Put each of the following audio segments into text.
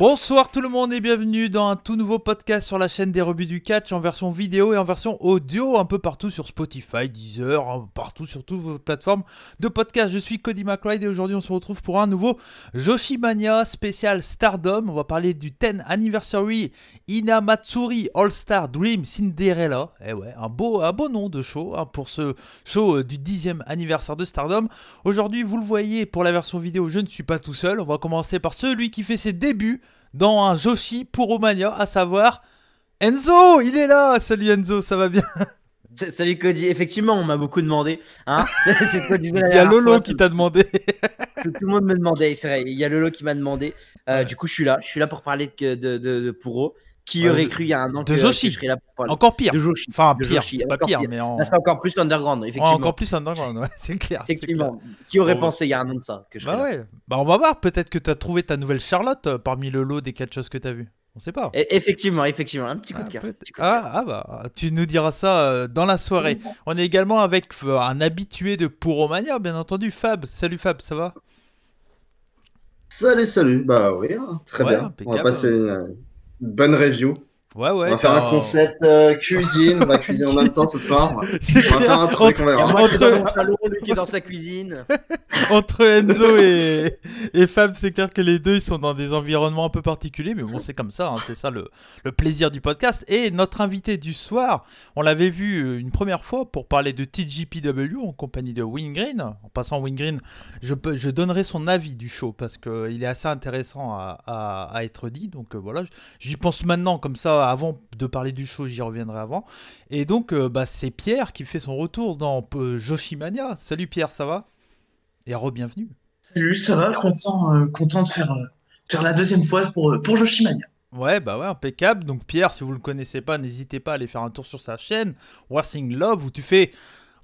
Bonsoir tout le monde et bienvenue dans un tout nouveau podcast sur la chaîne des rebuts du catch en version vidéo et en version audio un peu partout sur Spotify, Deezer, partout sur toutes vos plateformes de podcast. Je suis Cody McLeod et aujourd'hui on se retrouve pour un nouveau Joshimania spécial Stardom. On va parler du 10th Anniversary Inamatsuri All-Star Dream Cinderella. Eh ouais, un beau nom de show pour ce show du 10e anniversaire de Stardom. Aujourd'hui vous le voyez pour la version vidéo, je ne suis pas tout seul. On va commencer par celui qui fait ses débuts dans un Joshi Puromania, à savoir Enzo. Il est là. Salut Enzo, ça va bien? Salut Cody, effectivement on m'a beaucoup demandé, hein. C'est quoi, il y a Lolo qui t'a demandé. Tout le monde me demandait, c'est vrai, il y a Lolo qui m'a demandé. Ouais. Du coup je suis là pour parler de Puro. Qui aurait cru il y a un an de Joshi. que je serais là pour parler. Encore pire. De Joshi. Enfin de pire, Joshi, c'est pas pire, mais là, c'est encore plus underground, effectivement. Ouais, encore plus underground, ouais, c'est clair. Effectivement. Qui aurait pensé il y a un an de ça que je serais là. Ouais. Bah on va voir, peut-être que t'as trouvé ta nouvelle Charlotte parmi le lot des catcheuses que t'as vu. On sait pas. Effectivement, un petit coup de cœur. Bah, tu nous diras ça dans la soirée. On est également avec un habitué de Puromania, bien entendu, Fab. Salut Fab, ça va? Salut. Bah oui, très bien. Impeccable. On va passer une bonne review. Ouais. On va faire un concept cuisine. On va cuisiner en même temps ce soir. On va faire un truc, on verra. Moi, lui qui est dans sa cuisine. Entre Enzo et Fab, c'est clair que les deux ils sont dans des environnements un peu particuliers, mais bon, c'est comme ça, hein, c'est ça le plaisir du podcast. Et notre invité du soir, on l'avait vu une première fois pour parler de TJPW en compagnie de Wingreen. En passant, Wingreen, je donnerai son avis du show parce qu'il est assez intéressant à être dit. Donc voilà, j'y pense maintenant comme ça, avant de parler du show, j'y reviendrai avant. Et donc, c'est Pierre qui fait son retour dans Joshimania. Salut Pierre, ça va? Et re-bienvenue. Salut, ça va, content de faire la deuxième fois pour Joshimania. Ouais, impeccable. Donc Pierre, si vous le connaissez pas, n'hésitez pas à aller faire un tour sur sa chaîne Wrestling Love où tu fais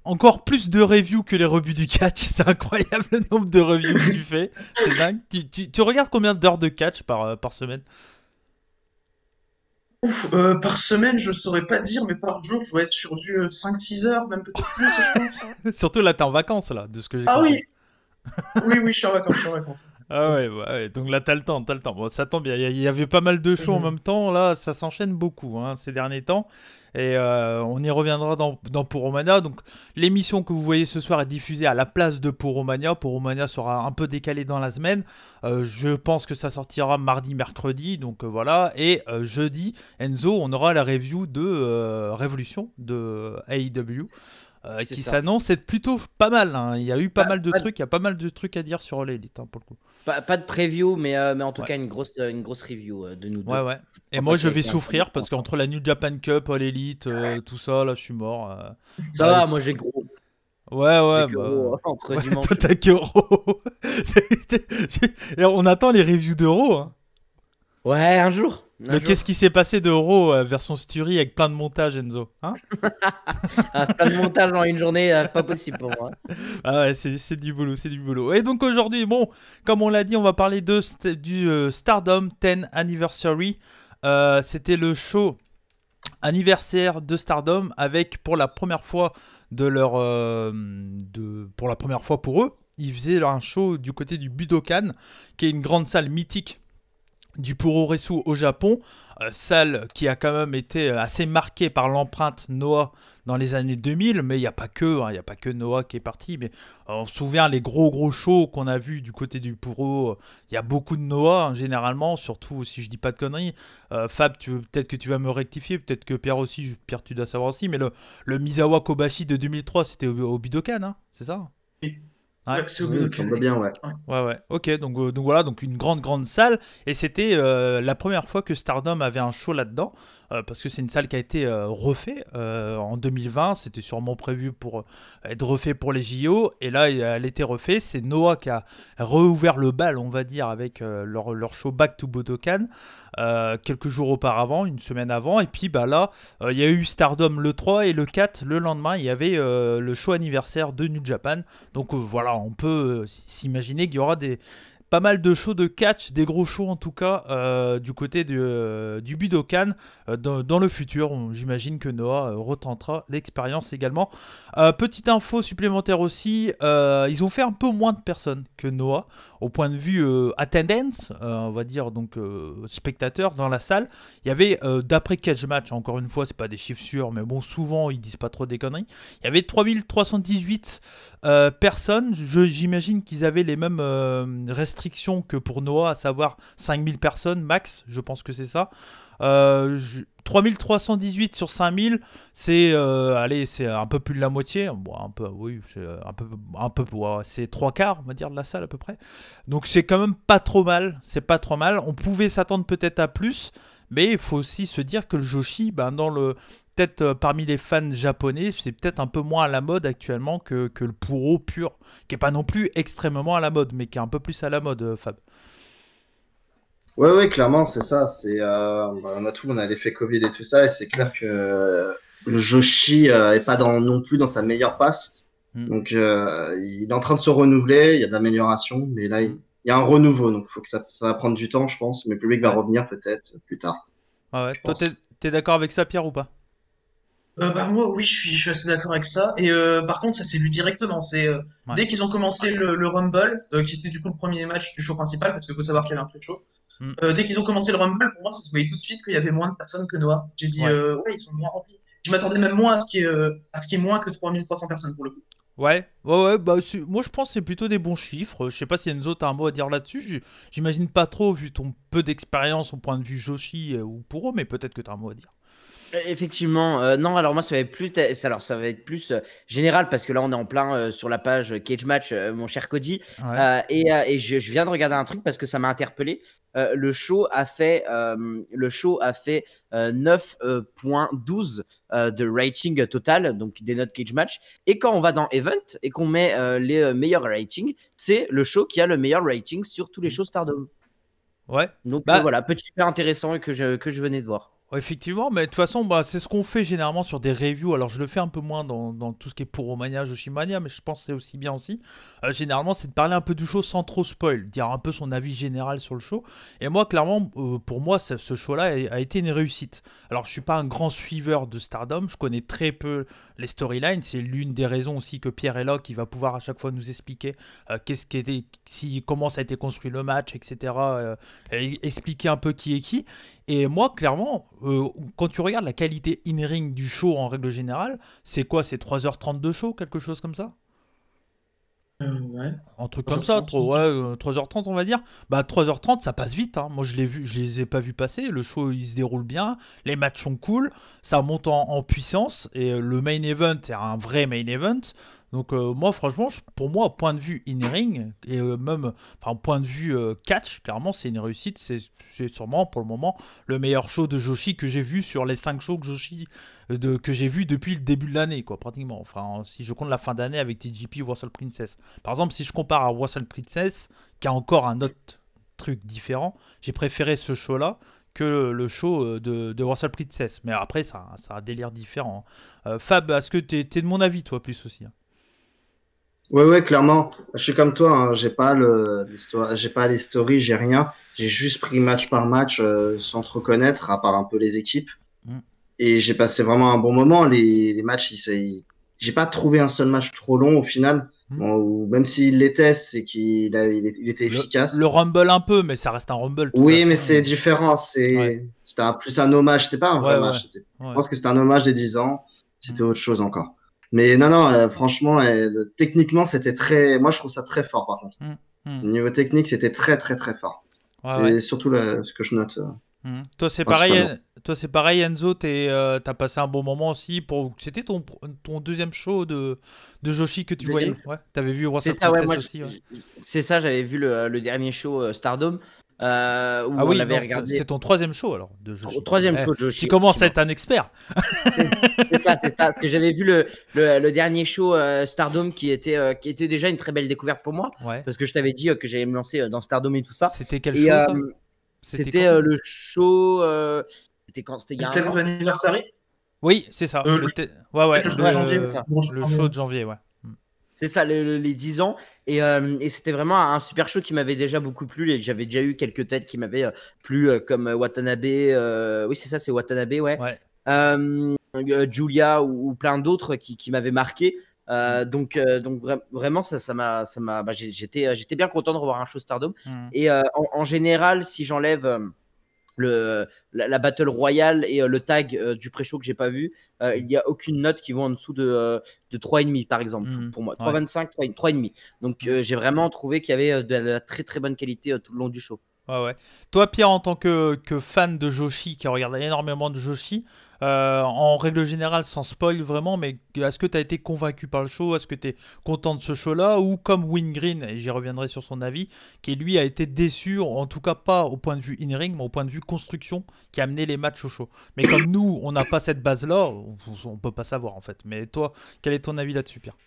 encore plus de reviews que les rebuts du catch. C'est incroyable le nombre de reviews que tu fais. C'est dingue. Tu regardes combien d'heures de catch par semaine? Par semaine, je saurais pas dire, mais par jour, je dois être sur du 5-6 heures, même peut-être plus, je pense. Surtout là, t'es en vacances, là, de ce que j'ai Ah compris. oui, je suis en vacances. Ah ouais, donc là t'as le temps. Bon, ça tombe bien, il y avait pas mal de shows en même temps, là ça s'enchaîne beaucoup ces derniers temps. Et on y reviendra dans Puromania. Donc l'émission que vous voyez ce soir est diffusée à la place de Puromania. Puromania sera un peu décalé dans la semaine. Je pense que ça sortira mardi, mercredi, donc voilà. Et jeudi, Enzo, on aura la review de Révolution de AEW. Qui s'annonce être plutôt pas mal. Il y a eu pas mal de trucs. Il y a pas mal de trucs à dire sur l'élite pour le coup. Pas de preview, mais en tout cas une grosse review de nous deux. Ouais. Et moi je vais souffrir parce qu'entre la New Japan Cup, All Elite, tout ça, là je suis mort. Ça va, moi j'ai gros. Ouais. Entre dimanche. Toi t'as que Euro. On attend les reviews d'Euro. Ouais, un jour. Mais qu'est-ce qui s'est passé d'Euro version Sturi avec plein de montage, Enzo, plein de montage en une journée, pas possible pour moi. Ah ouais, c'est du boulot, Et donc aujourd'hui, bon, comme on l'a dit, on va parler du Stardom 10th Anniversary. C'était le show anniversaire de Stardom avec pour la première fois pour la première fois pour eux, ils faisaient un show du côté du Budokan, qui est une grande salle mythique du Puroresu au Japon, salle qui a quand même été assez marquée par l'empreinte Noah dans les années 2000, mais il n'y a pas que Noah qui est parti, mais on se souvient les gros shows qu'on a vus du côté du Puro, il y a beaucoup de Noah généralement, surtout si je dis pas de conneries. Fab, peut-être que tu vas me rectifier, peut-être que Pierre aussi, Pierre tu dois savoir aussi, mais le Misawa Kobashi de 2003 c'était au Budokan, c'est ça? Oui. Ouais, c'est au Budokan. Bien, ouais. Ouais. Ok, donc voilà, donc une grande salle. Et c'était la première fois que Stardom avait un show là-dedans. Parce que c'est une salle qui a été refait en 2020. C'était sûrement prévu pour être refait pour les JO. Et là, elle était refait. C'est Noah qui a réouvert le bal, on va dire, avec leur show Back to Budokan. Quelques jours auparavant, une semaine avant. Et puis là, il y a eu Stardom le 3 et le 4. Le lendemain, il y avait le show anniversaire de New Japan. Donc voilà, on peut s'imaginer qu'il y aura pas mal de shows de catch, des gros shows en tout cas, du côté du Budokan dans le futur. J'imagine que Noah retentera l'expérience également. Petite info supplémentaire aussi, ils ont fait un peu moins de personnes que Noah au point de vue attendance, on va dire donc spectateurs dans la salle. Il y avait d'après Catch Match, encore une fois c'est pas des chiffres sûrs, mais bon souvent ils disent pas trop des conneries. Il y avait 3318 personnes. J'imagine qu'ils avaient les mêmes restrictions que pour Noah, à savoir 5000 personnes max, je pense que c'est ça. 3318 sur 5000, c'est allez, c'est un peu plus de la moitié. Bon, un peu, oui, c'est ouais, c'est 3/4, on va dire, de la salle à peu près. Donc c'est quand même pas trop mal. C'est pas trop mal. On pouvait s'attendre peut-être à plus, mais il faut aussi se dire que le Joshi, peut-être parmi les fans japonais, c'est peut-être un peu moins à la mode actuellement que le Puro pur, qui est pas non plus extrêmement à la mode, mais qui est un peu plus à la mode, Fab. Ouais, clairement, c'est ça. On a l'effet Covid et tout ça, et c'est clair que le Joshi est pas non plus dans sa meilleure passe. Donc, il est en train de se renouveler. Il y a de l'amélioration, mais là, il y a un renouveau. Donc, faut que ça va prendre du temps, je pense. Mais le public va revenir peut-être plus tard. Ouais. Toi, t'es d'accord avec ça, Pierre, ou pas? Moi, oui, je suis assez d'accord avec ça. Et par contre, ça s'est vu directement. Ouais. Dès qu'ils ont commencé le Rumble, qui était du coup le premier match du show principal, parce qu'il faut savoir qu'il y avait un pré-show. Dès qu'ils ont commencé le Rumble, pour moi, ça se voyait tout de suite qu'il y avait moins de personnes que Noah. J'ai dit, ouais, ils sont moins remplis. Je m'attendais même moins à ce qu'il y ait moins que 3300 personnes pour le coup. Ouais, moi je pense que c'est plutôt des bons chiffres. Je sais pas si Enzo t'as un mot à dire là-dessus. J'imagine pas trop vu ton peu d'expérience au point de vue Joshi ou Puro, mais peut-être que t'as un mot à dire. Effectivement, non, alors moi ça va être plus général parce que là on est en plein sur la page Cage Match, mon cher Cody. Ouais. Et je viens de regarder un truc parce que ça m'a interpellé. Le show a fait 9.12 de rating total, donc des notes Cage Match. Et quand on va dans Event et qu'on met les meilleurs ratings, c'est le show qui a le meilleur rating sur tous les shows Stardom. Ouais. Donc voilà, petit fait intéressant et que je venais de voir. Ouais, effectivement, mais de toute façon, c'est ce qu'on fait généralement sur des reviews. Alors, je le fais un peu moins dans tout ce qui est Puromania, Joshimania, mais je pense que c'est aussi bien aussi. Généralement, c'est de parler un peu du show sans trop spoil, dire un peu son avis général sur le show. Et moi, clairement, pour moi, ce show-là a été une réussite. Alors, je suis pas un grand suiveur de Stardom, je connais très peu les storylines. C'est l'une des raisons aussi que Pierre est là, qui va pouvoir à chaque fois nous expliquer comment ça a été construit le match, etc. Expliquer un peu qui est qui. Et moi, clairement, quand tu regardes la qualité in-ring du show en règle générale, c'est quoi? C'est 3h30 de show, quelque chose comme ça? Ouais. Un truc comme ça, 3h30 on va dire. 3h30 ça passe vite, hein. Moi je les ai pas vus passer. Le show il se déroule bien, les matchs sont cool, ça monte en puissance et le main event est un vrai main event. Donc moi franchement, pour moi, point de vue in-ring et même point de vue catch, clairement c'est une réussite. C'est sûrement pour le moment le meilleur show de Joshi que j'ai vu sur les 5 shows que j'ai vu depuis le début de l'année, quoi, pratiquement. Enfin, si je compte la fin d'année avec TJP Wrestle Princess. Par exemple, si je compare à Wrestle Princess, qui a encore un autre truc différent, j'ai préféré ce show-là que le show de Wrestle Princess. Mais après, ça a un délire différent. Fab, est-ce que t'es de mon avis, toi, plus aussi, hein? Ouais, clairement. Je suis comme toi, hein. J'ai pas les stories, j'ai rien. J'ai juste pris match par match sans trop connaître, à part un peu les équipes. Et j'ai passé vraiment un bon moment. Les matchs, j'ai pas trouvé un seul match trop long au final. Bon, ou même s'il l'était, c'est qu'il était efficace. Le Rumble un peu, mais ça reste un Rumble. Oui, mais c'est différent. C'était plus un hommage. C'était pas un vrai match. Je pense que c'était un hommage des 10 ans. C'était autre chose encore. Mais non, franchement, techniquement, c'était très. Moi, je trouve ça très fort, par contre. Au niveau technique, c'était très, très, très fort. C'est surtout ce que je note. Toi, c'est pareil, Enzo. T'as passé un bon moment aussi. C'était ton deuxième show de Joshi que tu voyais. Ouais. T'avais vu Wrestle Princess aussi. Ouais. C'est ça, j'avais vu le dernier show Stardom. Où on l'avait regardé. C'est ton troisième show alors de Joshi. Troisième show de Joshi. Tu commences à être un expert. C'est ça. Parce que j'avais vu le dernier show Stardom qui était déjà une très belle découverte pour moi. Ouais. Parce que je t'avais dit que j'allais me lancer dans Stardom et tout ça. C'était quel show ça? C'était le show. C'était quand? C'était il y a un an. Anniversary. Oui, c'est ça. Le show de janvier. Le show de janvier, ouais. C'est ça, les 10 ans. Et c'était vraiment un super show qui m'avait déjà beaucoup plu. Et j'avais déjà eu quelques têtes qui m'avaient plu, comme Watanabe. Oui, c'est ça, c'est Watanabe, ouais. Julia ou plein d'autres qui m'avaient marqué. Donc vraiment, j'étais bien content de revoir un show Stardom. Et en général, si j'enlève la Battle Royale et le tag du pré-show que j'ai pas vu, il n'y a aucune note qui vont en dessous de 3,5 par exemple pour moi. 3,25, 3,5. Donc j'ai vraiment trouvé qu'il y avait de la très très bonne qualité tout le long du show. Ouais. Toi, Pierre, en tant que fan de Joshi, qui regarde énormément de Joshi, en règle générale, sans spoil vraiment, mais est-ce que tu as été convaincu par le show? Est-ce que tu es content de ce show-là? Ou comme Wingreen, et j'y reviendrai sur son avis, qui lui a été déçu, en tout cas pas au point de vue in-ring, mais au point de vue construction, qui a amené les matchs au show. Mais comme nous, on n'a pas cette base-là, on peut pas savoir en fait. Mais toi, quel est ton avis là-dessus, Pierre?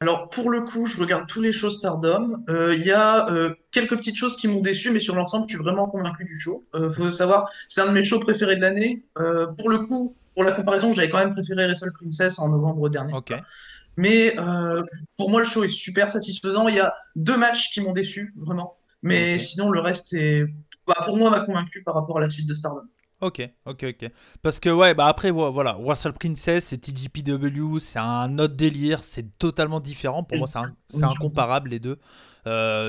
Alors, pour le coup, je regarde tous les shows Stardom. Il y a quelques petites choses qui m'ont déçu, mais sur l'ensemble, je suis vraiment convaincu du show. Faut savoir, c'est un de mes shows préférés de l'année. Pour le coup, pour la comparaison, j'avais quand même préféré Wrestle Princess en novembre dernier. Ok. Mais pour moi, le show est super satisfaisant. Il y a 2 matchs qui m'ont déçu, vraiment. Mais sinon, le reste pour moi, m'a convaincu par rapport à la suite de Stardom. Ok. Parce que après voilà, Wrestle Princess et TJPW, c'est un autre délire, c'est totalement différent. Pour moi, c'est incomparable les deux.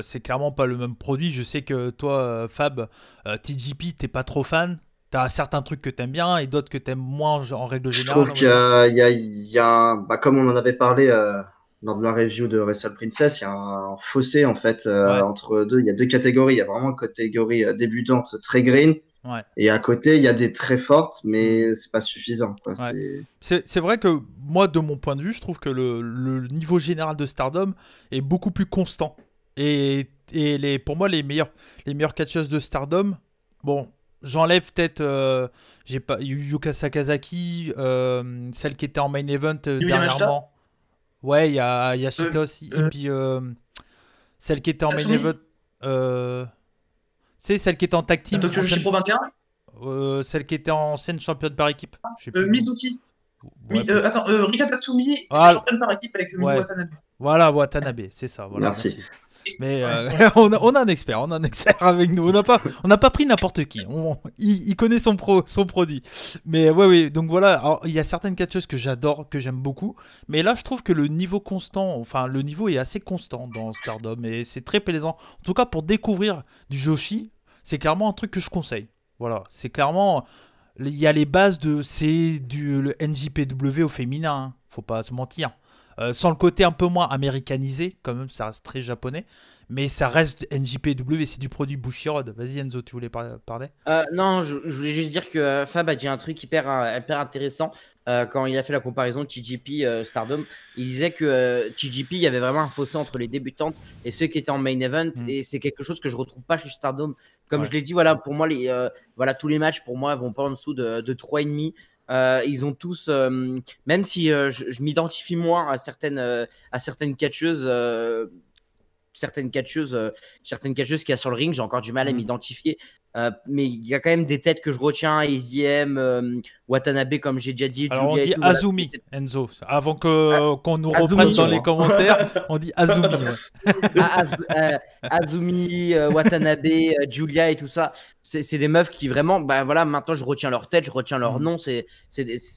C'est clairement pas le même produit. Je sais que toi, Fab, TJP, t'es pas trop fan. T'as certains trucs que t'aimes bien et d'autres que t'aimes moins en règle Je générale. trouve qu'il y a comme on en avait parlé lors de la review de Wrestle Princess, il y a un fossé en fait entre deux. Il y a 2 catégories. Il y a vraiment une catégorie débutante très green. Et à côté, il y a des très fortes, mais c'est pas suffisant. Quoi. C'est vrai que moi, de mon point de vue, je trouve que le niveau général de Stardom est beaucoup plus constant. Et pour moi, les meilleures catcheuses de Stardom, bon, j'enlève peut-être j'ai pas Yuka Sakazaki, celle qui était en main event dernièrement. Ouais, il y a Yashita aussi. Et puis celle qui était en main event. C'est celle qui était en tag team. Tokyo Joshi Pro 21 celle qui était ancienne championne par équipe. Mizuki. Oui, attends, Rika Tatsumi, championne par équipe avec Watanabe. Voilà, Watanabe, c'est ça. Voilà, merci. Mais on a un expert avec nous. On n'a pas pris n'importe qui. Il connaît son produit. Mais ouais, donc voilà. Alors, il y a certaines catcheuses que j'adore, que j'aime beaucoup. Mais là, je trouve que le niveau est assez constant dans Stardom. Et c'est très plaisant. En tout cas, pour découvrir du Joshi, c'est clairement un truc que je conseille. Voilà, c'est clairement. Il y a les bases le NJPW au féminin. Hein. Faut pas se mentir. Sans le côté un peu moins américanisé, quand même, ça reste très japonais, mais ça reste NJPW, c'est du produit Bushiroad. Vas-y Enzo, tu voulais parler? Non, je voulais juste dire que Fab a dit un truc hyper intéressant quand il a fait la comparaison TJP Stardom. Il disait que TJP, il y avait vraiment un fossé entre les débutantes et ceux qui étaient en main event, et c'est quelque chose que je retrouve pas chez Stardom. Comme je l'ai dit, voilà, pour moi, tous les matchs, pour moi, vont pas en dessous de 3,5. Ils ont tous, même si je m'identifie moins à certaines catcheuses, certaines catcheuses qu'il y a sur le ring, j'ai encore du mal à m'identifier. Mais il y a quand même des têtes que je retiens, Easy M, Watanabe, comme j'ai déjà dit. Alors Julia, on dit Azumi, Enzo. Avant qu'on nous reprenne dans les commentaires, on dit Azumi. Ouais. Azumi, Watanabe, Julia et tout ça. C'est des meufs qui vraiment, maintenant je retiens leur tête, je retiens leur nom. C'est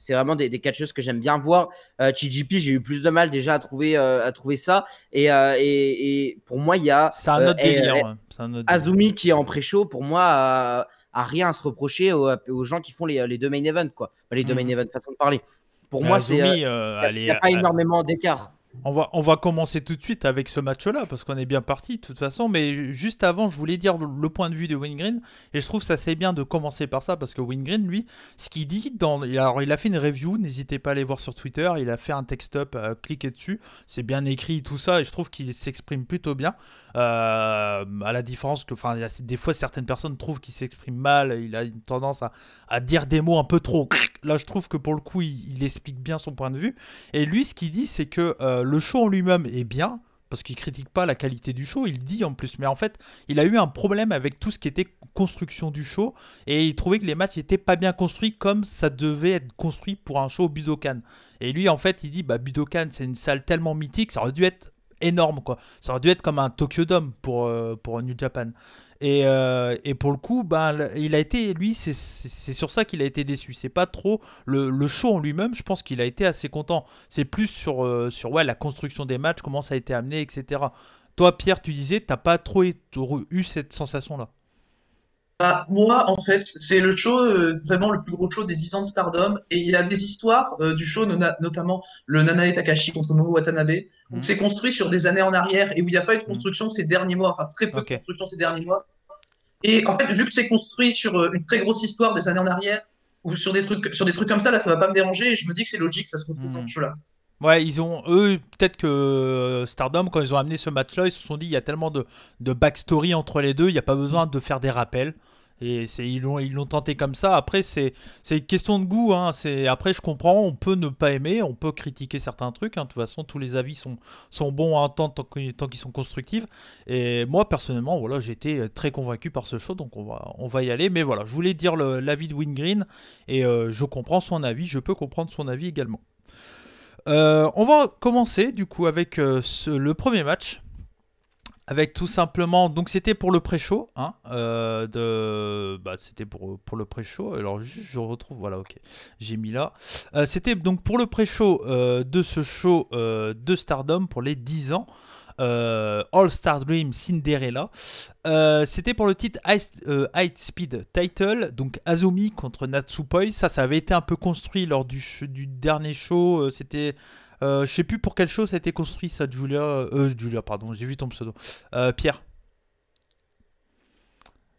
vraiment des catcheuses que j'aime bien voir. TJP, j'ai eu plus de mal déjà à trouver ça. Et pour moi, il y a c'est un autre délire. Azumi qui est en pré-show, pour moi, a rien à se reprocher aux gens qui font les 2 main events, quoi. Les 2 main events, façon de parler. Pour moi, Azumi, il n'y a pas énormément d'écart. On va commencer tout de suite avec ce match-là, parce qu'on est bien parti de toute façon, mais juste avant, je voulais dire le point de vue de Wingreen, et je trouve ça c'est bien de commencer par ça, parce que Wingreen, lui, ce qu'il dit, alors il a fait une review, n'hésitez pas à aller voir sur Twitter, il a fait un text-up, cliquez dessus, c'est bien écrit, tout ça, et je trouve qu'il s'exprime plutôt bien, à la différence que, des fois, certaines personnes trouvent qu'il s'exprime mal, il a une tendance à dire des mots un peu trop. Là, je trouve que pour le coup, il explique bien son point de vue, et lui, ce qu'il dit, c'est que le show en lui-même est bien, parce qu'il critique pas la qualité du show, il dit en plus, mais en fait, il a eu un problème avec tout ce qui était construction du show, et il trouvait que les matchs n'étaient pas bien construits comme ça devait être construit pour un show Budokan. Et lui, en fait, il dit, Budokan, c'est une salle tellement mythique, ça aurait dû être énorme, quoi. Ça aurait dû être comme un Tokyo Dome pour New Japan. Et pour le coup, ben, il a été, lui, c'est sur ça qu'il a été déçu. C'est pas trop le show en lui-même, je pense qu'il a été assez content. C'est plus sur ouais, la construction des matchs, comment ça a été amené, etc. Toi, Pierre, tu disais, t'as pas trop eu cette sensation-là. Bah, moi, en fait, c'est le show, vraiment le plus gros show des 10 ans de Stardom. Et il y a des histoires du show, notamment le Nanae Takashi contre Momo Watanabe, où c'est construit sur des années en arrière et où il n'y a pas eu de construction ces derniers mois, enfin très peu de construction ces derniers mois. Et en fait, vu que c'est construit sur une très grosse histoire des années en arrière, ou sur des trucs comme ça, là, ça va pas me déranger. Et je me dis que c'est logique, ça se retrouve dans ce show-là. Ouais, eux, peut-être que Stardom, quand ils ont amené ce match-là, ils se sont dit, il y a tellement de backstory entre les deux, il n'y a pas besoin de faire des rappels. Et ils l'ont tenté comme ça. Après, c'est une question de goût. Hein. Après, je comprends, on peut ne pas aimer, on peut critiquer certains trucs. Hein. De toute façon, tous les avis sont bons à entendre tant qu'ils sont constructifs. Et moi, personnellement, voilà, j'ai été très convaincu par ce show, donc on va y aller. Mais voilà, je voulais dire l'avis de Wingreen, et je comprends son avis, je peux comprendre son avis également. On va commencer du coup avec le premier match. Avec tout simplement, donc c'était pour le pré-show, hein, c'était pour le pré-show. Alors je retrouve, voilà, ok, j'ai mis là. C'était donc pour le pré-show de ce show de Stardom pour les 10 ans. All Star Dream Cinderella. C'était pour le titre High Speed Title, donc Azumi contre Natsupoi. Ça avait été un peu construit lors du dernier show. C'était je sais plus pour quel show ça a été construit, ça, Julia, pardon, j'ai vu ton pseudo. Pierre.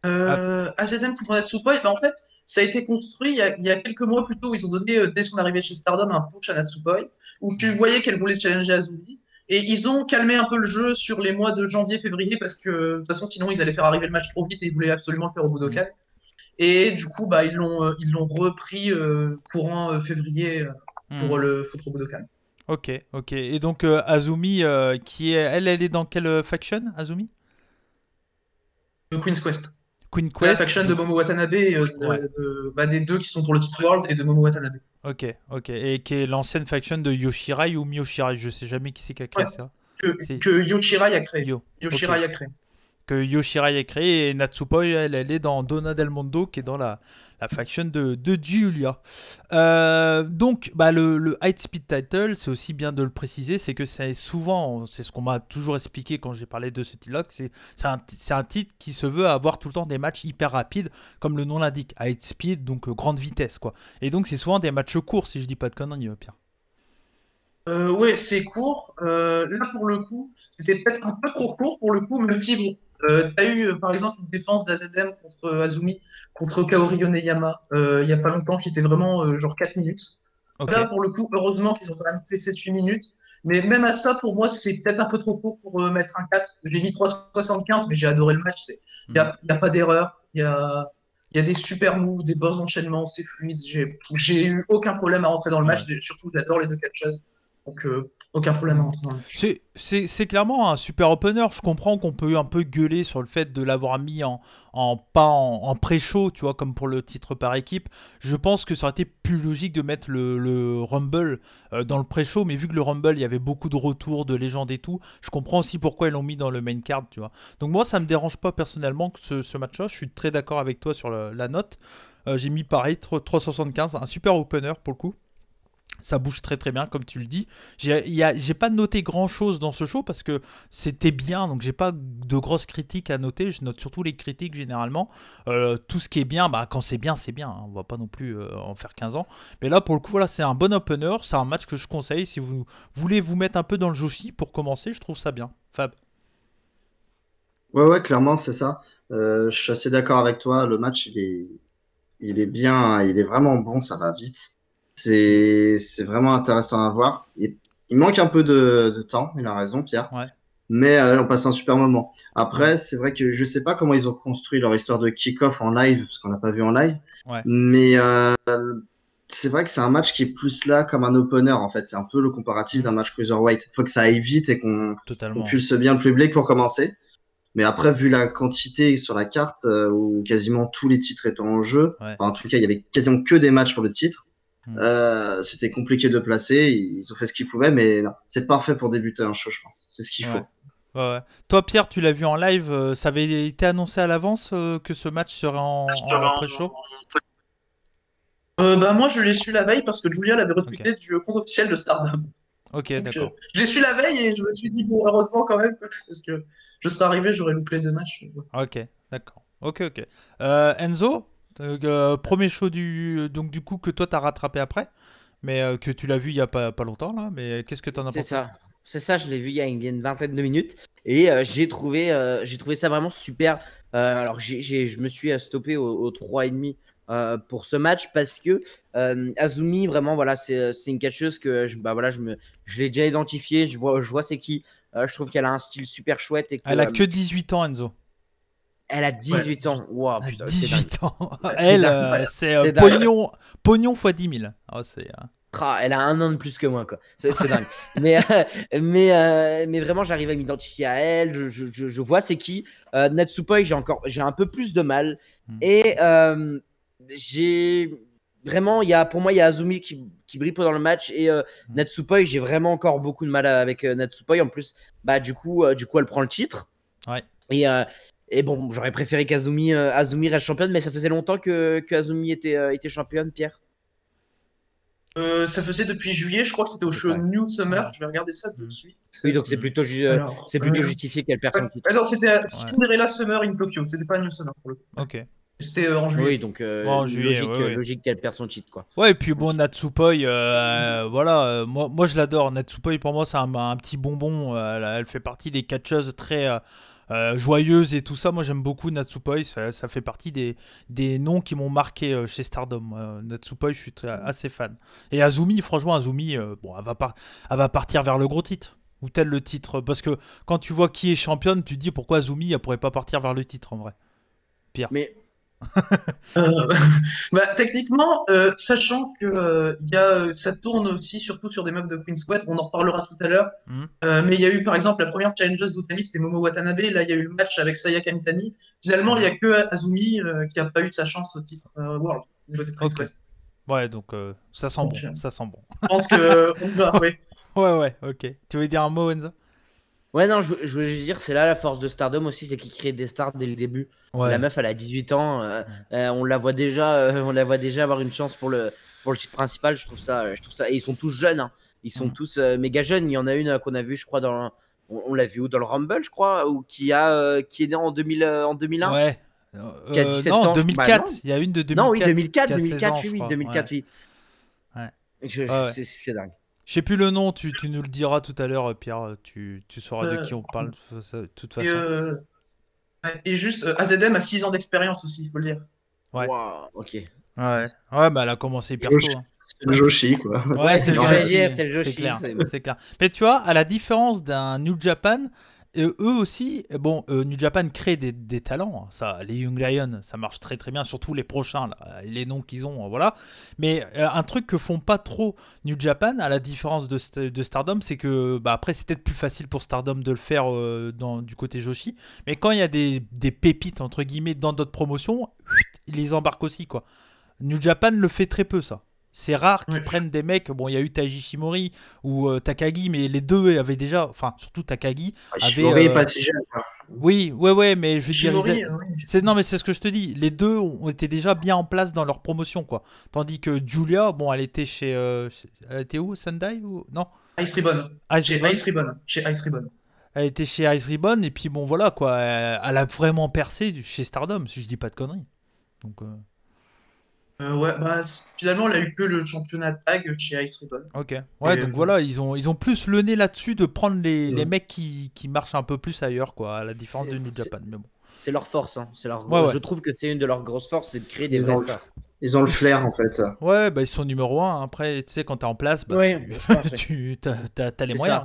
AZM contre Natsupoi, bah en fait, ça a été construit il y a quelques mois plus tôt. Ils ont donné, dès son arrivée chez Stardom, un push à Natsupoi, où tu voyais qu'elle voulait challenger Azumi. Et ils ont calmé un peu le jeu sur les mois de janvier, février, parce que de toute façon, sinon, ils allaient faire arriver le match trop vite et ils voulaient absolument le faire au Budokan. Et du coup, bah, ils l'ont repris courant février pour le foutre au Budokan. Ok. Et donc Azumi, elle est dans quelle faction, Azumi? Queen's Quest. Queen's Quest. La faction de Momo Watanabe, des deux qui sont pour le titre World et de Momo Watanabe. Ok. Et qui est l'ancienne faction de Yoshirai ou Miyoshirai, je sais jamais qui c'est qui a créé ça. Que Yoshirai a créé. Yoshirai a créé. Que Yoshirai a créé, et Natsupoi, elle est dans Donna del Mondo, qui est dans la faction de Giulia. Donc, le High Speed Title, c'est aussi bien de le préciser, c'est que c'est souvent, c'est ce qu'on m'a toujours expliqué quand j'ai parlé de ce titre-là, c'est un titre qui se veut avoir tout le temps des matchs hyper rapides, comme le nom l'indique, High Speed, donc grande vitesse, quoi. Et donc, c'est souvent des matchs courts, si je dis pas de conneries, Pierre. Ouais, c'est court. Là, pour le coup, c'était peut-être un peu trop court pour le coup, même si, bon, t'as eu, par exemple, une défense d'AZM contre Azumi, contre Kaori Yoneyama, il n'y a pas longtemps, qui était vraiment genre 4 minutes. Okay. Là, pour le coup, heureusement qu'ils ont quand même fait 7-8 minutes. Mais même à ça, pour moi, c'est peut-être un peu trop court pour mettre un 4. J'ai mis 3,75, mais j'ai adoré le match. Il n'y a pas d'erreur. Il y a des super moves, des bons enchaînements, c'est fluide. J'ai eu aucun problème à rentrer dans le match. Surtout, j'adore les deux catcheuses. Donc, aucun problème à rentrer dans le match. C'est clairement un super opener. Je comprends qu'on peut un peu gueuler sur le fait de l'avoir mis pas en pré-show, tu vois, comme pour le titre par équipe. Je pense que ça aurait été plus logique de mettre le Rumble dans le pré-show, mais vu que le Rumble, il y avait beaucoup de retours, de légendes et tout, je comprends aussi pourquoi ils l'ont mis dans le main card, tu vois. Donc moi, ça me dérange pas personnellement que ce match-là. Je suis très d'accord avec toi sur la note. J'ai mis pareil, 3,75, un super opener pour le coup. Ça bouge très très bien, comme tu le dis. J'ai pas noté grand chose dans ce show parce que c'était bien, donc j'ai pas de grosses critiques à noter. Je note surtout les critiques généralement. Tout ce qui est bien, quand c'est bien, c'est bien. Hein. On va pas non plus en faire 15 ans. Mais là, pour le coup, voilà, c'est un bon opener. C'est un match que je conseille si vous voulez vous mettre un peu dans le Joshi pour commencer. Je trouve ça bien. Fab. Ouais, clairement, c'est ça. Je suis assez d'accord avec toi. Le match, il est bien, il est vraiment bon, ça va vite. C'est vraiment intéressant à voir. Il manque un peu de temps, il a raison, Pierre. Ouais. Mais on passe un super moment. Après, c'est vrai que je sais pas comment ils ont construit leur histoire de kick-off en live, parce qu'on l'a pas vu en live. Ouais. Mais c'est vrai que c'est un match qui est plus là comme un opener, en fait. C'est un peu le comparatif d'un match cruiserweight. Il faut que ça aille vite et qu'on pulse bien le public pour commencer. Mais après, vu la quantité sur la carte, où quasiment tous les titres étaient en jeu, enfin, en tout cas, il y avait quasiment que des matchs pour le titre, C'était compliqué de placer. Ils ont fait ce qu'ils pouvaient, mais non, c'est parfait pour débuter un show, je pense. C'est ce qu'il faut. Ouais. Toi, Pierre, tu l'as vu en live. Ça avait été annoncé à l'avance que ce match serait en pré-show? Moi, je l'ai su la veille parce que Julia l'avait retweeté du compte officiel de Stardom. Ok, Donc, d'accord. je l'ai su la veille et je me suis dit, bon, heureusement quand même, parce que je serais arrivé, j'aurais loupé les 2 matchs. Ok, d'accord. Ok. Enzo, premier show donc du coup que toi t'as rattrapé après, mais que tu l'as vu il y a pas longtemps là. Mais qu'est-ce que t'en as pensé? C'est ça, je l'ai vu il y a une vingtaine de minutes et j'ai trouvé ça vraiment super. Alors je me suis stoppé au 3,5 pour ce match parce que Azumi, vraiment, voilà, c'est une catcheuse que je l'ai déjà identifiée, je vois c'est qui. Je trouve qu'elle a un style super chouette et que, Elle a que 18 ans, Enzo. elle a 18 ans. Wow, putain, 18 ans. C'est Elle, c'est pognon x 10 000. Oh, elle a 1 an de plus que moi, quoi. C'est dingue. mais vraiment, j'arrive à m'identifier à elle. Je vois c'est qui. Natsupoi, j'ai un peu plus de mal. Et j'ai vraiment, pour moi, il y a Azumi qui brille pendant le match et Natsupoi, j'ai vraiment encore beaucoup de mal avec Natsupoi. En plus, du coup, elle prend le titre. Ouais. Et bon, j'aurais préféré qu'Azumi reste championne, mais ça faisait longtemps que Azumi était championne, Pierre. Ça faisait depuis juillet, je crois que c'était au show New Summer. Je vais regarder ça tout de suite. Oui, donc c'est plutôt justifié qu'elle perde son titre. Alors, c'était Cinderella Summer in Tokyo, c'était pas New Summer pour le coup. Ok. C'était en juillet. Oui, donc logique qu'elle perde son titre, quoi. Ouais, et puis bon, Natsupoi, voilà, moi je l'adore. Natsupoi, pour moi, c'est un petit bonbon. Elle fait partie des catcheuses très joyeuses et tout ça. Moi, j'aime beaucoup Natsupoi. Ça fait partie des noms qui m'ont marqué chez Stardom. Natsupoi, je suis assez fan. Et Azumi, franchement, bon, elle va partir vers le gros titre. Ou tel le titre. Parce que quand tu vois qui est championne, tu te dis pourquoi Azumi, elle pourrait pas partir vers le titre en vrai. Pierre. Mais techniquement, sachant que ça tourne aussi surtout sur des meufs de Queen's Quest, on en reparlera tout à l'heure. Mais il y a eu par exemple la première challengeuse d'Utami, c'était Momo Watanabe. Là, il y a eu le match avec Sayaka Mitani. Finalement, il n'y a que Azumi qui n'a pas eu de sa chance au titre World de Queen's Quest. Ouais, donc ça sent bon. Ça sent bon. Je pense que on va, oui. Ouais, ok. Tu veux dire un mot, Enzo? Ouais, non, je voulais juste dire, c'est là la force de Stardom aussi, c'est qu'ils créent des stars dès le début. Ouais. La meuf, elle a 18 ans, on la voit déjà avoir une chance pour le titre principal. Je trouve ça, et ils sont tous jeunes, hein. Ils sont tous méga jeunes. Il y en a une qu'on a vue, je crois, on l'a vue dans le Rumble, je crois, ou qui est née en 2001. Ouais. Qui a 17 non, ans. 2004. Il y a une de 2004. Non, oui, 2004, ans, oui, 2004, oui. Ouais. C'est dingue. Je sais plus le nom, tu nous le diras tout à l'heure, Pierre. Tu sauras de qui on parle, de toute façon. Et juste, AZM a 6 ans d'expérience aussi, il faut le dire. Ouais. Wow, ok. Ouais, bah elle a commencé hyper tôt. Hein. C'est le Joshi, quoi. Ouais, c'est le Joshi. C'est clair. Mais tu vois, à la différence d'un New Japan, eux aussi, bon, New Japan crée des talents. Hein. Ça, les Young Lions, ça marche très très bien, surtout les prochains, là, les noms qu'ils ont, voilà. Mais un truc que font pas trop New Japan, à la différence de Stardom, c'est que, après, c'est peut-être plus facile pour Stardom de le faire du côté Joshi. Mais quand il y a des pépites, entre guillemets, dans d'autres promotions, ils les embarquent aussi, quoi. New Japan le fait très peu, ça. C'est rare qu'ils prennent des mecs. Bon, il y a eu Taiji Shimori ou Takagi, mais les deux avaient déjà. Enfin, surtout Takagi. Shimori est pas si jeune. Oui, mais je veux dire. Non, mais c'est ce que je te dis. Les deux ont été déjà bien en place dans leur promotion, quoi. Tandis que Julia, bon, elle était chez. Elle était où? Sendai ou. Non, Ice Ribbon. Chez Ice Ribbon. Elle était chez Ice Ribbon, et puis bon, voilà, quoi. Elle a vraiment percé chez Stardom, si je dis pas de conneries. Donc. Finalement, elle a eu que le championnat tag chez Ice Ribbon. Ok. Ouais, donc voilà, ils ont plus le nez là-dessus de prendre les mecs qui marchent un peu plus ailleurs, quoi, à la différence de New Japan. Mais bon. C'est leur force, hein. Je trouve que c'est une de leurs grosses forces, c'est de créer des vrais stars. Ils ont le flair, en fait. Ouais, ils sont numéro 1. Après, tu sais, quand t'es en place, t'as les moyens.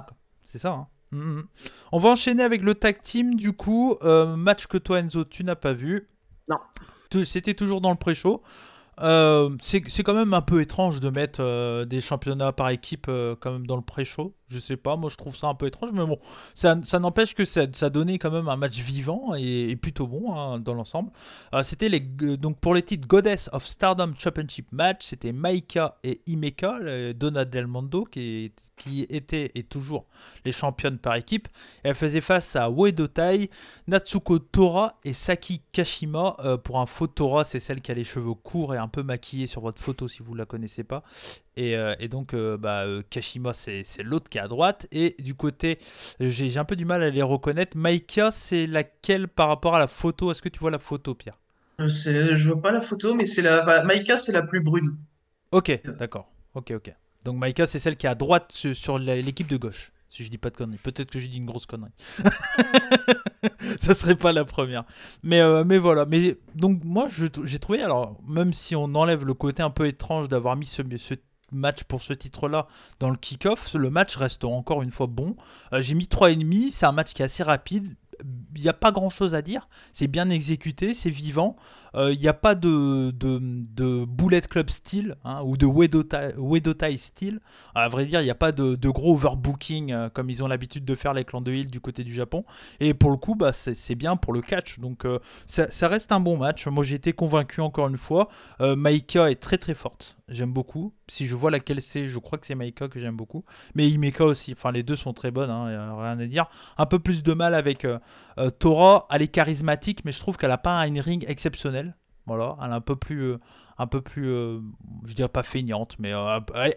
C'est ça. Hein. On va enchaîner avec le tag team, du coup. Match que toi, Enzo, tu n'as pas vu. Non. C'était toujours dans le pré-show. C'est quand même un peu étrange de mettre des championnats par équipe quand même dans le pré-show. Je sais pas, moi je trouve ça un peu étrange, mais bon, ça n'empêche que ça donnait quand même un match vivant et plutôt bon hein, dans l'ensemble. C'était donc pour les titres Goddess of Stardom Championship Match, c'était Maika et Himeka, Donna Del Mondo qui étaient et toujours les championnes par équipe. Et elles faisaient face à Uedo Tai, Natsuko Tora et Saki Kashima. Pour info, Tora c'est celle qui a les cheveux courts et un peu maquillée sur votre photo si vous ne la connaissez pas. Et donc Kashima c'est l'autre qui est à droite. Et du côté, j'ai un peu du mal à les reconnaître. Maika, c'est laquelle par rapport à la photo? Est-ce que tu vois la photo, Pierre? Je vois pas la photo, mais Maika, c'est la plus brune. Ok, d'accord. Ok. Donc Maika, c'est celle qui est à droite sur l'équipe de gauche. Si je dis pas de conneries. Peut-être que j'ai dit une grosse connerie. Ça serait pas la première. Mais voilà. Mais donc moi, j'ai trouvé, alors même si on enlève le côté un peu étrange d'avoir mis ce match pour ce titre-là dans le kick-off, le match reste encore une fois bon. J'ai mis 3,5. C'est un match qui est assez rapide. Il n'y a pas grand chose à dire, c'est bien exécuté, c'est vivant, il n'y a pas de Bullet Club style hein, ou de Uedo Tai style, à vrai dire il n'y a pas de gros overbooking comme ils ont l'habitude de faire les clans de Hill du côté du Japon, et pour le coup c'est bien pour le catch, donc ça reste un bon match. Moi j'ai été convaincu encore une fois. Maika est très très forte, j'aime beaucoup, si je vois laquelle c'est, je crois que c'est Maika que j'aime beaucoup, mais Himeka aussi, enfin les deux sont très bonnes, hein, rien à dire. Un peu plus de mal avec Tora, elle est charismatique, mais je trouve qu'elle n'a pas un ring exceptionnel. Voilà, elle est un peu plus, je dirais pas feignante, mais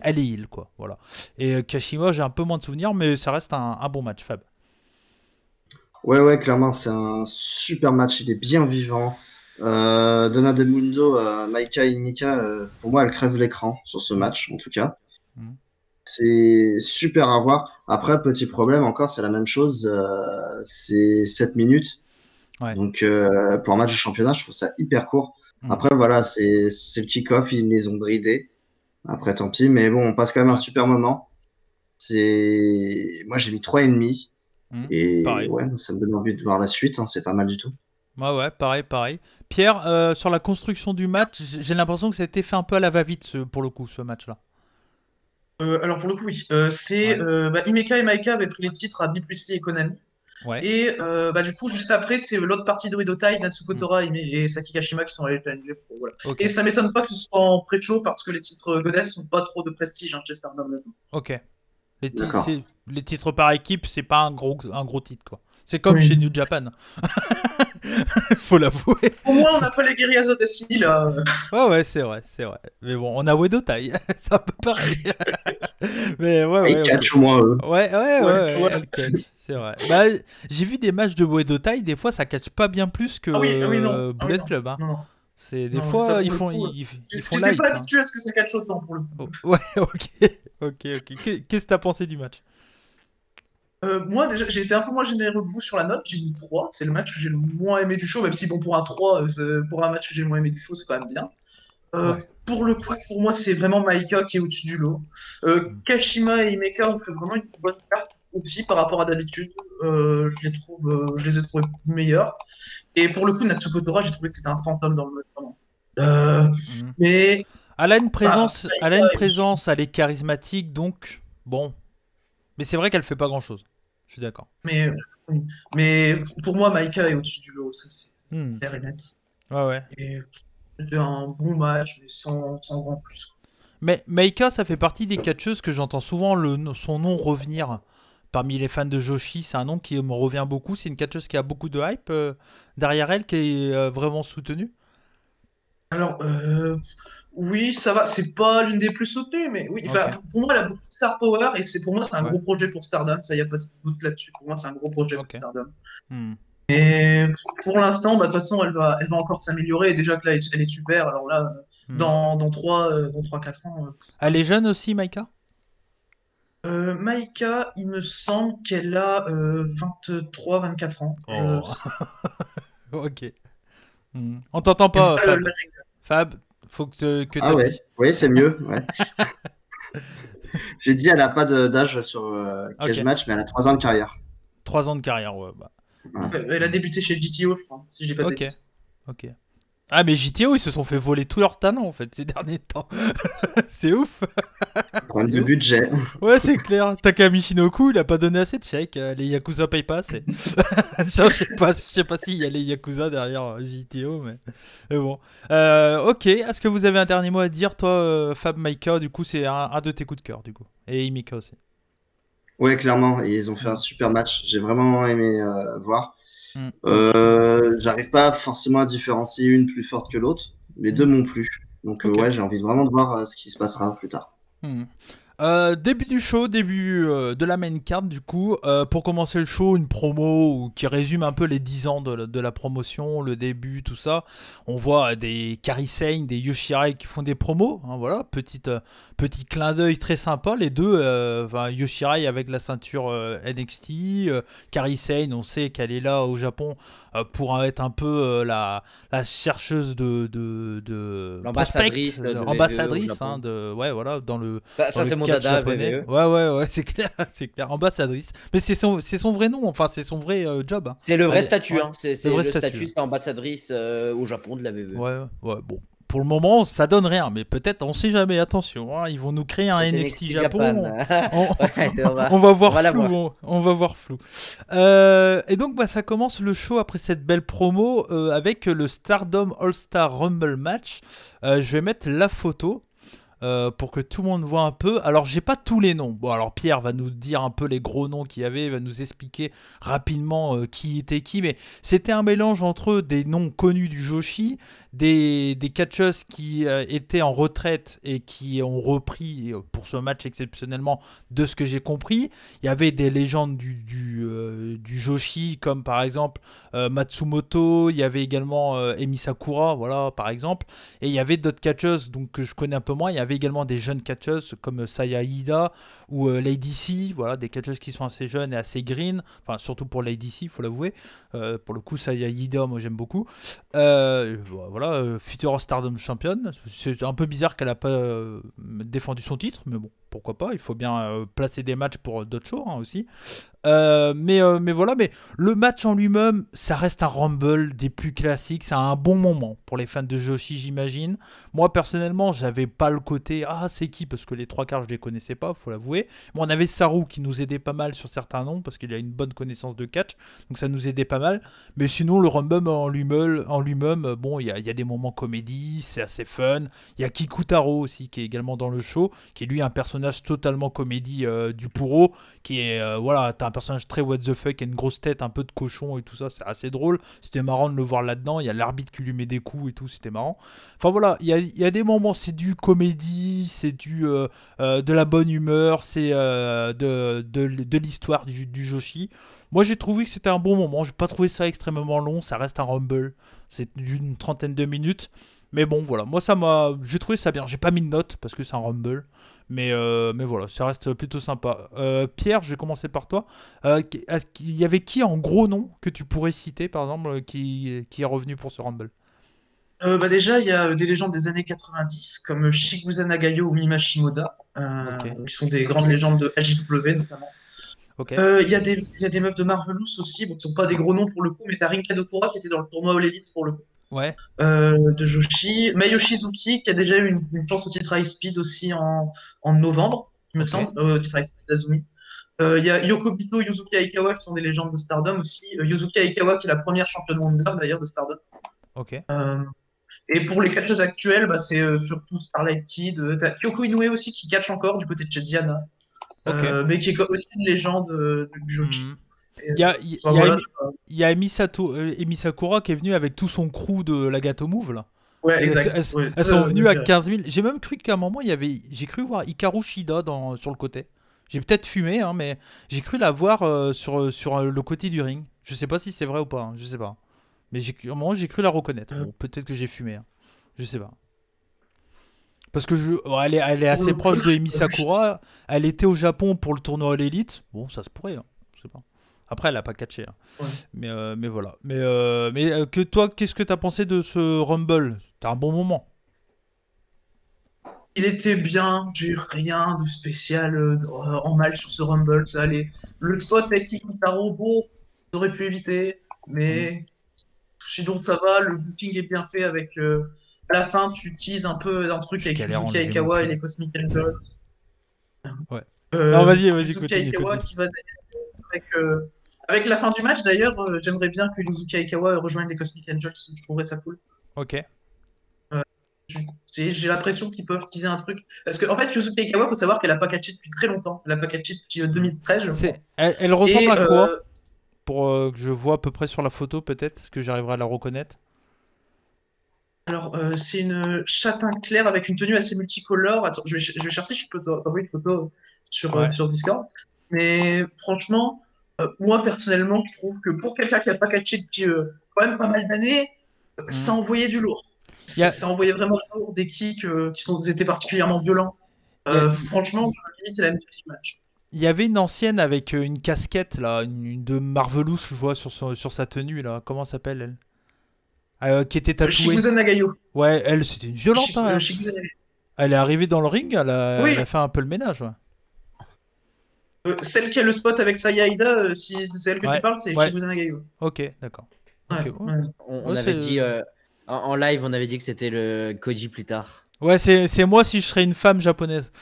elle est heal, quoi. Voilà. Et Kashima, j'ai un peu moins de souvenirs, mais ça reste un bon match, Fab. Ouais, clairement, c'est un super match. Il est bien vivant. Donna Del Mundo, Maika et Himeka, pour moi, elle crève l'écran sur ce match, en tout cas. Mm. C'est super à voir. Après, petit problème encore, c'est la même chose. C'est 7 minutes. Ouais. Donc, pour un match de championnat, je trouve ça hyper court. Après, voilà, c'est le kick-off. Ils les ont bridés. Après, tant pis. Mais bon, on passe quand même un super moment. Moi, j'ai mis 3,5. Et pareil. ouais, ça me donne envie de voir la suite. Hein, c'est pas mal du tout. Ouais, pareil. Pierre, sur la construction du match, j'ai l'impression que ça a été fait un peu à la va-vite pour le coup, ce match-là. Alors pour le coup, oui. Himeka et Maika avaient pris les titres à Biplessly et Konami. Ouais. Et du coup, juste après, c'est l'autre partie de Uedo Tai, Natsuko Tora et Saki Kashima qui sont allés challenger. Voilà. Okay. Et ça m'étonne pas que ce soit en pré-show parce que les titres Goddess n'ont pas trop de prestige chez Stardom. Ok. Les titres par équipe, c'est pas un gros titre, quoi. C'est comme oui. Chez New Japan. Faut l'avouer. Au moins, on n'a pas les Guerrillas of Destiny, là. Ouais, c'est vrai. Mais bon, on a Uedo Tai. C'est un peu pareil. Mais ouais. Ils catch au moins eux. Ouais, elle catch. C'est vrai. Bah, j'ai vu des matchs de Uedo Tai, des fois, ça catch pas bien plus que Bullet Club. Hein. Non. C'est des fois ils font light. J'étais pas habitué à ce que ça catch autant pour le coup. Ouais, ok. Qu'est-ce que t'as pensé du match? Moi, déjà, j'ai été un peu moins généreux que vous sur la note. J'ai mis 3. C'est le match que j'ai le moins aimé du show, même si, bon, pour un 3, pour un match que j'ai le moins aimé du show, c'est quand même bien. Pour le coup, pour moi, c'est vraiment Maika qui est au-dessus du lot. Kashima et Himeka ont fait vraiment une bonne carte aussi par rapport à d'habitude. Je les ai trouvés meilleurs. Et pour le coup, Natsuko Tora, j'ai trouvé que c'était un fantôme dans le match. Mais elle a une présence, elle est charismatique, donc bon. Mais c'est vrai qu'elle fait pas grand-chose. Je suis d'accord. Mais pour moi, Maika est au-dessus du lot, ça c'est clair et net. Ouais. Et c'était un bon match, mais sans grand plus. Mais Maika, ça fait partie des catcheuses que j'entends souvent son nom revenir parmi les fans de Joshi. C'est un nom qui me revient beaucoup. C'est une catcheuse qui a beaucoup de hype derrière elle, qui est vraiment soutenue. Alors, oui, ça va. C'est pas l'une des plus soutenues, mais oui. Okay. Pour moi, elle a beaucoup de star power et pour moi, c'est un gros projet pour Stardom. Ça, y a pas de doute là-dessus. Pour moi, c'est un gros projet pour Stardom. Et pour l'instant, de toute façon, elle va encore s'améliorer. Et déjà que là, elle est super. Alors là, dans 3-4 ans. Elle est jeune aussi, Maika? Maika, il me semble qu'elle a 23-24 ans. Oh. Ok. On t'entend pas, Fab. Fab, faut que ah ouais, oui, c'est mieux. Ouais. J'ai dit, elle n'a pas d'âge sur Cage Match, mais elle a 3 ans de carrière. 3 ans de carrière, ouais. Elle a débuté chez GTO, je crois, si je dis pas de bêtises. Ok. Ah, mais JTO, ils se sont fait voler tous leurs talents en fait ces derniers temps. C'est ouf. Problème de budget. Ouais, c'est clair. Takami Shinoku, il a pas donné assez de chèques. Les Yakuza payent pas assez. Je sais pas s'il y a les Yakuza derrière JTO, mais bon. Ok, est-ce que vous avez un dernier mot à dire, toi, Fab Maika? Du coup, c'est un de tes coups de cœur, du coup. Et Imika aussi. Ouais, clairement. Et ils ont fait un super match. J'ai vraiment aimé voir. Mm. J'arrive pas forcément à différencier une plus forte que l'autre. Les deux m'ont plu. Donc Ok. ouais, j'ai envie vraiment de voir ce qui se passera plus tard. Hmm. Début du show, début de la main card du coup. Pour commencer le show, une promo qui résume un peu les 10 ans de la promotion, le début, tout ça. On voit des Kairi Sane, des Yoshirai qui font des promos. Hein, voilà, petit clin d'œil très sympa. Les deux, Yoshirai avec la ceinture NXT. Kairi Sane, on sait qu'elle est là au Japon pour être un peu la chercheuse de L'ambassadrice prospect, de WWE ambassadrice, au Japon. hein, ouais, voilà, dans le Ça dans le c'est mon catch dada, japonais. WWE. Ouais, c'est clair, c'est clair. Ambassadrice. Mais c'est son vrai nom, enfin, c'est son vrai job. Hein. C'est le vrai Allez, statut, ouais. hein. C'est Le vrai le statut. statut, c'est ambassadrice au Japon de la WWE. Ouais, bon. Pour le moment, ça donne rien, mais peut-être, on sait jamais, attention, hein, ils vont nous créer un NXT Japon. On va voir flou, on va voir flou. Et donc, ça commence le show après cette belle promo avec le Stardom All-Star Rumble match. Je vais mettre la photo. Pour que tout le monde voit un peu. Alors, j'ai pas tous les noms. Bon, alors Pierre va nous dire un peu les gros noms qu'il y avait, va nous expliquer rapidement qui était qui, mais c'était un mélange entre des noms connus du Joshi, des catcheuses qui étaient en retraite et qui ont repris pour ce match exceptionnellement, de ce que j'ai compris. Il y avait des légendes du Joshi, comme par exemple Matsumoto, il y avait également Emi Sakura, voilà, par exemple, et il y avait d'autres catcheuses donc, que je connais un peu moins. Il y avait également des jeunes catcheuses comme Saya Ida ou Lady C, voilà, des catcheuses qui sont assez jeunes et assez green, enfin surtout pour Lady C, il faut l'avouer. Pour le coup, Saya Ida, moi j'aime beaucoup. Voilà, Future Stardom Champion. C'est un peu bizarre qu'elle n'a pas défendu son titre, mais bon, pourquoi pas. Il faut bien placer des matchs pour d'autres shows hein, aussi. Mais voilà, mais le match en lui-même, ça reste un Rumble des plus classiques. C'est un bon moment pour les fans de Joshi, j'imagine. Moi, personnellement, j'avais pas le côté ah, c'est qui, parce que les trois quarts, je les connaissais pas, faut l'avouer. Bon, on avait Saru qui nous aidait pas mal sur certains noms parce qu'il a une bonne connaissance de catch, donc ça nous aidait pas mal. Mais sinon, le Rumble en lui-même, bon, il y a des moments comédie, c'est assez fun. Il y a Kikutaro aussi qui est également dans le show, qui est lui un personnage totalement comédie du Puro, qui est voilà, t'as un personnage très what the fuck, a une grosse tête, un peu de cochon et tout ça, c'est assez drôle. C'était marrant de le voir là-dedans. Il y a l'arbitre qui lui met des coups et tout, c'était marrant. Enfin voilà, il y a des moments, c'est du comédie, c'est de la bonne humeur, c'est de l'histoire du Joshi. Moi j'ai trouvé que c'était un bon moment, j'ai pas trouvé ça extrêmement long, ça reste un Rumble, c'est d'une trentaine de minutes. Mais bon voilà, moi j'ai trouvé ça bien, j'ai pas mis de note parce que c'est un Rumble. Mais voilà, ça reste plutôt sympa. Pierre, je vais commencer par toi. Il y avait qui en gros nom que tu pourrais citer, par exemple, qui est revenu pour ce Rumble? Déjà, il y a des légendes des années 90 comme Shigusa Nagayo ou Mima Shimoda, Ok. qui sont des grandes légendes de AJW notamment. Ok. Il y a des meufs de Marvelous aussi, bon, qui sont pas des gros noms pour le coup, mais t'as Rin Kadokura qui était dans le tournoi All Elite pour le coup, Ouais. de Joshi. Mayo Shizuki qui a déjà eu une chance au titre High Speed aussi en novembre, il me Ok. semble, au titre High Speed d'Azumi. Il y a Yoko Bito, Yuzuki Aikawa qui sont des légendes de Stardom aussi. Yuzuki Aikawa qui est la première championne Wonder d'ailleurs de Stardom. Ok. Et pour les catcheuses actuelles, c'est surtout Starlight Kid. T'as Kyoko Inoue aussi qui catch encore du côté de chez Diana, Ok. mais qui est aussi une légende du Joshi. Mhm. Et, Il y a, voilà. il y a Emi Sakura qui est venu avec tout son crew de la Gato Move là. Ouais, Et exact. Ouais, elles sont venues à 15 000. J'ai même cru qu'à un moment, j'ai cru voir Hikaru Shida sur le côté. J'ai peut-être fumé, hein, mais j'ai cru la voir sur le côté du ring. Je sais pas si c'est vrai ou pas, hein, je sais pas. Mais à un moment, j'ai cru la reconnaître. Bon, peut-être que j'ai fumé, hein. Je sais pas. Parce que elle est assez proche de Emi Sakura. Elle était au Japon pour le tournoi à l'élite. Bon, ça se pourrait, hein. Je sais pas. Après, elle a pas catché, hein. Ouais. Mais voilà. Mais que toi, qu'est-ce que t'as pensé de ce Rumble? T'as un bon moment. Il était bien, j'ai eu rien de spécial en mal sur ce Rumble, ça allait. Le spot avec Kikutaro, bon, j'aurais pu éviter, mais sinon ça va, le booking est bien fait avec. À la fin, tu teases un peu un truc avec Yuzuki Aikawa et les Cosmic Angels. Ouais. Non, vas-y, Yuzuki continue. Aikawa qui va avec la fin du match, d'ailleurs, j'aimerais bien que Yuzuki Aikawa rejoigne les Cosmic Angels, je trouverais ça cool. Ok. J'ai l'impression qu'ils peuvent teaser un truc. Parce qu'en fait, Yuzuki Aikawa, il faut savoir qu'elle a pas catché depuis très longtemps. Elle a pas catché depuis 2013, je crois. Elle ressemble à quoi pour que je vois à peu près sur la photo, peut-être, est-ce que j'arriverai à la reconnaître? Alors, c'est une châtain clair avec une tenue assez multicolore. Attends, je vais chercher si je peux t'envoyer une photo sur Discord. Mais franchement, moi personnellement, je trouve que pour quelqu'un qui n'a pas catché depuis quand même pas mal d'années, ça envoyait du lourd. Ça envoyait vraiment du lourd, des kicks qui étaient particulièrement violents. Franchement, limite, c'est la même du match. Il y avait une ancienne avec une casquette, là, une de Marvelous, je vois, sur sa tenue, là. Comment s'appelle, elle qui était tatouée. Shikusa Nagayo. Ouais, elle, c'était une violente. Hein. Elle est arrivée dans le ring, elle a fait un peu le ménage. Ouais. Celle qui a le spot avec Saya Ida, si c'est elle que tu parles, c'est Shikusa Nagayo. Ok, d'accord. Okay, on avait dit en live, on avait dit que c'était le Koji plus tard. Ouais, c'est moi si je serais une femme japonaise.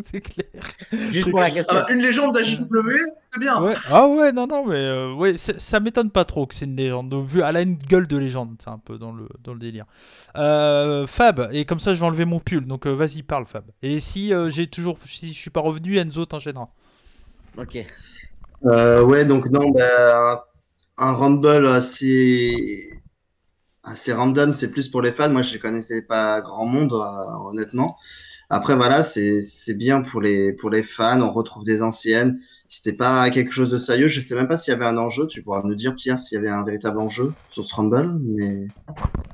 C'est clair. Juste pour la question. Une légende d'AJW, c'est bien. Ouais. Ah ouais, non, mais ouais, ça m'étonne pas trop que c'est une légende. Vu, elle a une gueule de légende, c'est un peu dans le délire. Fab, et comme ça je vais enlever mon pull, donc vas-y, parle Fab. Et si si je suis pas revenu, Enzo t'enchaînera. Ok. Ouais, donc non, un Rumble assez random, c'est plus pour les fans. Moi, je connaissais pas grand monde, honnêtement. Après, voilà, c'est bien pour les fans. On retrouve des anciennes. C'était pas quelque chose de sérieux. Je sais même pas s'il y avait un enjeu. Tu pourras nous dire, Pierre, s'il y avait un véritable enjeu sur ce Rumble. Mais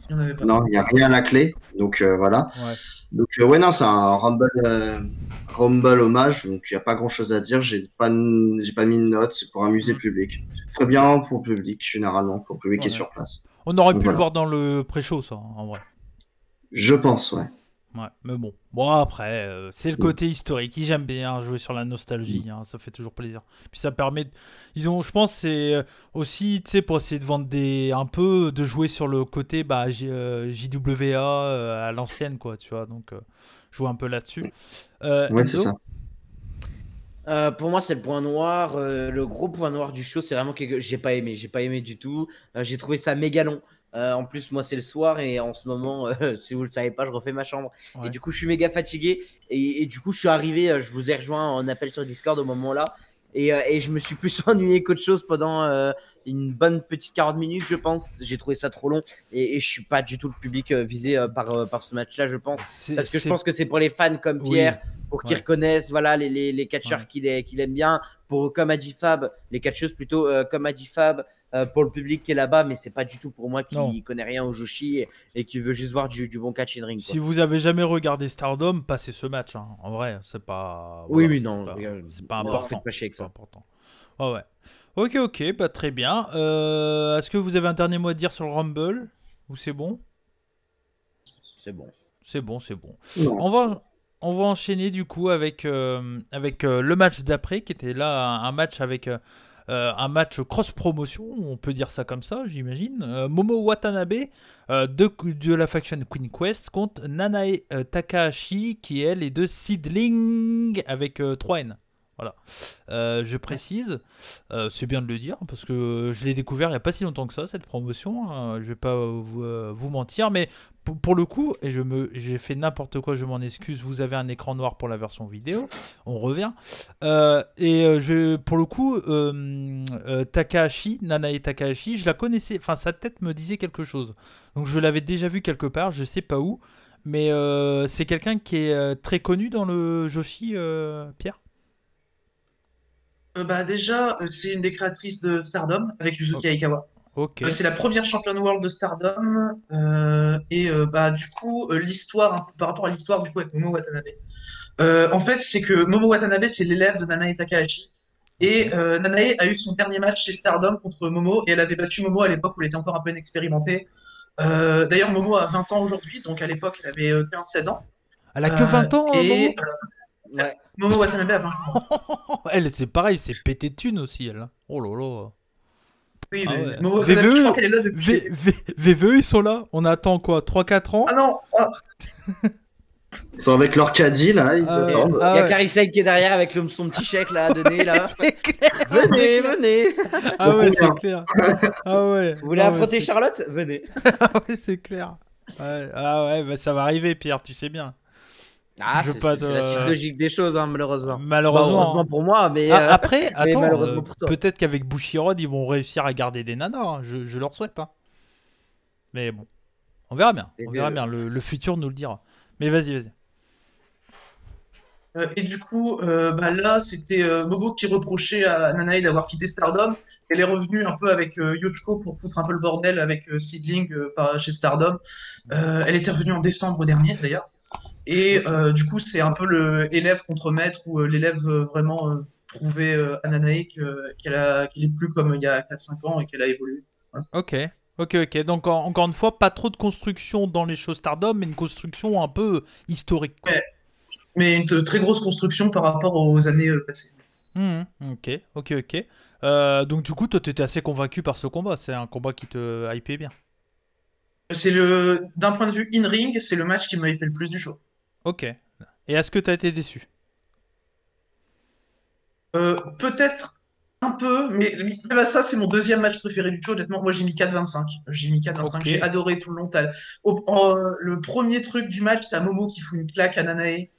non, il n'y a rien à la clé. Donc voilà. Ouais. Donc ouais, non, c'est un Rumble hommage. Donc il n'y a pas grand chose à dire. J'ai pas mis de notes. C'est pour amuser le public. C'est très bien pour le public, généralement, pour le public qui est sur place. On aurait pu le voir dans le pré-show, ça, en vrai. Je pense, ouais. Ouais, mais bon. Bon, après, c'est le côté historique. J'aime bien jouer sur la nostalgie, hein, ça fait toujours plaisir. Puis ça permet. Je pense, c'est aussi, tu sais, pour essayer de vendre un peu, de jouer sur le côté JWA à l'ancienne, quoi, tu vois. Donc, jouer un peu là-dessus. Ouais, c'est ça. Pour moi, c'est le point noir. Le gros point noir du show, c'est vraiment que j'ai pas aimé. J'ai pas aimé du tout. J'ai trouvé ça méga long. En plus, moi, c'est le soir et en ce moment, si vous le savez pas, je refais ma chambre. Ouais. Et du coup, je suis méga fatigué. Et du coup, je suis arrivé, je vous ai rejoint en appel sur Discord au moment-là. Et je me suis plus ennuyé qu'autre chose pendant une bonne petite 40 minutes, je pense. J'ai trouvé ça trop long. Et je suis pas du tout le public visé par ce match-là, je pense. Parce que je pense que c'est pour les fans comme Pierre, pour qu'ils reconnaissent voilà, les catcheurs qu'il aime bien. Comme a dit Fab, les catcheuses plutôt, comme a dit Fab, pour le public qui est là-bas, mais c'est pas du tout pour moi qui connaît rien au Joshi et qui veut juste voir du bon catch in ring. Si vous avez jamais regardé Stardom, passez ce match. Hein. En vrai, c'est pas. Voilà, oui, non, c'est pas important. Pas chier que ça. Important. Oh, ouais. Ok, bah très bien. Est-ce que vous avez un dernier mot à dire sur le Rumble ou c'est bon? C'est bon. C'est bon. On va enchaîner du coup avec le match d'après qui était là un match avec un match cross-promotion, on peut dire ça comme ça, j'imagine. Momo Watanabe de la faction Queen Quest contre Nanae Takahashi qui elle est de Seedling avec 3N. Voilà. Je précise, c'est bien de le dire parce que je l'ai découvert il n'y a pas si longtemps que ça, cette promotion. Je vais pas vous mentir, mais pour le coup, et j'ai fait n'importe quoi, je m'en excuse. Vous avez un écran noir pour la version vidéo. On revient. Pour le coup, Nanae Takahashi, je la connaissais. Enfin, sa tête me disait quelque chose. Donc, je l'avais déjà vu quelque part. Je sais pas où, mais c'est quelqu'un qui est très connu dans le Joshi, Pierre. Déjà, c'est une des créatrices de Stardom avec Yuzuki Aikawa. Okay. C'est la première championne world de Stardom. Du coup, l'histoire, par rapport à l'histoire du coup avec Momo Watanabe. En fait, c'est que Momo Watanabe, c'est l'élève de Nanae Takahashi. Et Nanae a eu son dernier match chez Stardom contre Momo. Et elle avait battu Momo à l'époque où elle était encore un peu inexpérimentée. D'ailleurs, Momo a 20 ans aujourd'hui. Donc à l'époque, elle avait 15-16 ans. Elle a que 20 ans, Momo ouais. Momo Watanabe a 20 ans. Elle, c'est pareil, c'est pété de thunes aussi, elle. Oh là là. Oui, Ah mais ouais. Momo Watanabe, je crois qu'elle est là depuis. VVE, ils sont là. On attend quoi, 3-4 ans? Ah non, Ils sont avec leur caddie, là, ils Ah ouais. attendent. Il y a ouais. Carissa qui est derrière avec son petit chèque là à donner là. C'est clair. Venez, c'est clair. venez. Ah ouais, Combien c'est clair. Ah ouais. Vous voulez Non, mais affronter c'est- Charlotte? Venez. Ah ouais, c'est clair. Ouais. Ah ouais, bah ça va arriver, Pierre, tu sais bien. Ah, Je veux c'est pas c'est la suite te- logique des choses, hein, malheureusement. Bah, Malheureusement. heureusement pour moi, mais, Ah, après, mais attends, malheureusement pour toi. peut-être qu'avec Bushiroad, ils vont réussir à garder des nanas. Hein. Je leur souhaite. Hein. Mais bon, on verra bien. Et On verra bien. Le futur nous le dira. Mais vas-y, vas-y. Et du coup, bah là, c'était Momo qui reprochait à Nanae d'avoir quitté Stardom. Elle est revenue un peu avec Yoshiko pour foutre un peu le bordel avec Seedling chez Stardom. Elle était revenue en décembre dernier, d'ailleurs. Et du coup, c'est un peu le élève contre maître où l'élève vraiment prouvait à Nanae qu'elle est plus comme il y a 4-5 ans et qu'elle a évolué. Voilà. Ok. Ok. Donc, encore une fois, pas trop de construction dans les shows Stardom, mais une construction un peu historique. Quoi. Ouais. Mais une très grosse construction par rapport aux années passées. Ok. Donc, du coup, toi, t'étais assez convaincu par ce combat. C'est un combat qui te hypait bien. D'un point de vue in-ring, c'est le match qui m'a hypé le plus du show. Ok. Et est-ce que t'as été déçu? Peut-être un peu, mais même à ça, c'est mon deuxième match préféré du show. Honnêtement, moi j'ai mis 4,25. J'ai mis 4,25. Ok. J'ai adoré tout le long. Le premier truc du match, t'as Momo qui fout une claque à Nanae.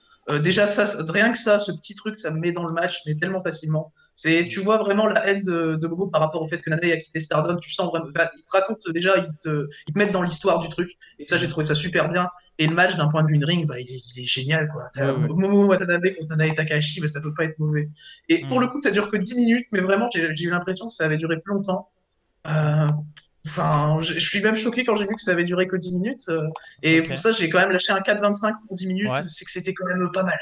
Déjà, rien que ça, ce petit truc, ça me met dans le match, mais tellement facilement. Tu vois vraiment la haine de Momo par rapport au fait que Nanae a quitté Stardom. Tu sens vraiment. Enfin, il te raconte déjà, ils te mettent dans l'histoire du truc. Et ça, j'ai trouvé ça super bien. Et le match, d'un point de vue in-ring, bah, il est génial, quoi. Ouais. Momo Watanabe contre Nanae Takahashi, bah, ça peut pas être mauvais. Et pour le coup, ça dure que 10 minutes, mais vraiment, j'ai eu l'impression que ça avait duré plus longtemps. Euh, Enfin, je suis même choqué quand j'ai vu que ça avait duré que 10 minutes. Et Ok. pour ça, j'ai quand même lâché un 4,25 pour 10 minutes. Ouais. C'est que c'était quand même pas mal.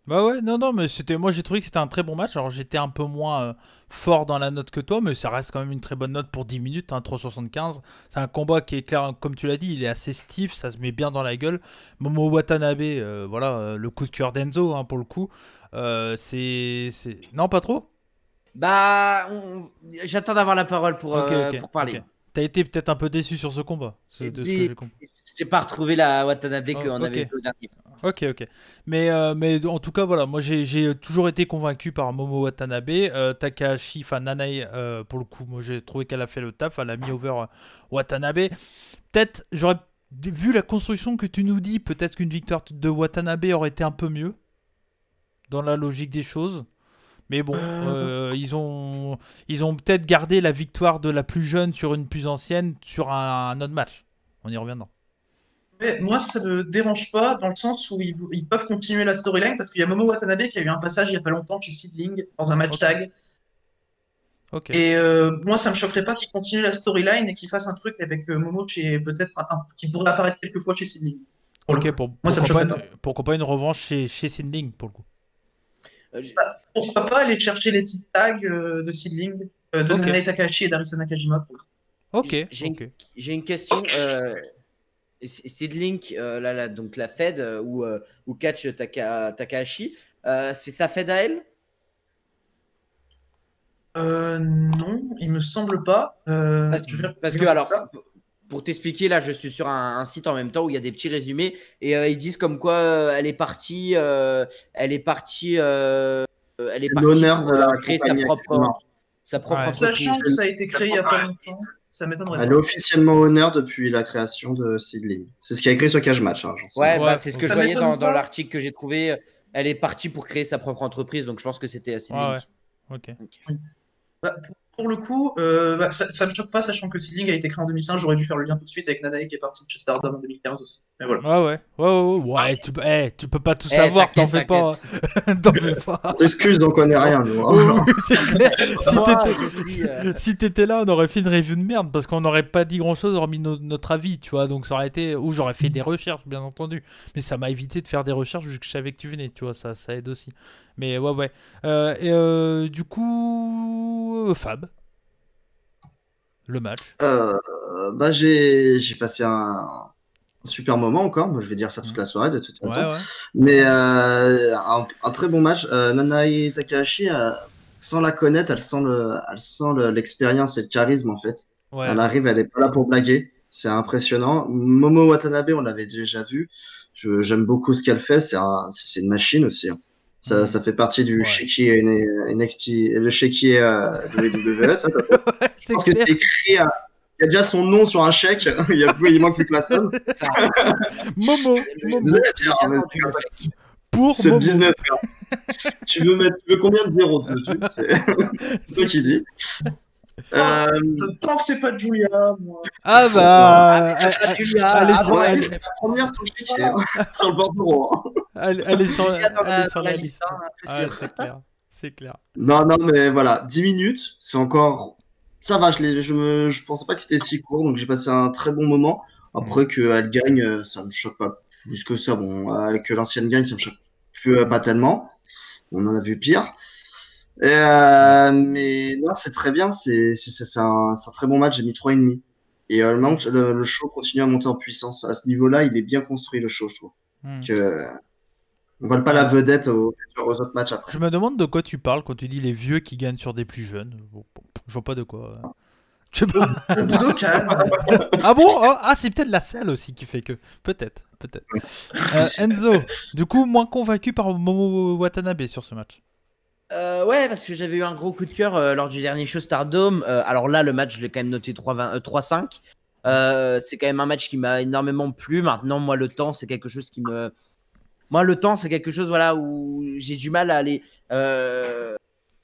Bah ouais, non, mais moi j'ai trouvé que c'était un très bon match. Alors j'étais un peu moins fort dans la note que toi, mais ça reste quand même une très bonne note pour 10 minutes, hein, 3,75. C'est un combat qui est clair, comme tu l'as dit, il est assez stiff, ça se met bien dans la gueule. Momo Watanabe, voilà, le coup de cœur d'Enzo, hein, pour le coup. Non, pas trop. Bah, j'attends d'avoir la parole pour parler. Ok. T'as été peut-être un peu déçu sur ce combat, de ce que j'ai compris. J'ai pas retrouvé la Watanabe qu'on avait vu au dernier. Ok. Mais en tout cas, voilà, moi j'ai toujours été convaincu par Momo Watanabe. Takahashi, enfin Nanae, pour le coup, moi j'ai trouvé qu'elle a fait le taf, elle a mis over Watanabe. Peut-être, j'aurais vu la construction que tu nous dis, peut-être qu'une victoire de Watanabe aurait été un peu mieux, dans la logique des choses. Mais bon, ils ont peut-être gardé la victoire de la plus jeune sur une plus ancienne sur un autre match. On y reviendra. Mais moi, ça me dérange pas dans le sens où ils peuvent continuer la storyline parce qu'il y a Momo Watanabe qui a eu un passage il y a pas longtemps chez Seedling dans un match tag. Ok. Et moi, ça me choquerait pas qu'ils continuent la storyline et qu'ils fassent un truc avec Momo peut-être qui pourrait apparaître quelques fois chez Seedling. Ok, moi, ça me choquerait pas. Pourquoi pas une revanche chez Sindling pour le coup. Pourquoi pas aller chercher les titres tags de Seedling, de Nanae Takahashi et d'Arisa Nakajima. Ok. J'ai une question. Seedlink, donc la Fed ou catch Takahashi, c'est sa Fed à elle? Non, il me semble pas. Parce que alors, pour t'expliquer, là, je suis sur un site en même temps où il y a des petits résumés et ils disent comme quoi elle est partie l'honneur de la créer sa propre entreprise. Sachant que ça a été créé il y a pas longtemps, ça m'étonnerait. Elle est officiellement honneur depuis la création de Seedling. C'est ce qui a écrit sur Cage Match. Hein, c'est ce que je voyais dans l'article que j'ai trouvé. Elle est partie pour créer sa propre entreprise, donc je pense que c'était Seedling. Ok. Pour le coup, ça me choque pas, sachant que Seedling a été créé en 2005. J'aurais dû faire le lien tout de suite avec Nanae qui est partie de chez Stardom en 2015 aussi. Mais voilà. Ouais, tu peux pas tout savoir, t'en fais pas. T'en fais pas. Excuse, donc on est rien, nous. Oh, c'est clair. Si t'étais là, on aurait fait une review de merde parce qu'on n'aurait pas dit grand chose hormis notre avis, tu vois. Donc ça aurait été. Ou j'aurais fait des recherches, bien entendu. Mais ça m'a évité de faire des recherches vu que je savais que tu venais, tu vois. Ça aide aussi. Mais ouais. Du coup, Fab. Le match. J'ai passé un super moment encore. Moi, je vais dire ça toute la soirée de toute façon. Ouais. Mais un très bon match. Nanae Takahashi, sans la connaître, elle sent l'expérience et le charisme, en fait. Ouais. Elle arrive, elle est pas là pour blaguer. C'est impressionnant. Momo Watanabe, on l'avait déjà vu. J'aime beaucoup ce qu'elle fait. C'est une machine aussi. Hein. Ça fait partie du Shaky NXT, le Shaky WWE. Ça, je pense que c'est écrit. Il y a déjà son nom sur un chèque. Il manque plus que la somme. Momo. Pour c'est business. Tu veux combien de zéros dessus? C'est toi qui dis. Tant que c'est pas Julia, moi. Ah bah, elle est la première sur le chiquier, sur le bordereau. Elle est sur la liste. C'est clair. Non, mais voilà, 10 minutes, c'est encore... Ça va, je pensais pas que c'était si court, donc j'ai passé un très bon moment. Après qu'elle gagne, ça me choque pas plus que ça. Bon, que l'ancienne gagne, ça me choque pas tellement. On en a vu pire. Mais non, c'est très bien. C'est un très bon match. J'ai mis 3,5. Et le show continue à monter en puissance. À ce niveau-là, il est bien construit, le show, je trouve. On vole pas la vedette aux autres matchs après. Je me demande de quoi tu parles quand tu dis les vieux qui gagnent sur des plus jeunes. Bon, je vois pas de quoi. Je sais pas. Ah bon? C'est peut-être la salle aussi qui fait que. Peut-être. Enzo, du coup, moins convaincu par Momo Watanabe sur ce match. Ouais, parce que j'avais eu un gros coup de cœur lors du dernier show Stardome. Alors là, le match, je l'ai quand même noté 3-5. C'est quand même un match qui m'a énormément plu. Maintenant, moi, le temps, c'est quelque chose qui me... Moi, le temps, c'est quelque chose où j'ai du mal à aller...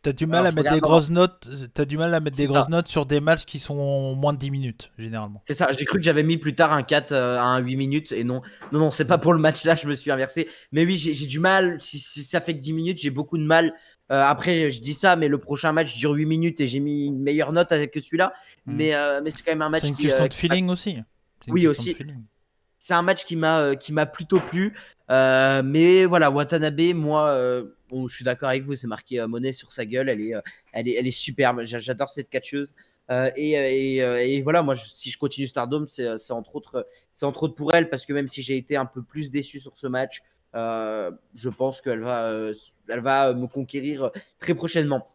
T'as du mal à mettre des grosses notes. T'as du mal à mettre des grosses notes sur des matchs qui sont moins de 10 minutes, généralement. C'est ça, j'ai cru que j'avais mis plus tard un 4 à un 8 minutes. Et non, c'est pas pour le match là, je me suis inversé. Mais oui, j'ai du mal. Si ça fait que 10 minutes, j'ai beaucoup de mal. Après, je dis ça, mais le prochain match dure 8 minutes et j'ai mis une meilleure note que celui-là. Mais c'est quand même un match qui... C'est une question de feeling aussi. Oui, aussi. C'est un match qui m'a plutôt plu. Mais voilà, Watanabe, moi, je suis d'accord avec vous, c'est marqué monnaie sur sa gueule. Elle est superbe. J'adore cette catcheuse. Et voilà, moi, si je continue Stardome, c'est entre autres pour elle, parce que même si j'ai été un peu plus déçu sur ce match, je pense qu'elle va me conquérir très prochainement.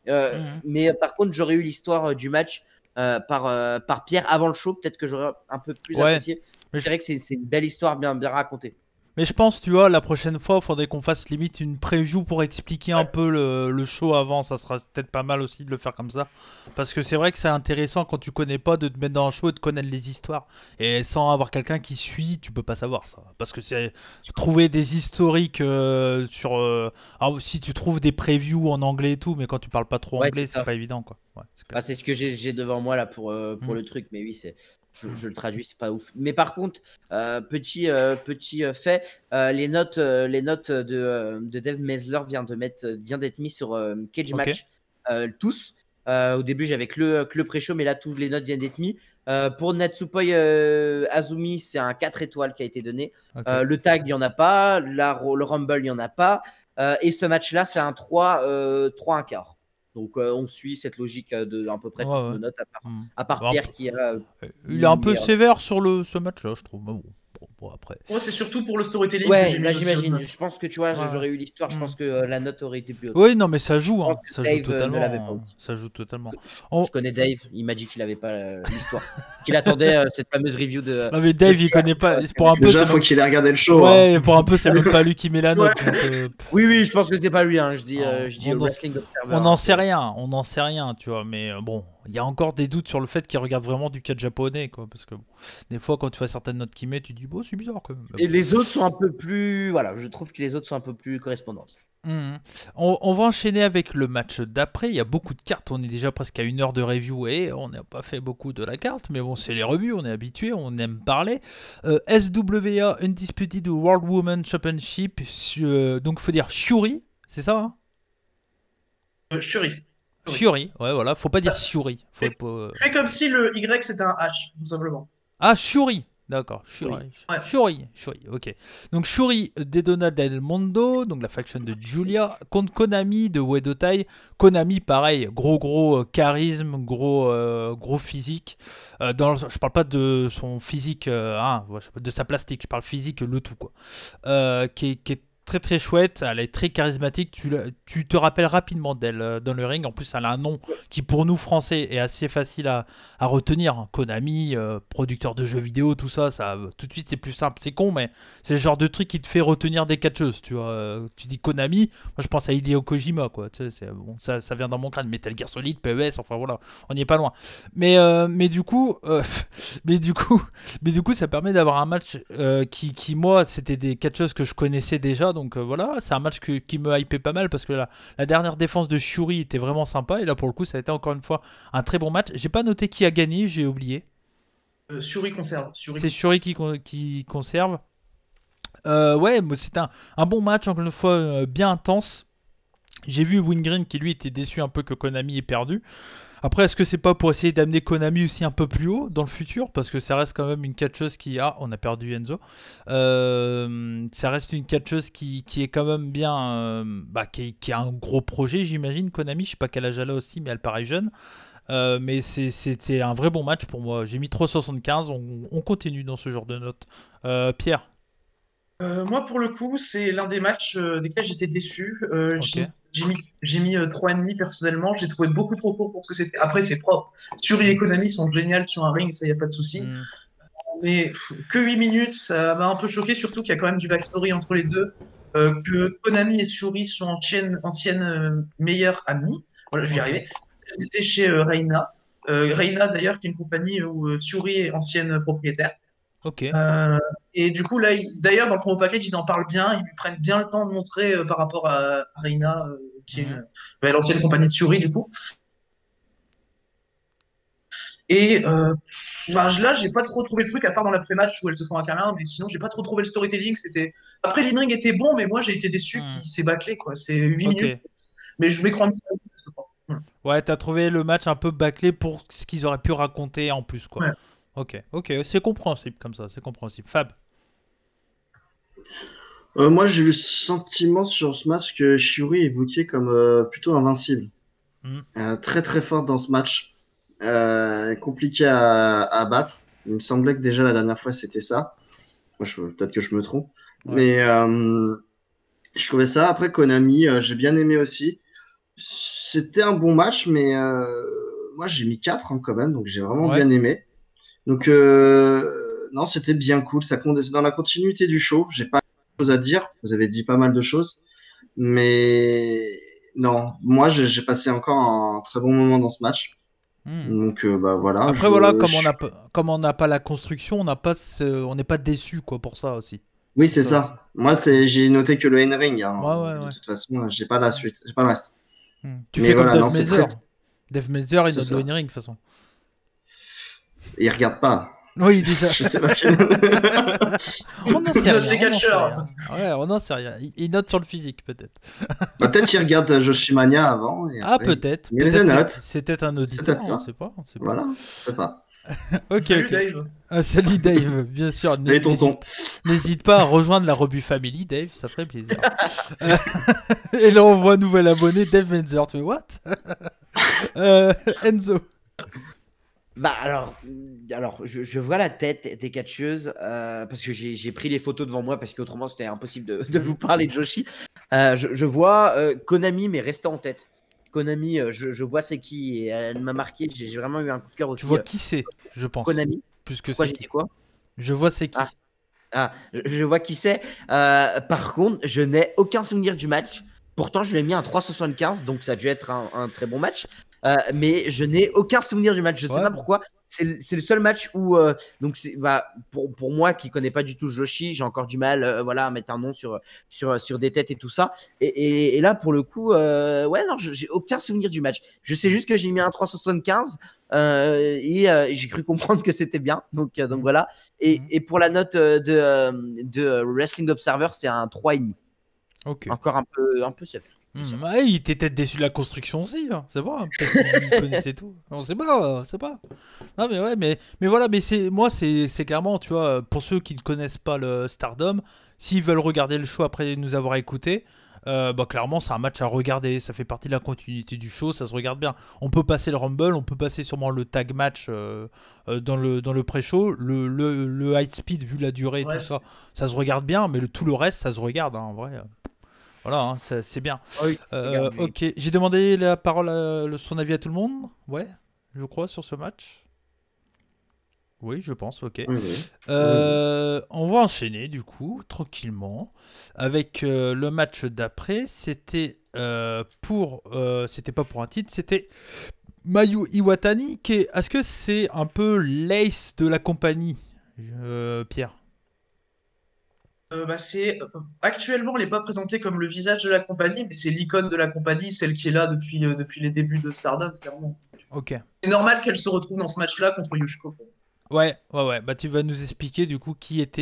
Mais par contre, j'aurais eu l'histoire du match par Pierre avant le show. Peut-être que j'aurais un peu plus apprécié. Mais je dirais que c'est une belle histoire bien racontée. Mais je pense, tu vois, la prochaine fois, il faudrait qu'on fasse limite une preview pour expliquer un peu le show avant. Ça sera peut-être pas mal aussi de le faire comme ça. Parce que c'est vrai que c'est intéressant quand tu connais pas de te mettre dans un show et de connaître les histoires. Et sans avoir quelqu'un qui suit, tu peux pas savoir ça. Parce que c'est trouver des historiques sur... Alors, si tu trouves des previews en anglais et tout, mais quand tu parles pas trop anglais, c'est pas évident, quoi. C'est ce que j'ai devant moi là pour le truc. Mais oui, je le traduis, c'est pas ouf. Mais par contre, petit fait, les notes de Dave Mesler vient d'être mis sur Cage Match tous. Au début, j'avais que le pré-show, mais là, toutes les notes viennent d'être mis. Pour Natsupoi Azumi, c'est un 4 étoiles qui a été donné. Le tag, il n'y en a pas. Le Rumble, il n'y en a pas. Et ce match-là, c'est un 3 1/4. Donc on suit cette logique de à peu près toutes nos notes, à part Pierre qui a... Il est un peu sévère sur ce match-là, je trouve. Bon, après. C'est surtout pour le storytelling. Ouais, là j'imagine. Je pense que tu vois, j'aurais eu l'histoire, je pense que la note aurait été plus haute. Oui, non, mais ça joue. Ça joue totalement. Ça joue totalement. Je connais Dave, il m'a dit qu'il n'avait pas l'histoire. Qu'il attendait cette fameuse review de... Non, mais Dave, il connaît pas. Pour un peu, déjà, faut qu'il ait regardé le show. Ouais, pour un peu, c'est même pas lui qui met la note. Oui, je pense que c'est pas lui. Je dis Wrestling Observer. On n'en sait rien, tu vois. Mais bon, il y a encore des doutes sur le fait qu'il regarde vraiment du catch japonais, quoi. Parce que des fois, quand tu vois certaines notes qu'il met, tu dis, c'est bizarre quand même. Et les autres sont un peu plus... Voilà, je trouve que les autres sont un peu plus correspondantes. On va enchaîner avec le match d'après. Il y a beaucoup de cartes. On est déjà presque à 1 heure de review et on n'a pas fait beaucoup de la carte. Mais bon, c'est les revues, on est habitué, on aime parler. SWA Undisputed World Women Championship. Donc, il faut dire Shuri, c'est ça Shuri, ouais, voilà. Faut pas dire Shuri. Fais comme si le Y c'était un H, tout simplement. Ah, Shuri. D'accord, Shuri, ok. Donc Shuri Dedona del Mondo, donc la faction de Giulia, contre Konami de Uedo Tai. Konami, pareil, gros charisme, gros physique. Je parle pas de son physique, de sa plastique, je parle physique, le tout, quoi. Qui est très très chouette, elle est très charismatique, tu te rappelles rapidement d'elle dans le ring. En plus, elle a un nom qui pour nous français est assez facile à retenir. Konami, producteur de jeux vidéo, tout ça, tout de suite c'est plus simple. C'est con, mais c'est le genre de truc qui te fait retenir des catcheuses. Tu vois, tu dis Konami, moi je pense à Hideo Kojima, quoi. Tu sais, bon, ça vient dans mon crâne. Metal Gear Solid, PES, enfin voilà, on n'y est pas loin. Mais du coup, ça permet d'avoir un match qui moi, c'était des catcheuses que je connaissais déjà. Donc voilà, c'est un match qui me hypait pas mal parce que la dernière défense de Shuri était vraiment sympa. Et là, pour le coup, ça a été encore une fois un très bon match. J'ai pas noté qui a gagné, j'ai oublié. Shuri conserve. C'est Shuri qui conserve. Ouais, c'était un bon match, encore une fois, bien intense. J'ai vu Wingreen qui lui était déçu un peu que Konami ait perdu. Après, est-ce que c'est pas pour essayer d'amener Konami aussi un peu plus haut dans le futur? Parce que ça reste quand même une catcheuse qui... Ah, on a perdu Enzo. Ça reste une catcheuse qui est quand même bien... qui a un gros projet, j'imagine, Konami. Je sais pas quel âge elle a aussi, mais elle paraît jeune. Mais c'était un vrai bon match pour moi. J'ai mis 3,75. On continue dans ce genre de notes. Pierre? Moi, pour le coup, c'est l'un des matchs desquels j'étais déçu. Ok. J'ai mis 3,5 personnellement. J'ai trouvé beaucoup trop court pour ce que c'était. Après, c'est propre. Shuri et Konami sont géniales sur un ring, ça, y a pas de souci. Mais que 8 minutes, ça m'a un peu choqué, surtout qu'il y a quand même du backstory entre les deux. Que Konami et Shuri sont anciennes meilleures amies. Voilà, je vais y arriver. C'était chez Reina. Reina, d'ailleurs, qui est une compagnie où Shuri est ancienne propriétaire. Ok. Et du coup, là, d'ailleurs, dans le promo package, ils en parlent bien, ils lui prennent bien le temps de montrer par rapport à Reina, qui est l'ancienne compagnie de Shuri, du coup. Et là, j'ai pas trop trouvé le truc, à part dans l'après-match où elles se font un câlin, mais sinon, j'ai pas trop trouvé le storytelling. Après, l'in-ring était bon, mais moi, j'ai été déçu qu'il s'est bâclé, quoi. C'est 8 minutes. Mais je m'écrans bien. Ouais, t'as trouvé le match un peu bâclé pour ce qu'ils auraient pu raconter en plus, quoi. Ouais. Ok, c'est compréhensible comme ça, c'est compréhensible. Fab? Moi, j'ai eu le sentiment sur ce match que Shuri est booké comme plutôt invincible. Très très forte dans ce match. Compliqué à battre. Il me semblait que déjà la dernière fois c'était ça. Peut-être que je me trompe. Ouais. Mais je trouvais ça. Après, Konami, j'ai bien aimé aussi. C'était un bon match, mais moi j'ai mis 4 quand même, donc j'ai vraiment bien aimé. Donc non, c'était bien cool. C'est dans la continuité du show. J'ai pas de choses à dire. Vous avez dit pas mal de choses. Mais non, moi j'ai passé encore un très bon moment dans ce match. Donc voilà. Après voilà, comme on n'a pas la construction, on n'est pas déçu quoi pour ça aussi. Oui, c'est ça. Moi j'ai noté que le N-Ring. Ouais. De toute façon, j'ai pas la suite, j'ai pas le reste. Tu mais fais voilà, comme non, Dave c'est Meltzer. très... Dave Meltzer, il C'est note ça. le N-Ring de toute façon. Il regarde pas. Oui, déjà. Je sais pas ce qu'il... On n'en sait Note les rien. catcheurs. Ouais, on n'en sait rien. Il note sur le physique, peut-être. Peut-être qu'il regarde Joshimania avant. Et après, peut-être. Il les note. C'est peut-être un auditeur. C'est peut-être ça. On sait pas. Voilà, c'est pas. Ok. Salut Dave. Salut Dave, bien sûr. Salut tonton. N'hésite pas à rejoindre la Rebut Family, Dave, ça ferait plaisir. Et là, on voit un nouvel abonné, Dave Menzer. Tu fais what? Enzo. Alors je vois la tête des catcheuses parce que j'ai pris les photos devant moi parce qu'autrement c'était impossible de vous parler de Joshi. Je vois Konami mais rester en tête. Konami, je vois c'est qui et elle m'a marqué. J'ai vraiment eu un coup de cœur aussi. Tu vois qui c'est, je pense. Konami. Plus que Quoi, c'est. j'ai dit quoi? Je vois c'est qui. Je vois qui c'est. Par contre, je n'ai aucun souvenir du match. Pourtant, je lui ai mis un 3,75, donc ça a dû être un très bon match. Mais je n'ai aucun souvenir du match. Je sais pas pourquoi. C'est le seul match où donc pour moi qui connais pas du tout Joshi, j'ai encore du mal à mettre un nom sur des têtes et tout ça. Et là pour le coup non, j'ai aucun souvenir du match. Je sais juste que j'ai mis un 3,75 et j'ai cru comprendre que c'était bien. Donc voilà. Et pour la note de Wrestling Observer, c'est un 3,5. Ok. Encore un peu sévère. Il était peut-être déçu de la construction aussi, hein. C'est bon, peut-être qu'il connaissait tout. On sait pas. Non mais ouais, mais voilà, mais c'est clairement, tu vois, pour ceux qui ne connaissent pas le Stardom, s'ils veulent regarder le show après nous avoir écouté, clairement c'est un match à regarder, ça fait partie de la continuité du show, ça se regarde bien. On peut passer le Rumble, on peut passer sûrement le tag match dans le pré-show, le high speed vu la durée, tout ça, ça se regarde bien, mais tout le reste ça se regarde en vrai. Voilà, hein, c'est bien. Oui, ok, j'ai demandé la parole, son avis à tout le monde. Ouais, je crois sur ce match. Oui, je pense, ok. Oui, oui. On va enchaîner du coup, tranquillement, avec le match d'après. C'était c'était pas pour un titre, c'était Mayu Iwatani, est-ce que c'est un peu l'ace de la compagnie, Pierre? Actuellement, elle n'est pas présentée comme le visage de la compagnie, mais c'est l'icône de la compagnie, celle qui est là depuis les débuts de Stardom, clairement. Ok. C'est normal qu'elle se retrouve dans ce match-là contre Yoshiko. Ouais. Bah tu vas nous expliquer du coup qui est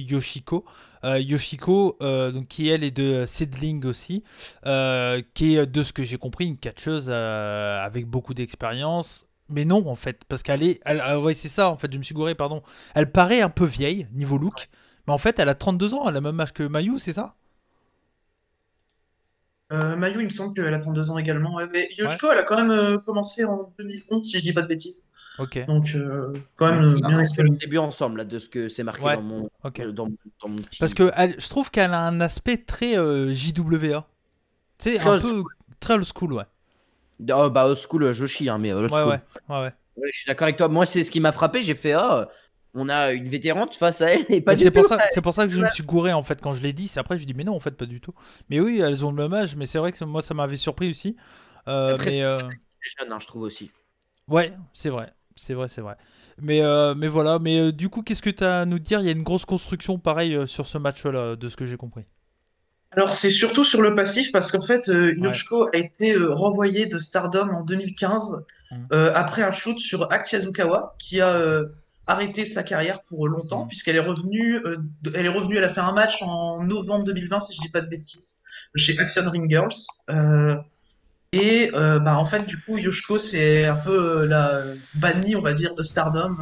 Yoshiko. Yoshiko, donc qui elle est de Seedling aussi, qui est de ce que j'ai compris une catcheuse avec beaucoup d'expérience. Mais non en fait, parce ouais c'est ça en fait, je me suis gouré, pardon. Elle paraît un peu vieille niveau look, mais en fait elle a 32 ans, elle a le même âge que Mayu, c'est ça? Mayu, il me semble qu'elle a 32 ans également. Ouais, mais Yoshiko, elle a quand même commencé en 2011, si je dis pas de bêtises. Ok. Donc, quand même Ils bien ont expérimenté. le début ensemble, là, de ce que c'est marqué Ouais, dans mon, ok. dans mon petit. Parce que je trouve qu'elle a un aspect très JWA. Tu sais, Très un old peu très old school, ouais. Oh, bah, old school, Joshi, hein, mais old Ouais, school. ouais. Ouais, je suis d'accord avec toi. Moi, c'est ce qui m'a frappé. J'ai fait, on a une vétérante face à elle et pas Mais du c'est tout. pour ça que je me suis gouré en fait quand je l'ai dit. C'est après je dis mais non en fait pas du tout. Mais oui, elles ont le même âge, mais c'est vrai que moi ça m'avait surpris aussi. Après, Mais c'est jeune, hein, je trouve aussi. ouais, c'est vrai. Mais voilà. Mais du coup, qu'est-ce que tu as à nous dire? Il y a une grosse construction pareil sur ce match-là, de ce que j'ai compris. Alors, c'est surtout sur le passif, parce qu'en fait, Ouais. Yoshiko a été renvoyé de Stardom en 2015 Mm. après un shoot sur Aki Azukawa, qui a arrêté sa carrière pour longtemps, Mm. puisqu'elle est revenue, elle a fait un match en novembre 2020, si je dis pas de bêtises, chez Action Ring Girls. En fait, du coup, Yoshiko, c'est un peu la bannie, on va dire, de Stardom.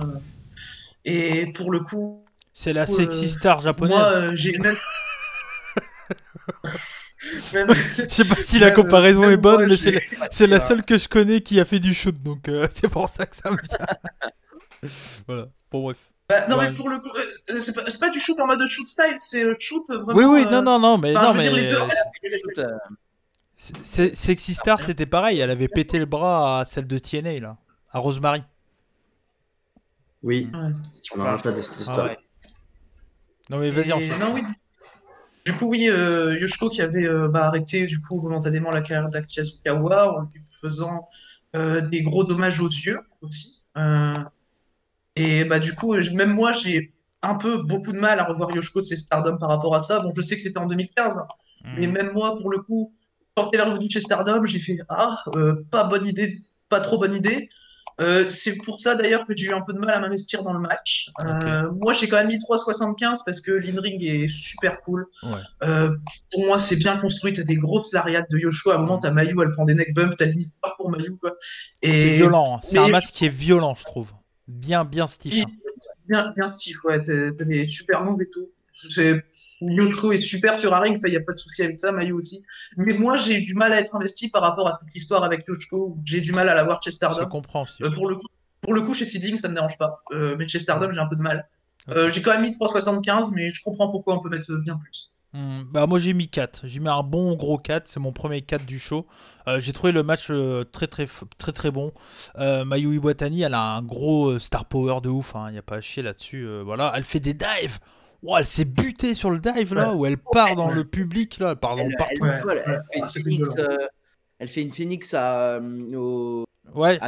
Et pour le coup, C'est la sexy star japonaise. moi, j'ai même. même- Je sais pas si la même- comparaison même est bonne, moi, mais j'ai- c'est la seule que je connais qui a fait du shoot, donc c'est pour ça que ça me vient. Voilà. Bon bref. Non, Ouais. mais pour le coup, c'est pas du shoot en mode shoot style, c'est shoot vraiment. Oui, non, mais Enfin, non, je veux dire, mais les deux. En fait, Shoot, Sexy Star, c'était pareil. Elle avait pété le bras à celle de TNA là, à Rosemary. Oui, ouais. on en rappelle de cette histoire. ouais. Non mais vas-y Et enchaîne. non, oui. Du coup, oui, Yoshiko qui avait arrêté du coup momentanément la carrière d'Aki Azukawa en lui faisant des gros dommages aux yeux aussi. Du coup, même moi, j'ai un peu beaucoup de mal à revoir Yoshiko de ses Stardom par rapport à ça. Bon, je sais que c'était en 2015, mais même moi, pour le coup, quand elle est revenue chez Stardom, j'ai fait pas bonne idée, pas trop bonne idée. C'est pour ça d'ailleurs que j'ai eu un peu de mal à m'investir dans le match. Moi, j'ai quand même mis 3,75 parce que l'in-ring est super cool. Ouais. Pour moi, c'est bien construit. T'as des grosses lariats de Yoshiko. À un moment, t'as Mayu, elle prend des neck bumps. T'as limite pas pour Mayu, quoi. C'est violent. Hein. C'est un mais- match qui est violent, je trouve. Bien stiff. Hein. Bien stiff, ouais. T'as des super moves et tout. Yoshiko est super sur un ring, ça y a pas de souci avec ça, Mayu aussi. Mais moi, j'ai eu du mal à être investi par rapport à toute l'histoire avec Yoshiko. J'ai du mal à la voir chez Je Stardom. comprends. Pour le coup, chez Seedling, ça me dérange pas. Mais chez Stardom, j'ai un peu de mal. Ok. J'ai quand même mis 3,75, mais je comprends pourquoi on peut mettre bien plus. Bah moi j'ai mis 4. J'ai mis un bon gros 4. C'est mon premier 4 du show. J'ai trouvé le match très bon. Mayu Iwatani, elle a un gros star power de ouf. Il n'y a pas à chier là-dessus. Voilà, elle fait des dives. Wow, elle s'est butée sur le dive là, où elle part dans le public là, elle part dans partout. Elle fait une Phoenix à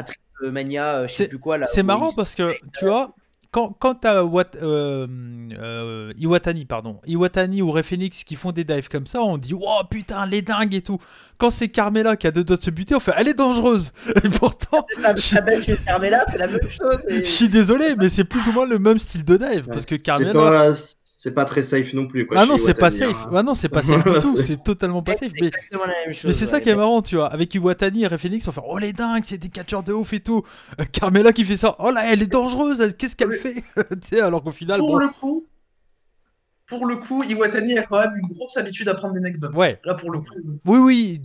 Tripmania, je sais plus quoi là. C'est marrant parce que tu vois, quand t'as Iwatani ou Rey Fenix qui font des dives comme ça, on dit oh putain les dingues et tout. Quand c'est Carmella qui a 2 doigts de se buter, on fait elle est dangereuse. Et pourtant, Carmella, c'est la même chose. Je suis désolé, mais c'est plus ou moins le même style de dive parce que Carmella. C'est pas très safe non plus. Quoi, ah non, c'est pas safe. Ah non, c'est pas safe du tout. C'est totalement pas safe. Mais c'est ça qui est marrant, tu vois. Avec Iwatani et Rey Fenix, on fait oh les dingues, c'est des catcheurs de ouf et tout. Carmella qui fait ça. Oh là, elle est dangereuse. Qu'est-ce qu'elle fait? Tu sais, alors qu'au final, pour le coup, pour le coup, Iwatani a quand même une grosse habitude à prendre des neck bumps. Ouais. Là, pour le coup. Oui,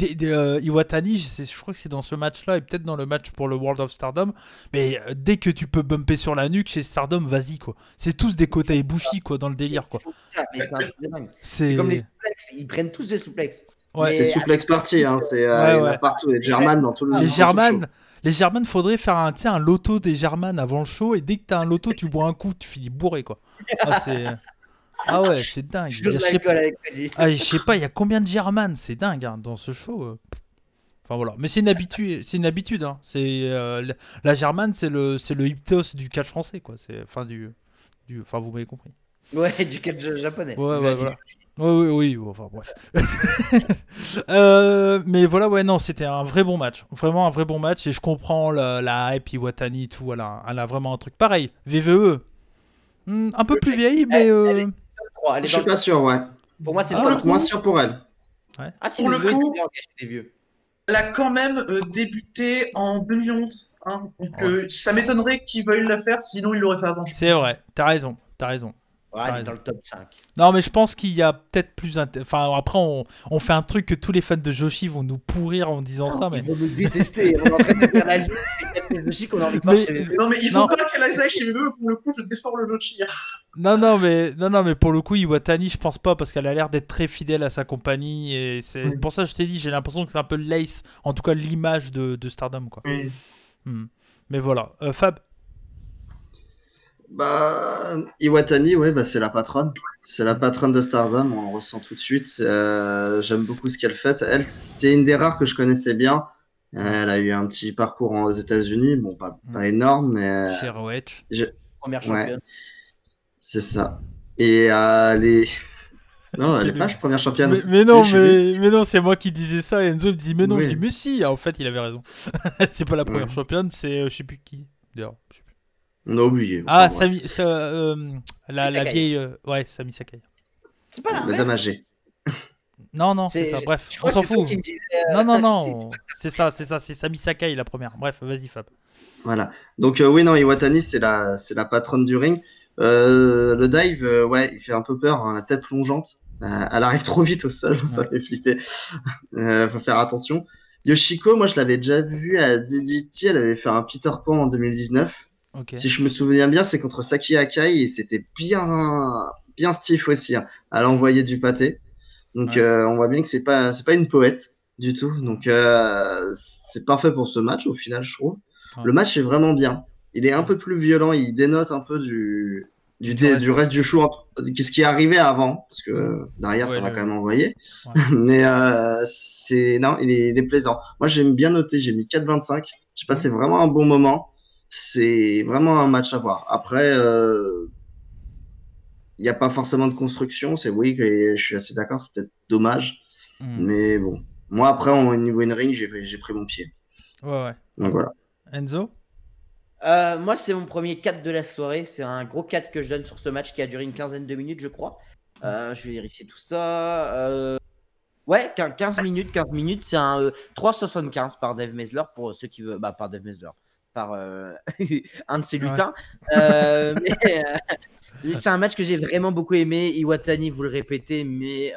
Iwatani, je crois que c'est dans ce match-là et peut-être dans le match pour le World of Stardom. Mais dès que tu peux bumper sur la nuque chez Stardom, vas-y, quoi. C'est tous des Kota Ibushi, quoi, dans le délire, quoi. C'est comme les souplex, ils prennent tous des souplex. Ouais, c'est souplex party, hein. Il y en a partout. Les German dans tout le monde. Les German, faudrait faire un loto des German avant le show. Et dès que t'as un loto, tu bois un coup, tu finis bourré, quoi. Ah ouais, c'est dingue. Je sais pas, il y a combien de German, c'est dingue hein, dans ce show. Enfin voilà, mais c'est une habitude. Hein. La German, c'est le Hyptos du catch français, quoi. Enfin vous m'avez compris. Ouais, du catch japonais. Ouais, voilà. Oui, enfin bref. Mais voilà, ouais, non, c'était un vrai bon match. Vraiment un vrai bon match. Et je comprends la hype, Iwatani, tout. Elle a vraiment un truc pareil. VVE. Un peu plus vieille, mais. Je suis pas sûr, ouais. Pour moi, c'est moins sûr pour elle. Ouais. Ah, si, pour le coup, des vieux. Elle a quand même débuté en 2011. Hein, donc ça m'étonnerait qu'ils veuillent la faire, sinon ils l'auraient fait avant. C'est vrai, t'as raison. Ouais, elle est dans le top 5. Non, mais je pense qu'il y a peut-être plus. Enfin, après, on fait un truc que tous les fans de Joshi vont nous pourrir en disant ça. Mais... Ils vont nous détester. On est en train de faire la liste des Joshi qu'on a envie de voir chez VVE. Non, mais il faut pas qu'elle aille chez VVE. Pour le coup, je défends le Joshi. Non, mais pour le coup, Iwatani, je pense pas, parce qu'elle a l'air d'être très fidèle à sa compagnie. Et c'est pour ça que je t'ai dit, j'ai l'impression que c'est un peu l'ace, en tout cas l'image de Stardom, quoi. Oui. Mais voilà. Fab? Iwatani, ouais, c'est la patronne. C'est la patronne de Stardom, on le ressent tout de suite. J'aime beaucoup ce qu'elle fait. Elle, c'est une des rares que je connaissais bien. Elle a eu un petit parcours aux États-Unis, bon, pas énorme, mais. Chez ROH. Première championne. Ouais, c'est ça. Et elle est. Non, elle est pas première championne. Mais non, c'est moi qui disais ça. Et Enzo me dit, mais non, Oui. je dis, mais si. En fait, il avait raison. C'est pas la première championne, c'est je sais plus qui. D'ailleurs, je sais plus. On a oublié. Ah, la vieille. Ouais, Sami Sakai. C'est pas la Madame âgée. Non, c'est ça. Bref, on s'en fout. Non. C'est ça. C'est Sami Sakai la première. Bref, vas-y, Fab. Voilà. Donc, oui, non, Iwatani, c'est la patronne du ring. Le dive, ouais, il fait un peu peur, hein, la tête plongeante. Elle arrive trop vite au sol, ça fait flipper. Faut faire attention. Yoshiko, moi, je l'avais déjà vu à DDT. Elle avait fait un Peter Pan en 2019. Okay. Si je me souviens bien, c'est contre Saki Akai et c'était bien stiff aussi. Hein. Elle a envoyé du pâté. Donc, on voit bien que c'est pas une poète du tout. Donc, c'est parfait pour ce match, au final, je trouve. Ouais. Le match est vraiment bien. Il est un peu plus violent. Il dénote un peu du reste du show. Qu'est-ce qui est arrivé avant? Parce que derrière, ça va quand même envoyer. Ouais. Mais il est plaisant. Moi, j'ai bien noté. J'ai mis 4,25. J'ai passé vraiment un bon moment. C'est vraiment un match à voir. Après, il n'y a pas forcément de construction. Je suis assez d'accord. C'est peut-être dommage. Mais bon. Moi, après, au niveau in-ring, j'ai pris mon pied. Ouais. Donc voilà. Enzo? Moi, c'est mon premier 4 de la soirée. C'est un gros 4 que je donne sur ce match qui a duré une quinzaine de minutes, je crois. Je vais vérifier tout ça. Ouais, 15 minutes. C'est un 3,75 par Dave Mesler pour ceux qui veulent. Par Dave Mesler. Par un de ses lutins. Mais c'est un match que j'ai vraiment beaucoup aimé. Iwatani, vous le répétez, mais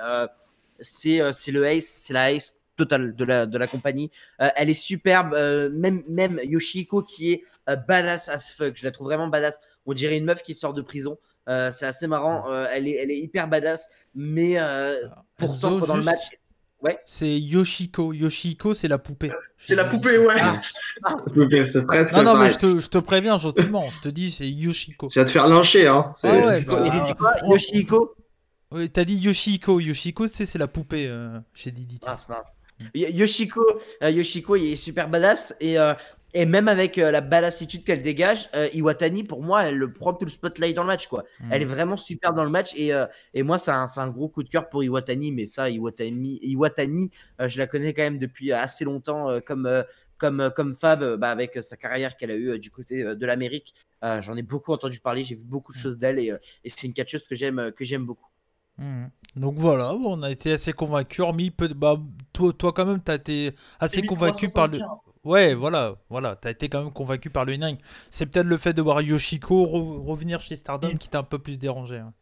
c'est le ace, c'est la ace totale de la compagnie. Elle est superbe. Même Yoshihiko qui est badass as fuck. Je la trouve vraiment badass. On dirait une meuf qui sort de prison. C'est assez marrant. Elle est hyper badass. Mais pourtant, Enzo, pendant le match. Ouais. C'est Yoshihiko. Yoshihiko, c'est la poupée. C'est la poupée, ouais. C'est presque. Non, mais je te préviens gentiment. Je te dis, c'est Yoshihiko. Tu vas te faire lyncher, hein. Il dit quoi, Yoshihiko? Oui, t'as dit Yoshihiko. Yoshihiko, c'est la poupée chez DDT. C'est pas Yoshihiko, il est super badass. Et même avec la badassitude qu'elle dégage, Iwatani, pour moi, elle prend tout le spotlight dans le match, quoi. Elle est vraiment super dans le match. Et moi, c'est un gros coup de cœur pour Iwatani. Mais ça, Iwatani je la connais quand même depuis assez longtemps, comme Fab, avec sa carrière qu'elle a eue du côté de l'Amérique. J'en ai beaucoup entendu parler. J'ai vu beaucoup de choses d'elle. Et c'est une catcheuse que j'aime beaucoup. Donc voilà, on a été assez convaincus, hormis toi quand même t'as été assez convaincu par le... Ouais, voilà, t'as été quand même convaincu par le in-ring. C'est peut-être le fait de voir Yoshiko revenir chez Stardom qui t'a un peu plus dérangé. Hein.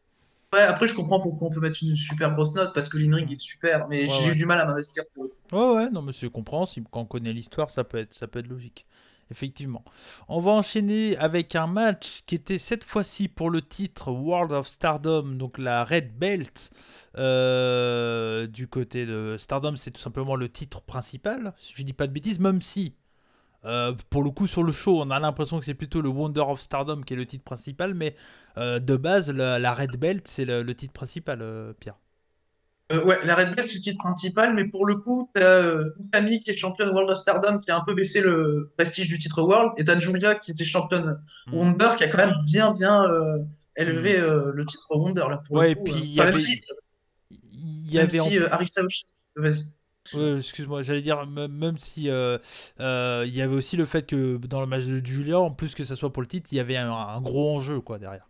Ouais, après, je comprends pourquoi on peut mettre une super grosse note parce que l'in-ring est super, mais j'ai eu du mal à m'investir. Ouais, non, mais c'est compréhensible. Quand on connaît l'histoire, ça peut être logique. Effectivement. On va enchaîner avec un match qui était cette fois-ci pour le titre World of Stardom, donc la Red Belt. Du côté de Stardom, c'est tout simplement le titre principal, si je dis pas de bêtises, même si pour le coup, sur le show, on a l'impression que c'est plutôt le Wonder of Stardom qui est le titre principal, mais de base, la Red Belt, c'est le titre principal, Pierre. Ouais, la Red Belt, c'est le titre principal, mais pour le coup, t'as Utami qui est championne World of Stardom qui a un peu baissé le prestige du titre World, et t'as Julia qui était championne Wonder qui a quand même bien élevé le titre Wonder là pour Ouais, le et coup. puis il y Même avait si Arisa Hoshi, vas-y. excuse-moi, j'allais dire, même si il y avait aussi le fait que dans le match de Julia, en plus que ça soit pour le titre, il y avait un gros enjeu quoi derrière.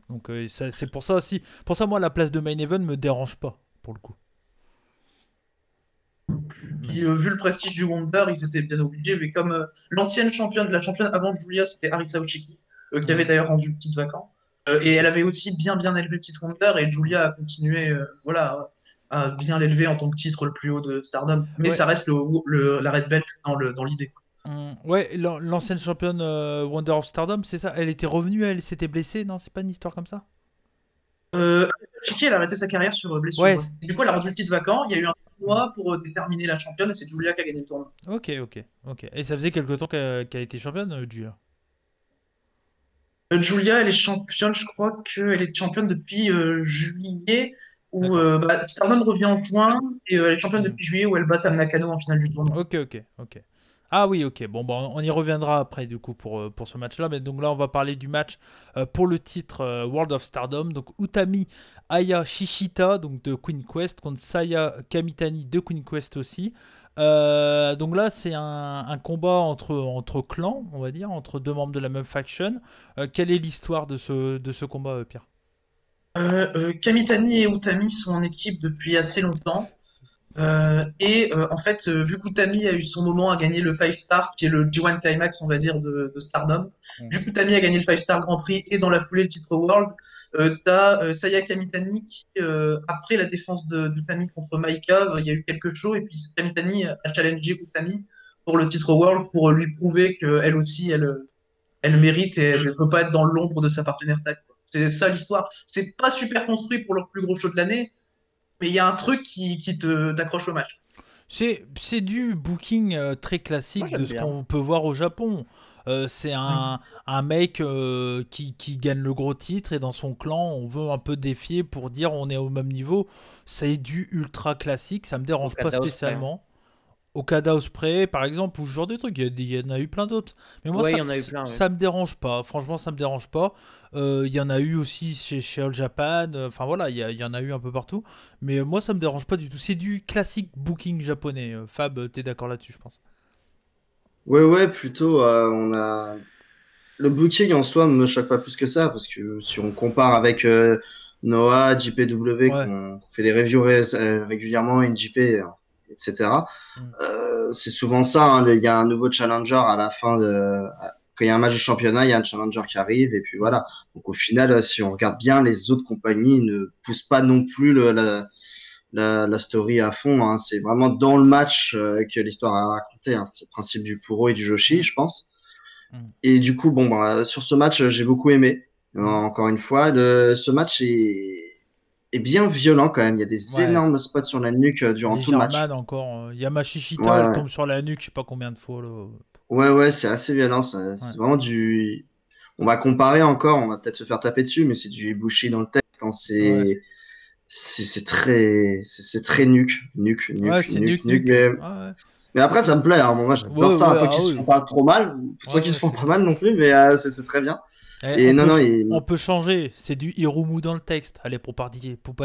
Donc c'est pour ça aussi. Pour ça, moi, la place de Main Event me dérange pas, pour le coup. Puis, vu le prestige du Wonder, ils étaient bien obligés, mais comme l'ancienne championne, la championne avant Julia, c'était Arisa Hoshiki, qui avait d'ailleurs rendu le titre vacant. Et elle avait aussi bien élevé le titre Wonder, et Julia a continué voilà, à bien l'élever en tant que titre le plus haut de Stardom. Mais Ouais. ça reste la Red Belt dans l'idée. Ouais, l'ancienne championne Wonder of Stardom, c'est ça. Elle était revenue, elle s'était blessée, non? C'est pas une histoire comme ça? Hoshiki, elle a arrêté sa carrière sur blessure. Ouais. Ouais. Et du coup, elle a rendu le titre vacant. Il y a eu un tournoi pour déterminer la championne, et c'est Julia qui a gagné le tournoi. Ok. Et ça faisait quelque temps qu'elle était championne, Julia. Julia, elle est championne, je crois qu'elle est championne depuis juillet, où D'accord. Stardom revient en juin, et elle est championne depuis juillet, où elle bat Tam Nakano en finale du tournoi. Ok. Ah oui, ok. Bon, on y reviendra après, du coup, pour ce match-là. Mais donc là, on va parler du match pour le titre World of Stardom. Donc, Utami Aya Shishita, donc de Queen Quest, contre Saya Kamitani de Queen Quest aussi. Donc là, c'est un combat entre clans, on va dire, entre deux membres de la même faction. Quelle est l'histoire de ce combat, Pierre? Kamitani et Utami sont en équipe depuis assez longtemps. En fait, vu qu'Utami a eu son moment à gagner le 5 Star, qui est le G1 Climax, on va dire, de Stardom, vu qu'Utami a gagné le 5 Star Grand Prix et dans la foulée le titre World, t'as Saya Kamitani qui, après la défense d'Utami contre Maika, il y a eu quelque chose, et puis Kamitani a challengé Utami pour le titre World pour lui prouver qu'elle aussi, elle mérite et elle ne veut pas être dans l'ombre de sa partenaire tag. C'est ça l'histoire. C'est pas super construit pour leur plus gros show de l'année, mais il y a un truc qui t'accroche au match. C'est du booking très classique Moi, de j'aime ce bien. qu'on peut voir au Japon. C'est un mec qui gagne le gros titre et dans son clan, on veut un peu défier pour dire on est au même niveau. C'est du ultra classique, ça me dérange pas Okada Ospreay. spécialement. Okada Ospreay, par exemple, ou ce genre de trucs. Il y en a eu plein d'autres. Mais moi, Ouais, il y en a eu plein. Ouais. ça me dérange pas. Franchement, ça me dérange pas. Il y en a eu aussi chez All Japan. Enfin voilà, il y en a eu un peu partout. Mais moi, ça me dérange pas du tout. C'est du classique booking japonais. Fab, t'es d'accord là-dessus, je pense. Ouais, plutôt, on a. Le booking en soi me choque pas plus que ça, parce que si on compare avec Noah, JPW, Ouais. qu'on fait des reviews régulièrement, NJP, etc., Mm. c'est souvent ça, hein, il y a un nouveau challenger à la fin quand il y a un match de championnat, il y a un challenger qui arrive, et puis voilà. Donc au final, si on regarde bien, les autres compagnies ne poussent pas non plus la story à fond, hein. C'est vraiment dans le match que l'histoire a raconté, hein. C'est le principe du Puro et du Joshi, je pense. Mm. Et du coup, bon, bah, sur ce match, j'ai beaucoup aimé. Encore une fois, ce match est bien violent quand même. Il y a des Ouais. énormes spots sur la nuque durant Les tout le match. German encore. Yamashishita, elle Ouais, tombe sur la nuque, je sais pas combien de fois. Là. ouais, c'est assez violent. C'est vraiment du. On va comparer encore, on va peut-être se faire taper dessus, mais c'est du Ibushi dans le texte, hein. Ouais. C'est très nuque. Ouais, c'est nuque. Mais après, ça me plaît, hein. Bon, moi, j'adore ça, Ouais, tant qu'ils se font pas trop mal. Tant qu'ils se font pas mal non plus, mais c'est très bien. Et on peut changer, c'est du Hiromu dans le texte. Allez, pour pas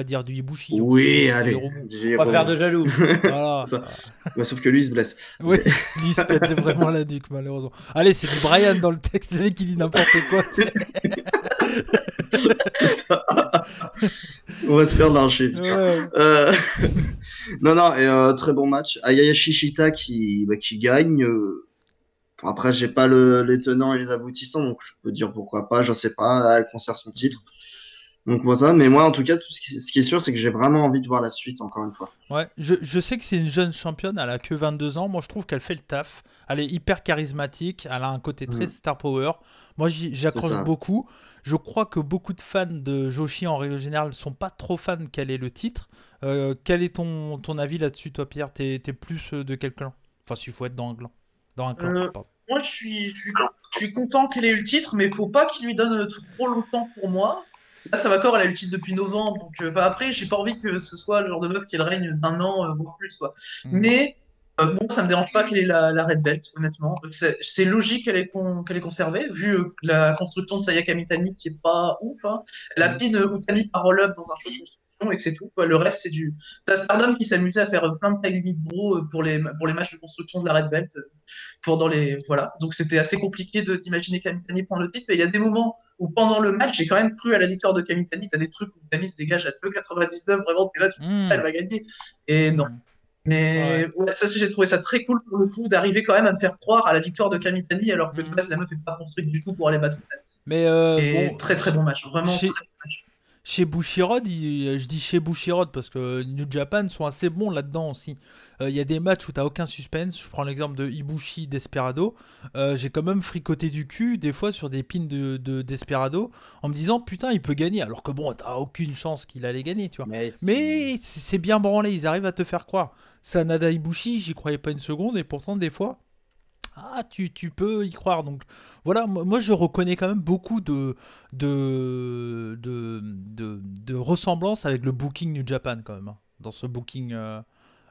dire du Ibushi. Oui, allez. On va faire de jaloux. Voilà. Ouais, sauf que lui, il se blesse. Oui, lui, se pète vraiment la nuque, malheureusement. Allez, c'est du Brian dans le texte, le mec qui dit n'importe quoi. On va se faire lâcher. Ouais. Non, et très bon match. Aya Shishita qui gagne. Après, j'ai pas les tenants et les aboutissants, donc je peux dire pourquoi pas, je sais pas. Elle conserve son titre. Donc voilà, mais moi en tout cas, ce qui est sûr, c'est que j'ai vraiment envie de voir la suite encore une fois. Ouais, je sais que c'est une jeune championne, elle a que 22 ans. Moi, je trouve qu'elle fait le taf. Elle est hyper charismatique, elle a un côté très star power. Moi, j'accroche beaucoup. Je crois que beaucoup de fans de Joshi, en règle générale, sont pas trop fans qu'elle ait le titre. Quel est ton avis là-dessus, toi, Pierre? T'es plus de quel clan? Enfin, s'il faut être dans un clan. Moi, je suis content qu'elle ait eu le titre, mais il faut pas qu'il lui donne trop longtemps pour moi. Là, ça va encore, elle a eu le titre depuis novembre. Donc, après, j'ai pas envie que ce soit le genre de meuf qui règne d'un an, voire plus, quoi. Mais bon, ça me dérange pas qu'elle ait la Red Belt, honnêtement. C'est logique qu'elle ait conservé, vu la construction de Sayaka Mitani qui est pas ouf. Hein. Elle a pin Utami par roll-up dans un show de construction et c'est tout. Quoi. Le reste, c'est Stardom qui s'amusait à faire plein de tag limit bro pour les matchs de construction de la Red Belt. Voilà. Donc c'était assez compliqué d'imaginer Kamitani prendre le titre, mais il y a des moments où pendant le match, j'ai quand même cru à la victoire de Kamitani. T'as des trucs où Utami se dégage à 2,99, vraiment, t'es là, tu elle va gagner. Et non. Mais ouais, ça, j'ai trouvé ça très cool pour le coup d'arriver quand même à me faire croire à la victoire de Kamitani alors que de base, la meuf n'est pas construite du tout pour aller battre Utami. Mais bon, très très bon match, vraiment très bon match. Chez Bushiroad, je dis chez Bushiroad parce que New Japan sont assez bons là-dedans aussi. Il y a des matchs où t'as aucun suspense. Je prends l'exemple de Ibushi Desperado. J'ai quand même fricoté du cul des fois sur des pins de Desperado en me disant putain il peut gagner alors que bon t'as aucune chance qu'il allait gagner tu vois. Mais c'est bien branlé, ils arrivent à te faire croire. Sanada Ibushi, j'y croyais pas une seconde et pourtant des fois tu peux y croire. Donc voilà, moi je reconnais quand même beaucoup de ressemblances avec le booking New Japan quand même, hein, dans ce booking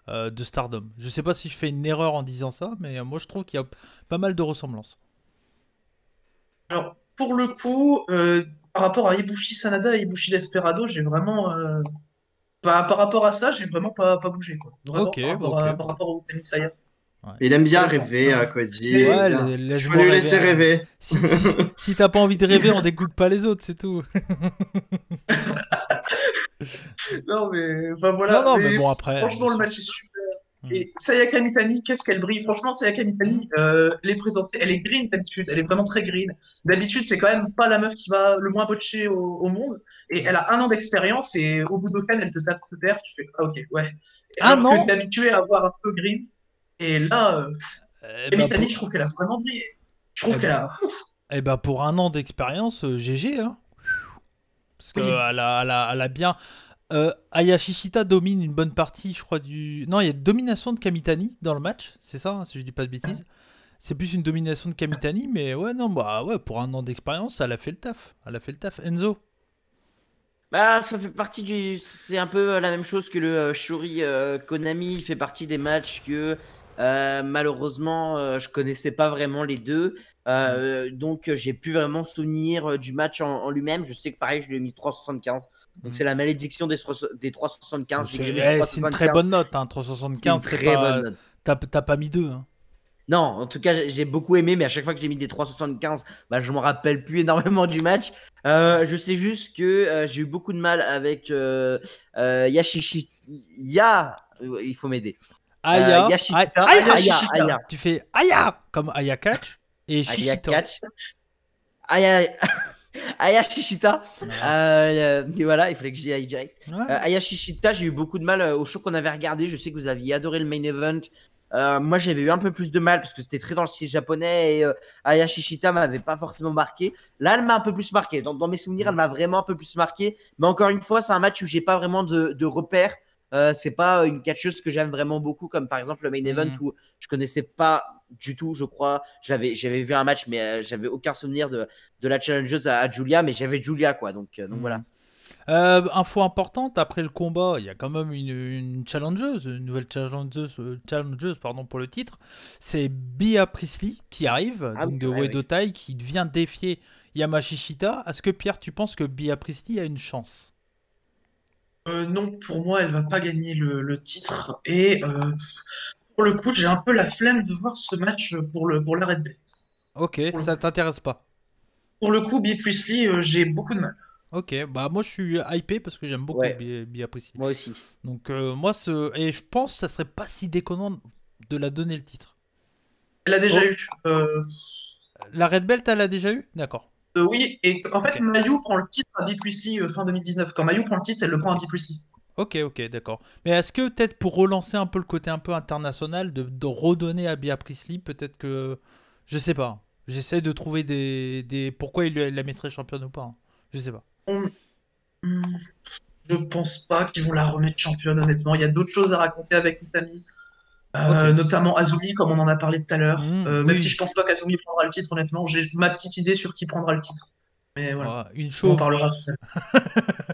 de Stardom. Je sais pas si je fais une erreur en disant ça, mais moi je trouve qu'il y a pas mal de ressemblances. Alors pour le coup, par rapport à Ibushi Sanada et Ibushi Desperado, j'ai vraiment par rapport à ça, j'ai vraiment pas bougé quoi. Vraiment par rapport au Utami Saya. Ouais. Il aime bien rêver, Cody. Ouais, il faut lui laisser rêver. Si t'as pas envie de rêver, on dégoûte pas les autres, c'est tout. Non, mais enfin voilà. Non, mais bon, après. Franchement, le match est super. Et Sayaka Mitani, qu'est-ce qu'elle brille. Franchement, Sayaka Mitani, elle est présentée, elle est green d'habitude, elle est vraiment très green. D'habitude, c'est quand même pas la meuf qui va le moins botcher au monde. Et elle a 1 an d'expérience et au bout d'aucun, elle te tape ce terre, tu fais ok, ouais. Alors que t'es habitué à avoir un peu green. Et là, Mitani, je trouve qu'elle a vraiment brillé. Je trouve qu'elle a. Eh ben pour 1 an d'expérience, GG, hein. Parce qu'elle a bien. Aya Shishita domine une bonne partie, je crois, du. Non, il y a domination de Kamitani dans le match, c'est ça, hein, si je dis pas de bêtises. C'est plus une domination de Kamitani, mais ouais, non, bah ouais, pour 1 an d'expérience, elle a fait le taf. Enzo? Bah, ça fait partie du. C'est un peu la même chose que le Shuri Konami. Il fait partie des matchs que malheureusement je connaissais pas vraiment les deux. Donc j'ai pu vraiment souvenir du match en lui-même. Je sais que pareil, je lui ai mis 3,75. Donc c'est la malédiction des 3,75. C'est une très bonne note, hein, 3,75. C'est très bonne note. T'as pas mis 2. Hein. Non, en tout cas, j'ai beaucoup aimé, mais à chaque fois que j'ai mis des 3,75, bah, je me rappelle plus énormément du match. Je sais juste que j'ai eu beaucoup de mal avec Yashishi. Il faut m'aider. Aya. Aya. Tu fais Aya comme Aya Catch et Shishita. Aya Shishita. Voilà, il fallait que j'y aille direct. Aya Shishita, j'ai eu beaucoup de mal au show qu'on avait regardé. Je sais que vous aviez adoré le main event. Moi j'avais eu un peu plus de mal parce que c'était très dans le style japonais et Aya Shishita m'avait pas forcément marqué. Là elle m'a un peu plus marqué. Dans mes souvenirs elle m'a vraiment un peu plus marqué. Mais encore une fois c'est un match où j'ai pas vraiment de repères. C'est pas une catcheuse que j'aime vraiment beaucoup comme par exemple le main event où je connaissais pas du tout, je crois. J'avais vu un match mais j'avais aucun souvenir de la challengeuse à Julia, mais j'avais Julia quoi, donc voilà. Info importante, après le combat, il y a quand même une challengeuse, une nouvelle challengeuse pour le titre. C'est Bea Priestley qui arrive, de Uedo Tai, qui vient défier Yamashishita. Est-ce que Pierre, tu penses que Bea Priestley a une chance? Non, pour moi, elle va pas gagner le titre. Et pour le coup, j'ai un peu la flemme de voir ce match pour la Red Belt. Ok, ça t'intéresse pas? Pour le coup, Bea Priestley, j'ai beaucoup de mal. Ok, bah moi je suis hypé parce que j'aime beaucoup Bea Priestley. Moi aussi. Donc et je pense que ça serait pas si déconnant de la donner le titre. Elle a déjà eu. La Red Belt, elle a déjà eu? D'accord. Oui, et en fait, Ok. Mayu prend le titre à Bea Priestley fin 2019. Quand Mayu prend le titre, elle le prend à Ok. Bea Priestley. Ok, d'accord. Mais est-ce que peut-être pour relancer un peu le côté un peu international, de redonner à Bea Priestley, peut-être que... Je sais pas. J'essaie de trouver pourquoi il la mettrait championne ou pas, hein. Je sais pas. On- Hmm, Je pense pas qu'ils vont la remettre championne, honnêtement. Il y a d'autres choses à raconter avec Utami. Ok. Notamment Azumi, comme on en a parlé tout à l'heure. Même si Oui. je pense pas qu'Azumi prendra le titre, honnêtement, j'ai ma petite idée sur qui prendra le titre. Mais voilà, Oh, une on en chauve. parlera tout à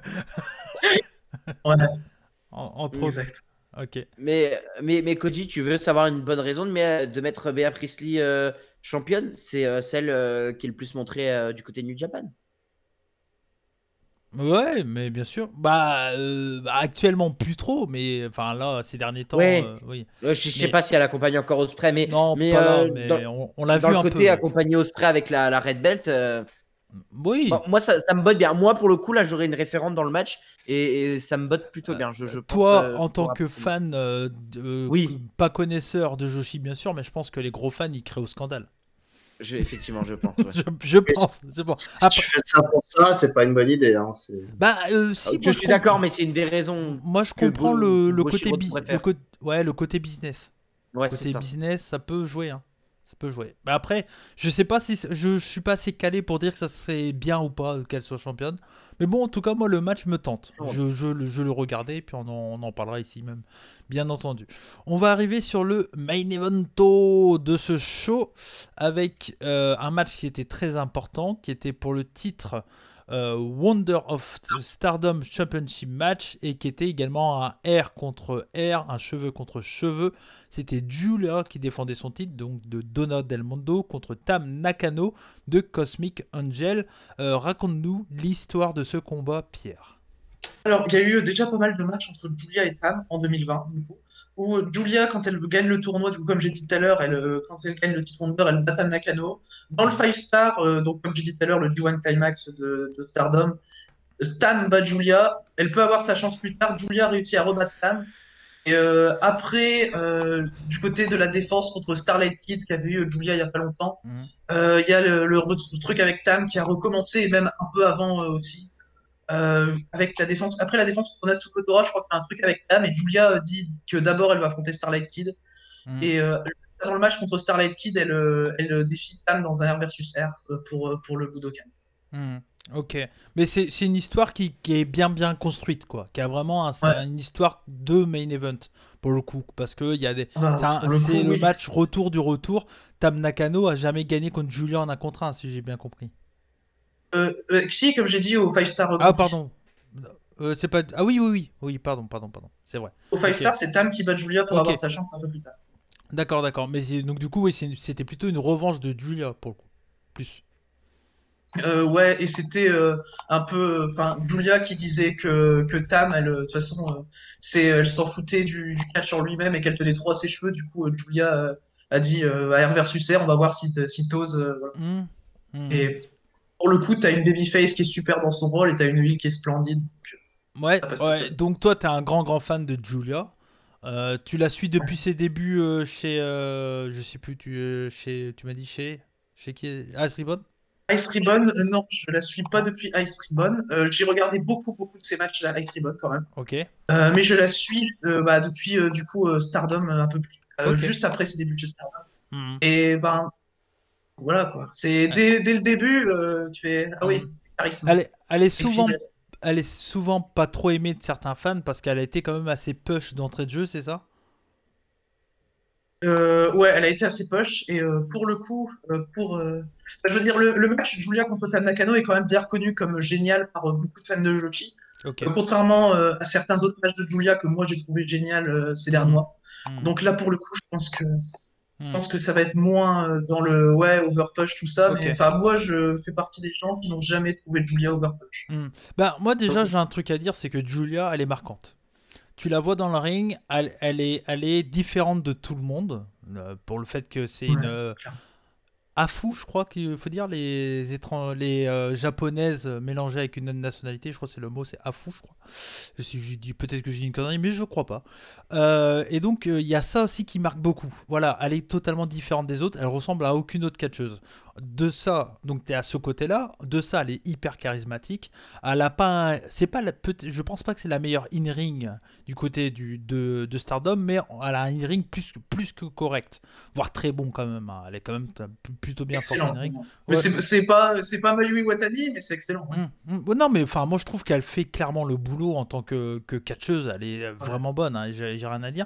l'heure. Ouais, Entre autres. exact. Ok. Mais Koji, tu veux savoir une bonne raison de mettre Bea Priestley championne? C'est celle qui est le plus montrée du côté de New Japan. Ouais, mais bien sûr. Actuellement plus trop, mais enfin là, ces derniers temps, Ouais, oui. je sais Mais pas si elle accompagne encore Ospreay, non, mais pas là, mais on l'a dans vu le un peu, côté ouais. accompagner Ospreay avec la Red Belt, bon, Oui. moi ça me botte bien. Moi pour le coup, là j'aurais une référente dans le match et ça me botte plutôt bien, je pense. Toi, en tant Pour que Priestley. fan, Oui, pas connaisseur de Joshi, bien sûr, mais je pense que les gros fans, ils créent au scandale. effectivement, je pense. Ouais. Je Mais pense. Je pense. si tu fais ça pour ça, c'est pas une bonne idée. Hein, Si, Je suis d'accord, mais c'est une des raisons moi je que comprends le côté Bushiroad préfère. le côté business. Ouais, c'est Côté ça. business, ça peut jouer, hein. Ça peut jouer. Mais après, je sais pas si je suis pas assez calé pour dire que ça serait bien ou pas qu'elle soit championne. Mais bon, en tout cas, moi le match me tente. Je le regardais, puis on en parlera ici même, bien entendu. On va arriver sur le main evento de ce show avec un match qui était très important, qui était pour le titre Wonder of Stardom Championship match et qui était également un R contre R, un cheveu contre cheveu. C'était Giulia qui défendait son titre, donc de Donna Del Mondo contre Tam Nakano de Cosmic Angel. Raconte-nous l'histoire de ce combat, Pierre. Alors, il y a eu déjà pas mal de matchs entre Julia et Tam en 2020, du coup. Où Julia, quand elle gagne le tournoi, du coup, comme j'ai dit tout à l'heure, quand elle gagne le titre Wonder, elle bat Tam Nakano. Dans le 5-star, donc comme j'ai dit tout à l'heure, le G1 Climax de Stardom, Tam bat Julia. Elle peut avoir sa chance plus tard. Julia réussit à rebattre Tam. Et après, du côté de la défense contre Starlight Kid, qui avait eu Julia il y a pas longtemps, il y a le truc avec Tam qui a recommencé, et même un peu avant aussi. Avec la défense. Après la défense contre Natsuko Tora, je crois qu'il y a un truc avec Tam, et Julia dit que d'abord elle va affronter Starlight Kid. Mm. Et dans le match contre Starlight Kid, elle défie Tam dans un R versus R pour le Budokan. Mm. Ok, mais c'est une histoire qui est bien construite, quoi, qui a vraiment Ouais. une histoire de main event pour le coup, parce que il y a des, Bah, pour le c'est coup, le oui. match retour du retour. Tam Nakano a jamais gagné contre Julia en un contre un, si j'ai bien compris. Si, comme j'ai dit au 5-star Ah Grand Prix. pardon, c'est pas, ah oui, pardon, c'est vrai. Au Ok, 5-star, c'est Tam qui bat Julia pour ok, avoir sa chance un peu plus tard. d'accord, mais donc du coup oui, c'était plutôt une revanche de Julia pour le coup, plus. Ouais, et c'était un peu, enfin, Julia qui disait que Tam, elle, de toute façon, elle s'en foutait du catch en lui-même et qu'elle tenait trop à ses cheveux. Du coup, Julia a dit à R versus R, on va voir si t'oses. Voilà. Mm. Mm. Et pour le coup, t'as une babyface qui est super dans son rôle et t'as une Will qui est splendide. Donc, ça passe tout Ouais, seul. donc toi t'es un grand fan de Julia. Tu la suis depuis ses débuts chez, je sais plus, tu m'as dit chez qui? Ice Ribbon? Ice Ribbon, non, je la suis pas depuis Ice Ribbon. J'ai regardé beaucoup de ses matchs à Ice Ribbon quand même. Ok, Mais je la suis depuis du coup Stardom un peu plus ok. juste après ses débuts chez Stardom. Mhm. Et ben voilà quoi. C'est Ouais. dès le début tu fais ah Mhm. oui charisme. Elle est Et puis souvent pas trop aimée de certains fans parce qu'elle a été quand même assez push d'entrée de jeu, c'est ça? ouais, elle a été assez poche et pour le coup je veux dire le match Julia contre Tam Nakano est quand même bien reconnu comme génial par beaucoup de fans de Joshi. Ok. Contrairement à certains autres matchs de Julia que moi j'ai trouvé génial ces derniers Mhm. mois. Mhm. Donc là pour le coup je pense que Mhm. ça va être moins dans le ouais, overpush, tout ça, Ok. mais enfin, moi, je fais partie des gens qui n'ont jamais trouvé Julia overpush. Mhm. Bah moi déjà j'ai un truc à dire, c'est que Julia elle est marquante. Tu la vois dans le ring, elle est différente de tout le monde, pour le fait que c'est Ouais, une clairement. Afu, je crois qu'il faut dire, les japonaises mélangées avec une autre nationalité, je crois que c'est le mot, c'est Afu, je crois. Si je dis, peut-être que je dis une connerie, mais je crois pas. Et donc, il y a ça aussi qui marque beaucoup. Voilà, elle est totalement différente des autres, elle ressemble à aucune autre catcheuse. de ça, donc tu es à ce côté-là, de ça, elle est hyper charismatique. Elle a pas, c'est pas je pense pas que c'est la meilleure in-ring du côté de Stardom, mais elle a un in-ring plus que correct, voire très bon quand même. Hein. Elle est quand même plutôt bien forte Excellent. in-ring. Mais Ouais, c'est pas Mayuri Watani, mais c'est excellent. Ouais. Non, mais enfin, moi je trouve qu'elle fait clairement le boulot en tant que catcheuse. Elle est vraiment bonne, hein, j'ai rien à dire.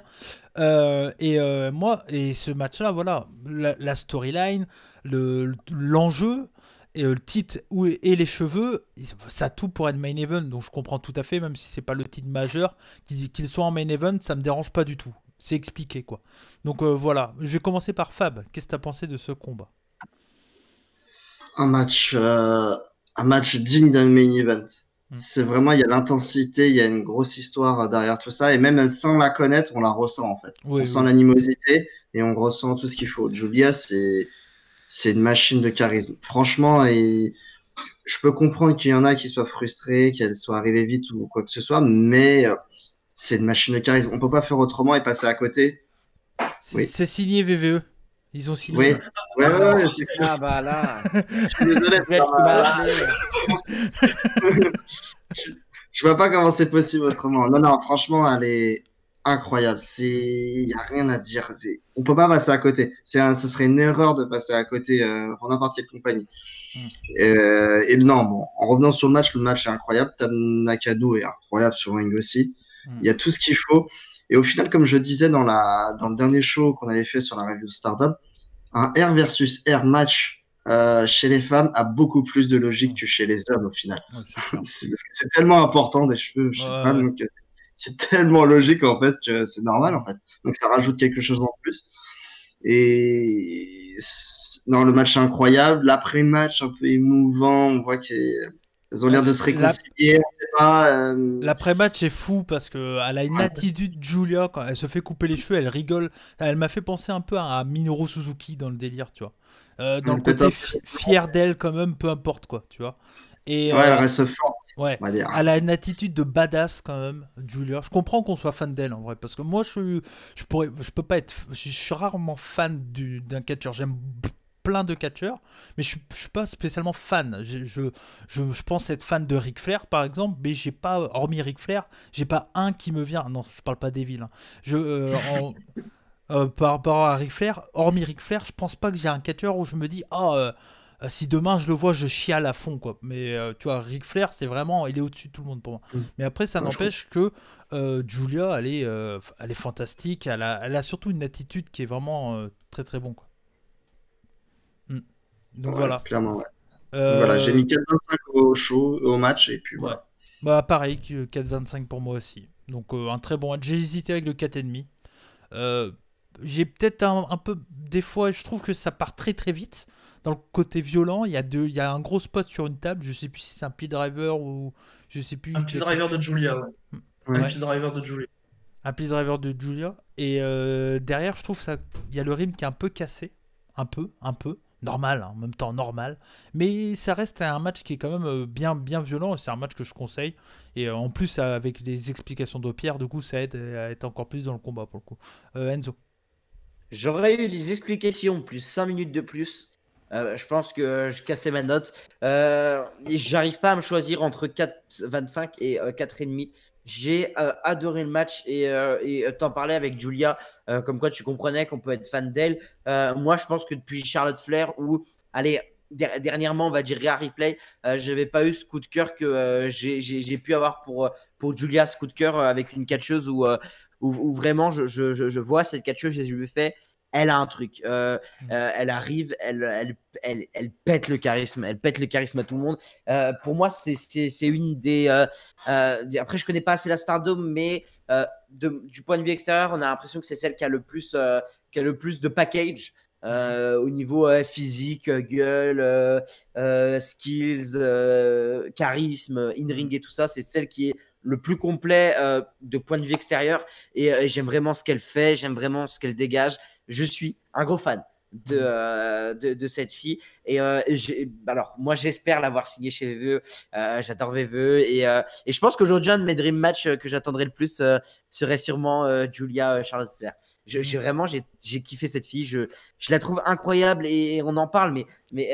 Moi, et ce match-là, voilà, la storyline, l'enjeu, et le titre et les cheveux, ça a tout pour être main event. Donc je comprends tout à fait, même si c'est pas le titre majeur, qu'ils soient en main event, ça me dérange pas du tout. C'est expliqué, quoi. Donc voilà, je vais commencer par Fab. Qu'est-ce que tu as pensé de ce combat? Un match, digne d'un main event. C'est vraiment, il y a l'intensité, il y a une grosse histoire derrière tout ça, et même sans la connaître, on la ressent en fait. Oui, on sent l'animosité et on ressent tout ce qu'il faut. Julia, c'est une machine de charisme. Franchement, et je peux comprendre qu'il y en a qui soient frustrés, qu'elle soit arrivée vite ou quoi que ce soit, mais c'est une machine de charisme. On peut pas faire autrement et passer à côté. Oui. C'est signé VVE. Ils ont signé. Oui. Ouais, Ah bah là. je suis désolé. Je vois pas comment c'est possible autrement. Non, franchement, elle est incroyable. Il y a rien à dire. On peut pas passer à côté. Ce serait une erreur de passer à côté pour n'importe quelle compagnie. Et non, bon, en revenant sur le match est incroyable. Tanakado est incroyable sur ring aussi. Il y a tout ce qu'il faut. Et au final, comme je disais dans le dernier show qu'on avait fait sur la review de Stardom, un R versus R match chez les femmes a beaucoup plus de logique que chez les hommes au final. Ouais, c'est tellement important des cheveux chez les femmes, donc c'est tellement logique en fait que c'est normal en fait. Donc ça rajoute quelque chose en plus. Et non, le match est incroyable. L'après-match un peu émouvant, on voit qu'elles ont l'air de se réconcilier. On sait pas. L'après-match est fou parce qu'elle a une attitude, Julia, quand elle se fait couper les cheveux, elle rigole. Elle m'a fait penser un peu à Minoru Suzuki dans le délire, tu vois. Dans le côté fier d'elle quand même, peu importe quoi, tu vois. Et, elle reste forte, ouais, on va dire. Elle a une attitude de badass quand même, Julia. Je comprends qu'on soit fan d'elle en vrai, parce que moi je peux pas être, je suis rarement fan d'un catcheur. J'aime plein de catcheurs, mais je suis pas spécialement fan. Je pense être fan de Ric Flair par exemple, mais j'ai pas, hormis Ric Flair, j'ai pas un qui me vient. Non, je parle pas d'Evil. Hein. Par rapport à Ric Flair, hormis Ric Flair, je pense pas que j'ai un catcheur où je me dis si demain je le vois, je chiale à fond quoi. Mais tu vois, Ric Flair, c'est vraiment, il est au-dessus de tout le monde pour moi. Mais après, ça n'empêche que Julia, elle est fantastique. Elle a surtout une attitude qui est vraiment très très bon quoi. Donc voilà. Clairement, ouais. Voilà, j'ai mis 4,25 au match et puis voilà. Bah pareil, 4,25 pour moi aussi. Donc un très bon match. J'ai hésité avec le 4,5. J'ai peut-être un peu, des fois, je trouve que ça part très très vite. Dans le côté violent, il y a un gros spot sur une table. Je sais plus si c'est un P-driver ou je sais plus. Un P-driver de Julia, ouais. Un P-driver de Julia. Un P-driver de Julia. Et derrière, je trouve il y a le rim qui est un peu cassé, un peu. Normal, hein, en même temps normal, mais ça reste un match qui est quand même bien violent, et c'est un match que je conseille, et en plus avec les explications de Pierre, du coup ça aide à être encore plus dans le combat pour le coup. Enzo. J'aurais eu les explications plus 5 minutes de plus, je pense que je cassais ma note. J'arrive pas à me choisir entre 4,25 et 4,5. J'ai adoré le match et t'en parlais avec Julia, comme quoi tu comprenais qu'on peut être fan d'elle. Moi, je pense que depuis Charlotte Flair, ou allez, dernièrement, on va dire Rhea Ripley, je n'avais pas eu ce coup de cœur que j'ai pu avoir pour Julia, ce coup de cœur avec une catcheuse où vraiment je vois cette catcheuse et je lui fais. Elle a un truc. Elle arrive, elle pète le charisme. Elle pète le charisme à tout le monde. Pour moi, c'est une des. Après, je connais pas assez la Stardom, mais du point de vue extérieur, on a l'impression que c'est celle qui a le plus de package. Au niveau physique, gueule, skills, charisme, in-ring et tout ça, c'est celle qui est le plus complet de point de vue extérieur. Et j'aime vraiment ce qu'elle fait, j'aime vraiment ce qu'elle dégage. Je suis un gros fan. de cette fille. Et alors, moi, j'espère l'avoir signé chez VVE. J'adore VVE. Et je pense qu'aujourd'hui, un de mes dream match que j'attendrai le plus serait sûrement Julia Charlotte Flair. Vraiment, j'ai kiffé cette fille. Je la trouve incroyable et on en parle. Mais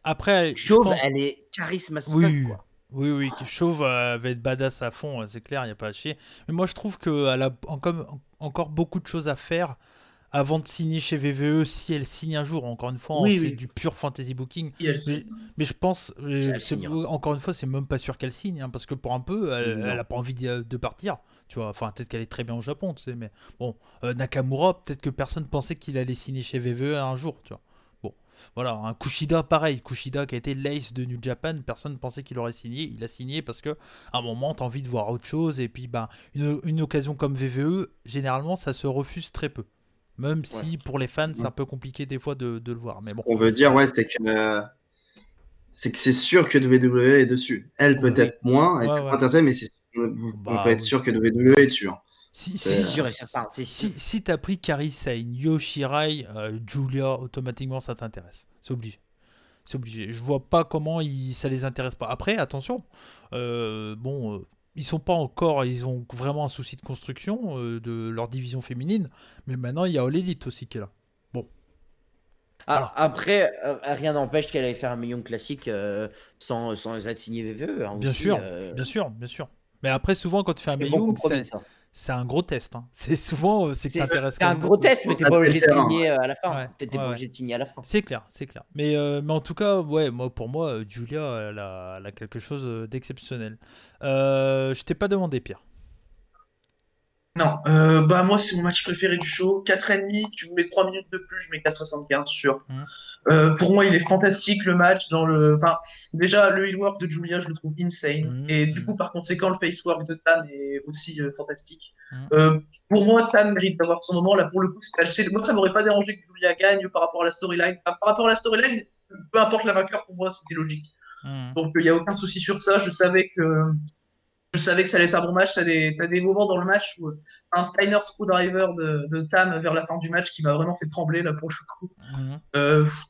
après Chauve, elle est charisme as fuck, quoi. Oui, Chauve va être badass à fond, c'est clair, il n'y a pas à chier. Mais moi, je trouve qu'elle a encore beaucoup de choses à faire avant de signer chez VVE, si elle signe un jour. Encore une fois, c'est du pur fantasy booking. Mais je pense, encore une fois, c'est même pas sûr qu'elle signe, hein, parce que pour un peu, elle n'a pas envie de partir. Tu vois, enfin, peut-être qu'elle est très bien au Japon, tu sais, mais bon, Nakamura, peut-être que personne pensait qu'il allait signer chez VVE un jour, tu vois. Voilà, un Kushida pareil, Kushida qui a été l'ace de New Japan, personne ne pensait qu'il aurait signé, il a signé parce que à un moment tu as envie de voir autre chose et puis une occasion comme VVE, généralement ça se refuse très peu. Même si pour les fans c'est un peu compliqué des fois de le voir. Mais bon. On veut dire c'est que c'est sûr que WWE est dessus. Elle peut-être moins, elle peut intéressée, mais on peut être sûr que WWE est dessus. Hein. C'est sûr et certain. Si t'as pris Kairi Sane, Yoshirai, Julia, automatiquement ça t'intéresse. C'est obligé. Je vois pas comment ça les intéresse pas. Après, attention, ils sont pas encore, ils ont vraiment un souci de construction de leur division féminine, mais maintenant il y a All Elite aussi qui est là. Bon. Après, rien n'empêche qu'elle aille faire un million classique sans être signé VVE. Hein, bien sûr. Mais après, souvent quand tu fais un million, c'est un gros test. Hein. C'est souvent c'est que t'intéresses. C'est un gros test, mais t'es pas obligé de signer à la fin. T'es pas obligé de signer à la fin. C'est clair. Mais en tout cas, pour moi, Julia, elle a quelque chose d'exceptionnel. Je t'ai pas demandé, Pierre. Non, moi c'est mon match préféré du show. 4,5, tu voulais 3 minutes de plus, je mets 4,75 sûr. Pour moi, il est fantastique le match. Déjà, le heel work de Julia, je le trouve insane. Et du coup, par conséquent, le face work de Tam est aussi fantastique. Pour moi, Tam mérite d'avoir son moment. Là, pour le coup, moi, ça m'aurait pas dérangé que Julia gagne par rapport à la storyline. Par rapport à la storyline, peu importe la vainqueur, pour moi, c'était logique. Donc, il n'y a aucun souci sur ça. Je savais que ça allait être un bon match. T'as des moments dans le match où un Steiner Screwdriver de Tam vers la fin du match qui m'a vraiment fait trembler là pour le coup.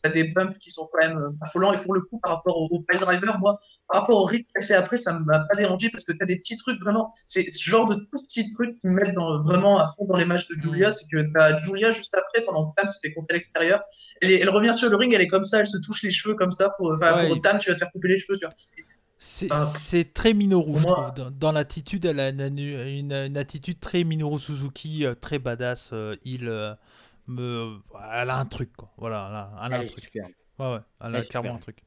T'as des bumps qui sont quand même affolants et pour le coup par rapport au pile driver, moi par rapport au rythme cassé après, ça m'a pas dérangé parce que t'as des petits trucs vraiment. C'est ce genre de tout petits trucs qui me mettent vraiment à fond dans les matchs de Julia. C'est que t'as Julia juste après pendant que Tam se fait compter à l'extérieur. Elle revient sur le ring, elle est comme ça, elle se touche les cheveux comme ça pour Tam, tu vas te faire couper les cheveux. Tu vois. C'est très Minoru, je trouve. Dans l'attitude, elle a une attitude très Minoru Suzuki, très badass. Elle a un truc, quoi. Voilà, elle a un truc. Super. Elle a clairement un truc.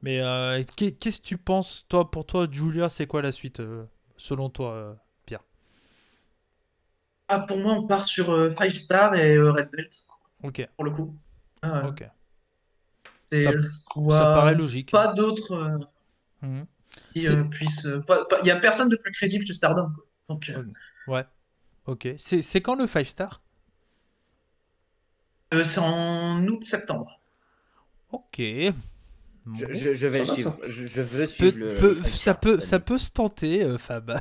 Mais qu'est-ce que tu penses, pour toi, Julia, c'est quoi la suite, selon toi, Pierre? Pour moi, on part sur 5 stars et Red Belt. Ok. Pour le coup. Ok. Ça paraît logique. Pas d'autres. Qui puisse. Il n'y a personne de plus crédible chez Stardom. Donc, ouais. Ok. C'est quand le 5 star? C'est en août-septembre. Ok. Je vais le suivre. Je veux suivre ça peut se tenter, Fab.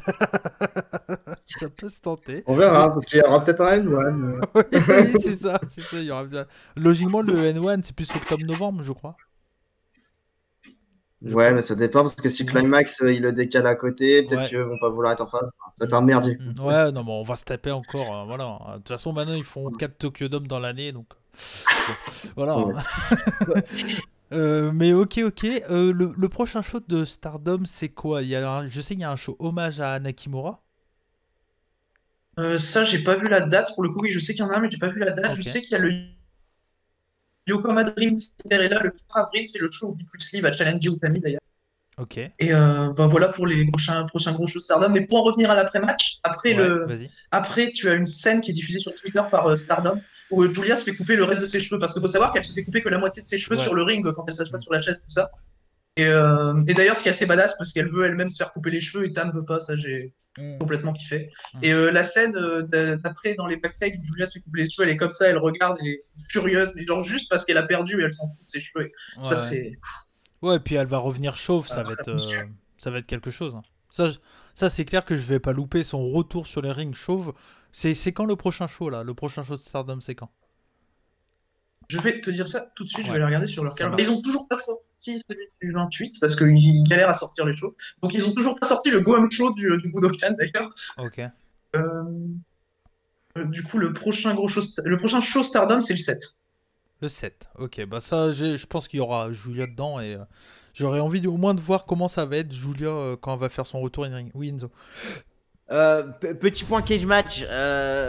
Ça peut se tenter. On verra, parce qu'il y aura peut-être un N1. Oui, c'est ça. Il y aura bien... Logiquement, le N1, c'est plus octobre-novembre, je crois. Ouais, mais ça dépend, parce que si Climax, il le décale à côté, peut-être qu'ils vont pas vouloir être en phase. C'est un merdier. Ouais, non, mais on va se taper encore. Voilà. De toute façon, maintenant, ils font 4 Tokyo Dome dans l'année, donc... Voilà. Mais ok. Le prochain show de Stardom, c'est quoi? Je sais qu'il y a un show hommage à Nakamura. Ça, j'ai pas vu la date. Pour le coup, oui, je sais qu'il y en a un, mais j'ai pas vu la date. Je sais qu'il y a le Yokohama Dream Cinderella le 4 avril, qui est le show où Deep Sleeve va challenger Utami d'ailleurs. Ok. Et voilà pour les prochains gros shows Stardom. Mais pour en revenir à l'après-match, après, tu as une scène qui est diffusée sur Twitter par Stardom où Julia se fait couper le reste de ses cheveux parce qu'il faut savoir qu'elle se fait couper que la moitié de ses cheveux sur le ring quand elle s'assoit sur la chaise, tout ça. Et d'ailleurs, ce qui est assez badass parce qu'elle veut elle-même se faire couper les cheveux et Tam veut pas, ça j'ai complètement kiffé. Et la scène d'après dans les backstage où Julia se fait couper les cheveux, elle est comme ça, elle regarde, elle est furieuse, mais genre juste parce qu'elle a perdu et elle s'en fout de ses cheveux. Ça c'est. Ouais, et puis elle va revenir chauve, ça va être quelque chose. Hein. Ça c'est clair que je vais pas louper son retour sur les rings chauve. C'est quand le prochain show là? Le prochain show de Stardom, c'est quand? Je vais te dire ça tout de suite, je Ouais. vais aller regarder sur leur Ça calendrier. marche. Ils ont toujours pas sorti celui du 28 parce qu'ils galèrent à sortir les shows. Donc ils ont toujours pas sorti le Go-Home Show du Budokan d'ailleurs. Ok. Euh, du coup, le prochain show Stardom, c'est le 7. Le 7. Ok, bah ça, je pense qu'il y aura Julia dedans et j'aurais envie au moins de voir comment ça va être Julia quand elle va faire son retour in-ring. Oui, Enzo. Petit point cage match,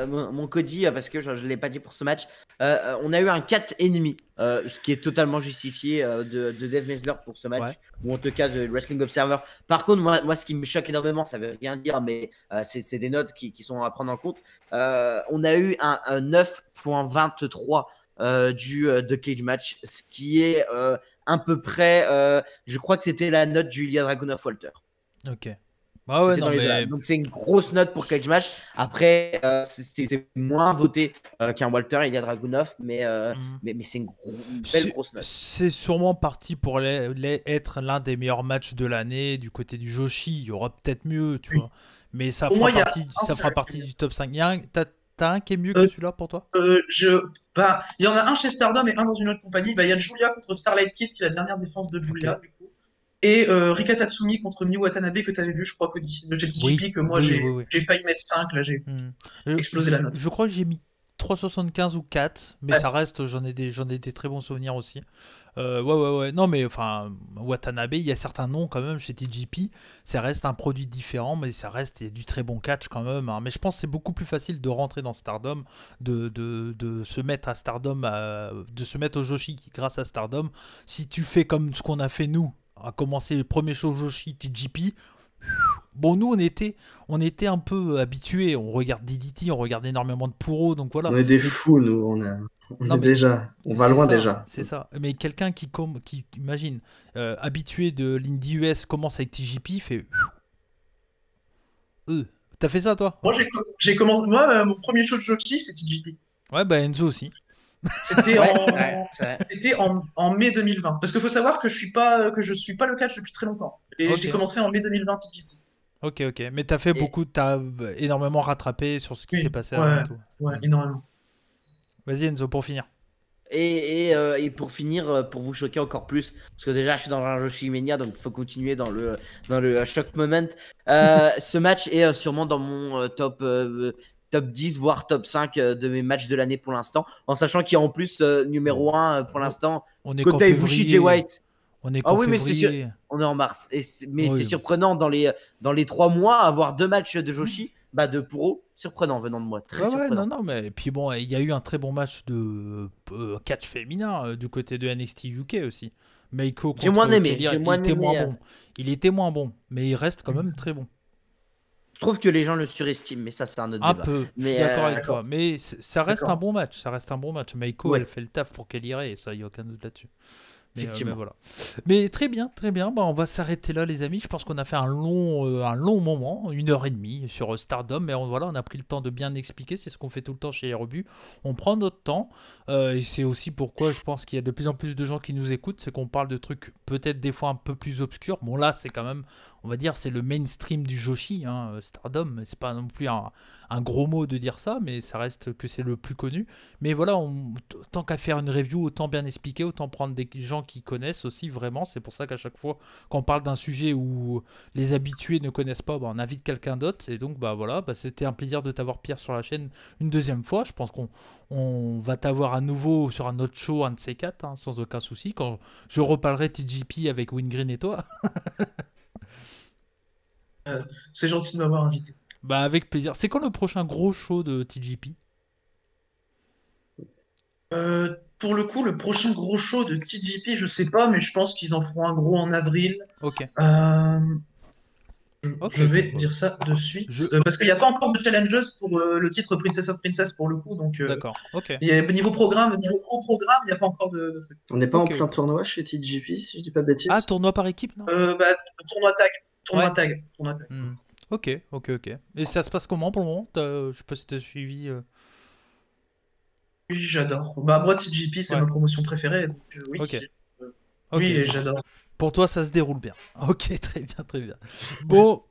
mon Cody, parce que je ne l'ai pas dit pour ce match, on a eu un 4,5, ce qui est totalement justifié de Dave Mesler pour ce match, Ouais. ou en tout cas de Wrestling Observer. Par contre, moi ce qui me choque énormément, ça veut rien dire, mais c'est des notes qui sont à prendre en compte. On a eu un 9,23 de cage match, ce qui est à peu près, je crois que c'était la note du Ilya Dragunov Walter. Ok. Ah ouais, C'était non, dans les mais... eaux. Donc c'est une grosse note pour Cage Match. Après, c'est moins voté qu'un Walter Ilya Dragunov, mais c'est une belle grosse note. C'est sûrement parti pour être l'un des meilleurs matchs de l'année du côté du Joshi. Il y aura peut-être mieux, tu vois. Mais ça fera partie du top 5. T'as un qui est mieux que celui-là pour toi? Il y en a un chez Stardom et un dans une autre compagnie. Il y a Julia contre Starlight Kid, qui est la dernière défense de Julia, du coup. Et Rika Tatsumi contre Miyu Watanabe, que tu avais vu, je crois, Cody. Le TGP, que moi j'ai failli mettre 5, là j'ai explosé la note. Je crois que j'ai mis 3,75 ou 4, mais ça reste, j'en ai des très bons souvenirs aussi. Ouais. Non, mais enfin, Watanabe, il y a certains noms quand même chez TGP. Ça reste un produit différent, mais ça reste du très bon catch quand même. Hein. Mais je pense que c'est beaucoup plus facile de rentrer dans Stardom, de se mettre à Stardom, de se mettre au Joshi grâce à Stardom. Si tu fais comme ce qu'on a fait nous, à commencer le premier show Joshi TGP. Bon, nous, on était un peu habitués. On regarde DDT, on regarde énormément de Puro, donc voilà. On est des fous, nous. On va loin déjà. C'est ça. Mais quelqu'un qui imagine, habitué de l'Indie US, commence avec TGP, fait. T'as fait ça, toi? Moi, j'ai commencé. Moi, mon premier show de Joshi, c'est TGP. Ouais, bah Enzo aussi. C'était en mai 2020. Parce qu'il faut savoir que je suis pas le catch depuis très longtemps. Et j'ai commencé en mai 2020 TGP. Ok. Mais t'as énormément rattrapé sur ce qui s'est passé avant tout. Ouais, énormément. Vas-y Enzo, pour finir. Et pour finir, pour vous choquer encore plus, parce que déjà je suis dans un Joshi Mania, donc il faut continuer dans le shock moment. Ce match est sûrement dans mon top 10, voire top 5 de mes matchs de l'année pour l'instant, en sachant qu'il y a en plus numéro 1 pour l'instant, Kota Ibushi, Jay White. On est février. On est en mars. C'est surprenant dans les 3 mois, avoir 2 matchs de Joshi, de Puro, surprenant venant de moi. Très surprenant. Non, mais puis bon, il y a eu un très bon match de catch féminin du côté de NXT UK aussi. Meiko contre j'ai moins aimé. Il était moins bon, mais il reste quand même très bon. Je trouve que les gens le surestiment, mais ça c'est un autre débat. Un peu, je suis d'accord avec toi. Mais ça reste un bon match. Meiko, elle fait le taf pour qu'elle irait, et ça, il n'y a aucun doute là-dessus. Mais voilà. Mais très bien. On va s'arrêter là, les amis. Je pense qu'on a fait un long moment, 1h30 sur Stardom. Mais on a pris le temps de bien expliquer. C'est ce qu'on fait tout le temps chez les rebuts. On prend notre temps. Et c'est aussi pourquoi je pense qu'il y a de plus en plus de gens qui nous écoutent. C'est qu'on parle de trucs peut-être des fois un peu plus obscurs. Bon, là, c'est quand même, on va dire, c'est le mainstream du Joshi, Stardom. C'est pas non plus un gros mot de dire ça, mais ça reste que c'est le plus connu. Mais voilà, tant qu'à faire une review, autant bien expliquer, autant prendre des gens qui connaissent aussi vraiment. C'est pour ça qu'à chaque fois quand on parle d'un sujet où les habitués ne connaissent pas, on invite quelqu'un d'autre. Et donc c'était un plaisir de t'avoir, Pierre, sur la chaîne une deuxième fois. Je pense qu'on va t'avoir à nouveau sur un autre show, un de ces quatre, sans aucun souci, quand je reparlerai TGP avec Wingreen et toi. C'est gentil de m'avoir invité. Avec plaisir. C'est quand le prochain gros show de TGP? Pour le coup, le prochain gros show de TGP, je sais pas, mais je pense qu'ils en feront un gros en avril. Ok. Je vais dire ça de suite. Parce qu'il n'y a pas encore de challenges pour le titre Princess of Princess pour le coup. Donc, d'accord, ok. Niveau programme, niveau gros programme, il n'y a pas encore de trucs. On n'est pas en plein tournoi chez TGP, si je dis pas de bêtises. Ah, tournoi par équipe, non? Tournoi tag. Ok. Et ça se passe comment pour le moment? Je sais pas si tu as suivi. Oui, j'adore. Moi, TGP, c'est ma promotion préférée. Donc, oui. Oui, j'adore. Pour toi, ça se déroule bien. Ok, très bien. Bon,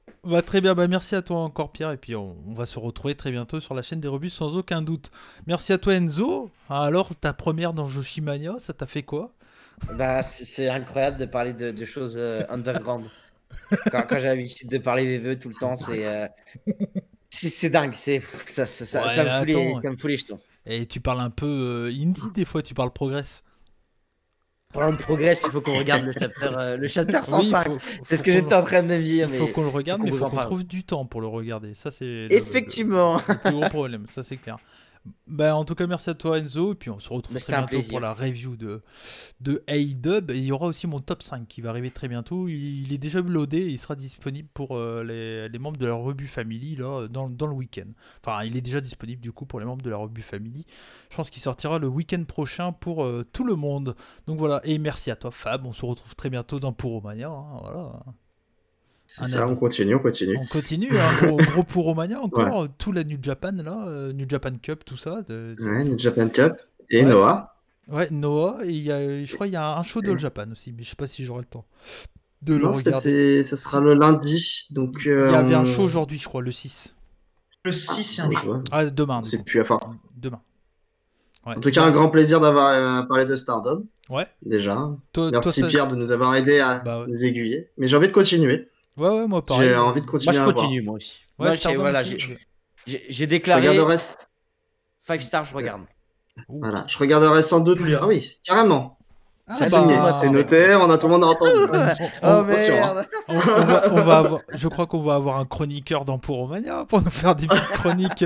très bien. Merci à toi encore, Pierre. Et puis, on va se retrouver très bientôt sur la chaîne des rebuts, sans aucun doute. Merci à toi, Enzo. Alors, ta première dans Joshimania, ça t'a fait quoi? Bah, c'est incroyable de parler de choses underground. Quand j'ai l'habitude de parler VVE tout le temps, c'est dingue. Ça Ouais, me fout les jetons. Et tu parles un peu indie des fois, tu parles progress. Pendant le progrès, il faut qu'on regarde le chapter 105. Oui, c'est ce que j'étais en train de me dire. Il faut qu'on le regarde, mais il faut qu'on parle. trouve du temps pour le regarder. Ça, c'est Effectivement. le plus gros problème, ça c'est clair. Bah, en tout cas, merci à toi Enzo, et puis on se retrouve très bientôt pour la review de A-Dub. Et il y aura aussi mon top 5 qui va arriver très bientôt. Il est déjà loadé et il sera disponible pour les membres de la Rebut Family là, dans le week-end. Enfin, il est déjà disponible du coup pour les membres de la Rebut Family. Je pense qu'il sortira le week-end prochain pour tout le monde. Donc voilà, et merci à toi Fab, on se retrouve très bientôt dans Puromania. Voilà. C'est ça, on continue. On continue, hein, gros Puromania encore, tout la New Japan là, New Japan Cup, tout ça. Ouais, New Japan Cup et Noah. Ouais, Noah, et je crois qu'il y a un show de Japan aussi, mais je sais pas si j'aurai le temps de le regarder. Ça sera le lundi, donc... Il y avait un show aujourd'hui, je crois, le 6. Le 6, c'est un show. Ah, demain. C'est plus à force. Demain. Ouais. En tout cas, un grand plaisir d'avoir parlé de Stardom. Ouais. Déjà. Merci Pierre de nous avoir aidé à nous aiguiller. Mais j'ai envie de continuer. Ouais, moi pareil. J'ai envie de continuer. Moi, je continue, moi aussi. Ouais, j'ai déclaré. Je regarderai... 5 stars, je regarde. Voilà, je regarderai sans doute. Ah oui, carrément. C'est bah, signé, c'est noté, on a tout le monde entendu. Oh merde. On va avoir, je crois qu'on va avoir un chroniqueur dans Puromania pour nous faire des petites chroniques.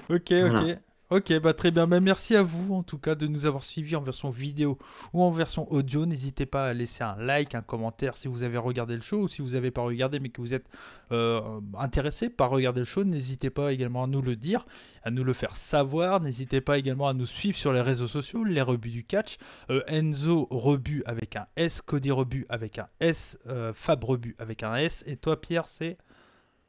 Ok. Voilà. Ok, bah très bien. Bah, merci à vous en tout cas de nous avoir suivis en version vidéo ou en version audio. N'hésitez pas à laisser un like, un commentaire si vous avez regardé le show ou si vous n'avez pas regardé mais que vous êtes intéressé par regarder le show. N'hésitez pas également à nous le dire, à nous le faire savoir. N'hésitez pas également à nous suivre sur les réseaux sociaux, les Rebuts du Catch. Enzo Rebut avec un S, Cody Rebut avec un S, Fab Rebut avec un S. Et toi Pierre, c'est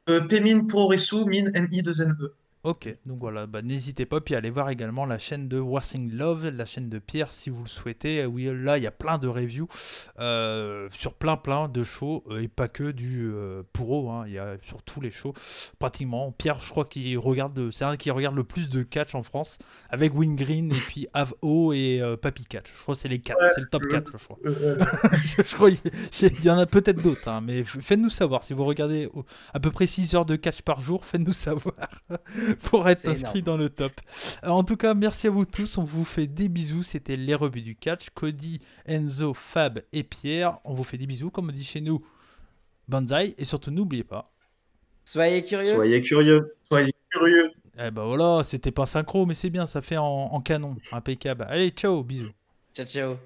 Pémine Puroresu, Min MI2NE. Ok, donc voilà, bah, n'hésitez pas, puis allez voir également la chaîne de Warsing Love, la chaîne de Pierre si vous le souhaitez. Oui, là il y a plein de reviews sur plein de shows et pas que du Puro, hein, il y a sur tous les shows pratiquement. Pierre, je crois qu'il regarde, c'est un qui regarde le plus de catch en France avec Wingreen et puis Avo et Papy Catch. Je crois que c'est les 4, c'est le top 4 je crois. Je crois qu'il y en a peut-être d'autres, hein, mais faites-nous savoir si vous regardez à peu près 6 heures de catch par jour, faites-nous savoir. Pour être inscrit dans le top. En tout cas, merci à vous tous. On vous fait des bisous. C'était les Rebuts du Catch. Cody, Enzo, Fab et Pierre. On vous fait des bisous. Comme on dit chez nous, banzai. Et surtout, n'oubliez pas. Soyez curieux. Soyez curieux. Soyez curieux. Eh ben voilà, c'était pas synchro, mais c'est bien. Ça fait en canon. Impeccable. Allez, ciao. Bisous. Ciao.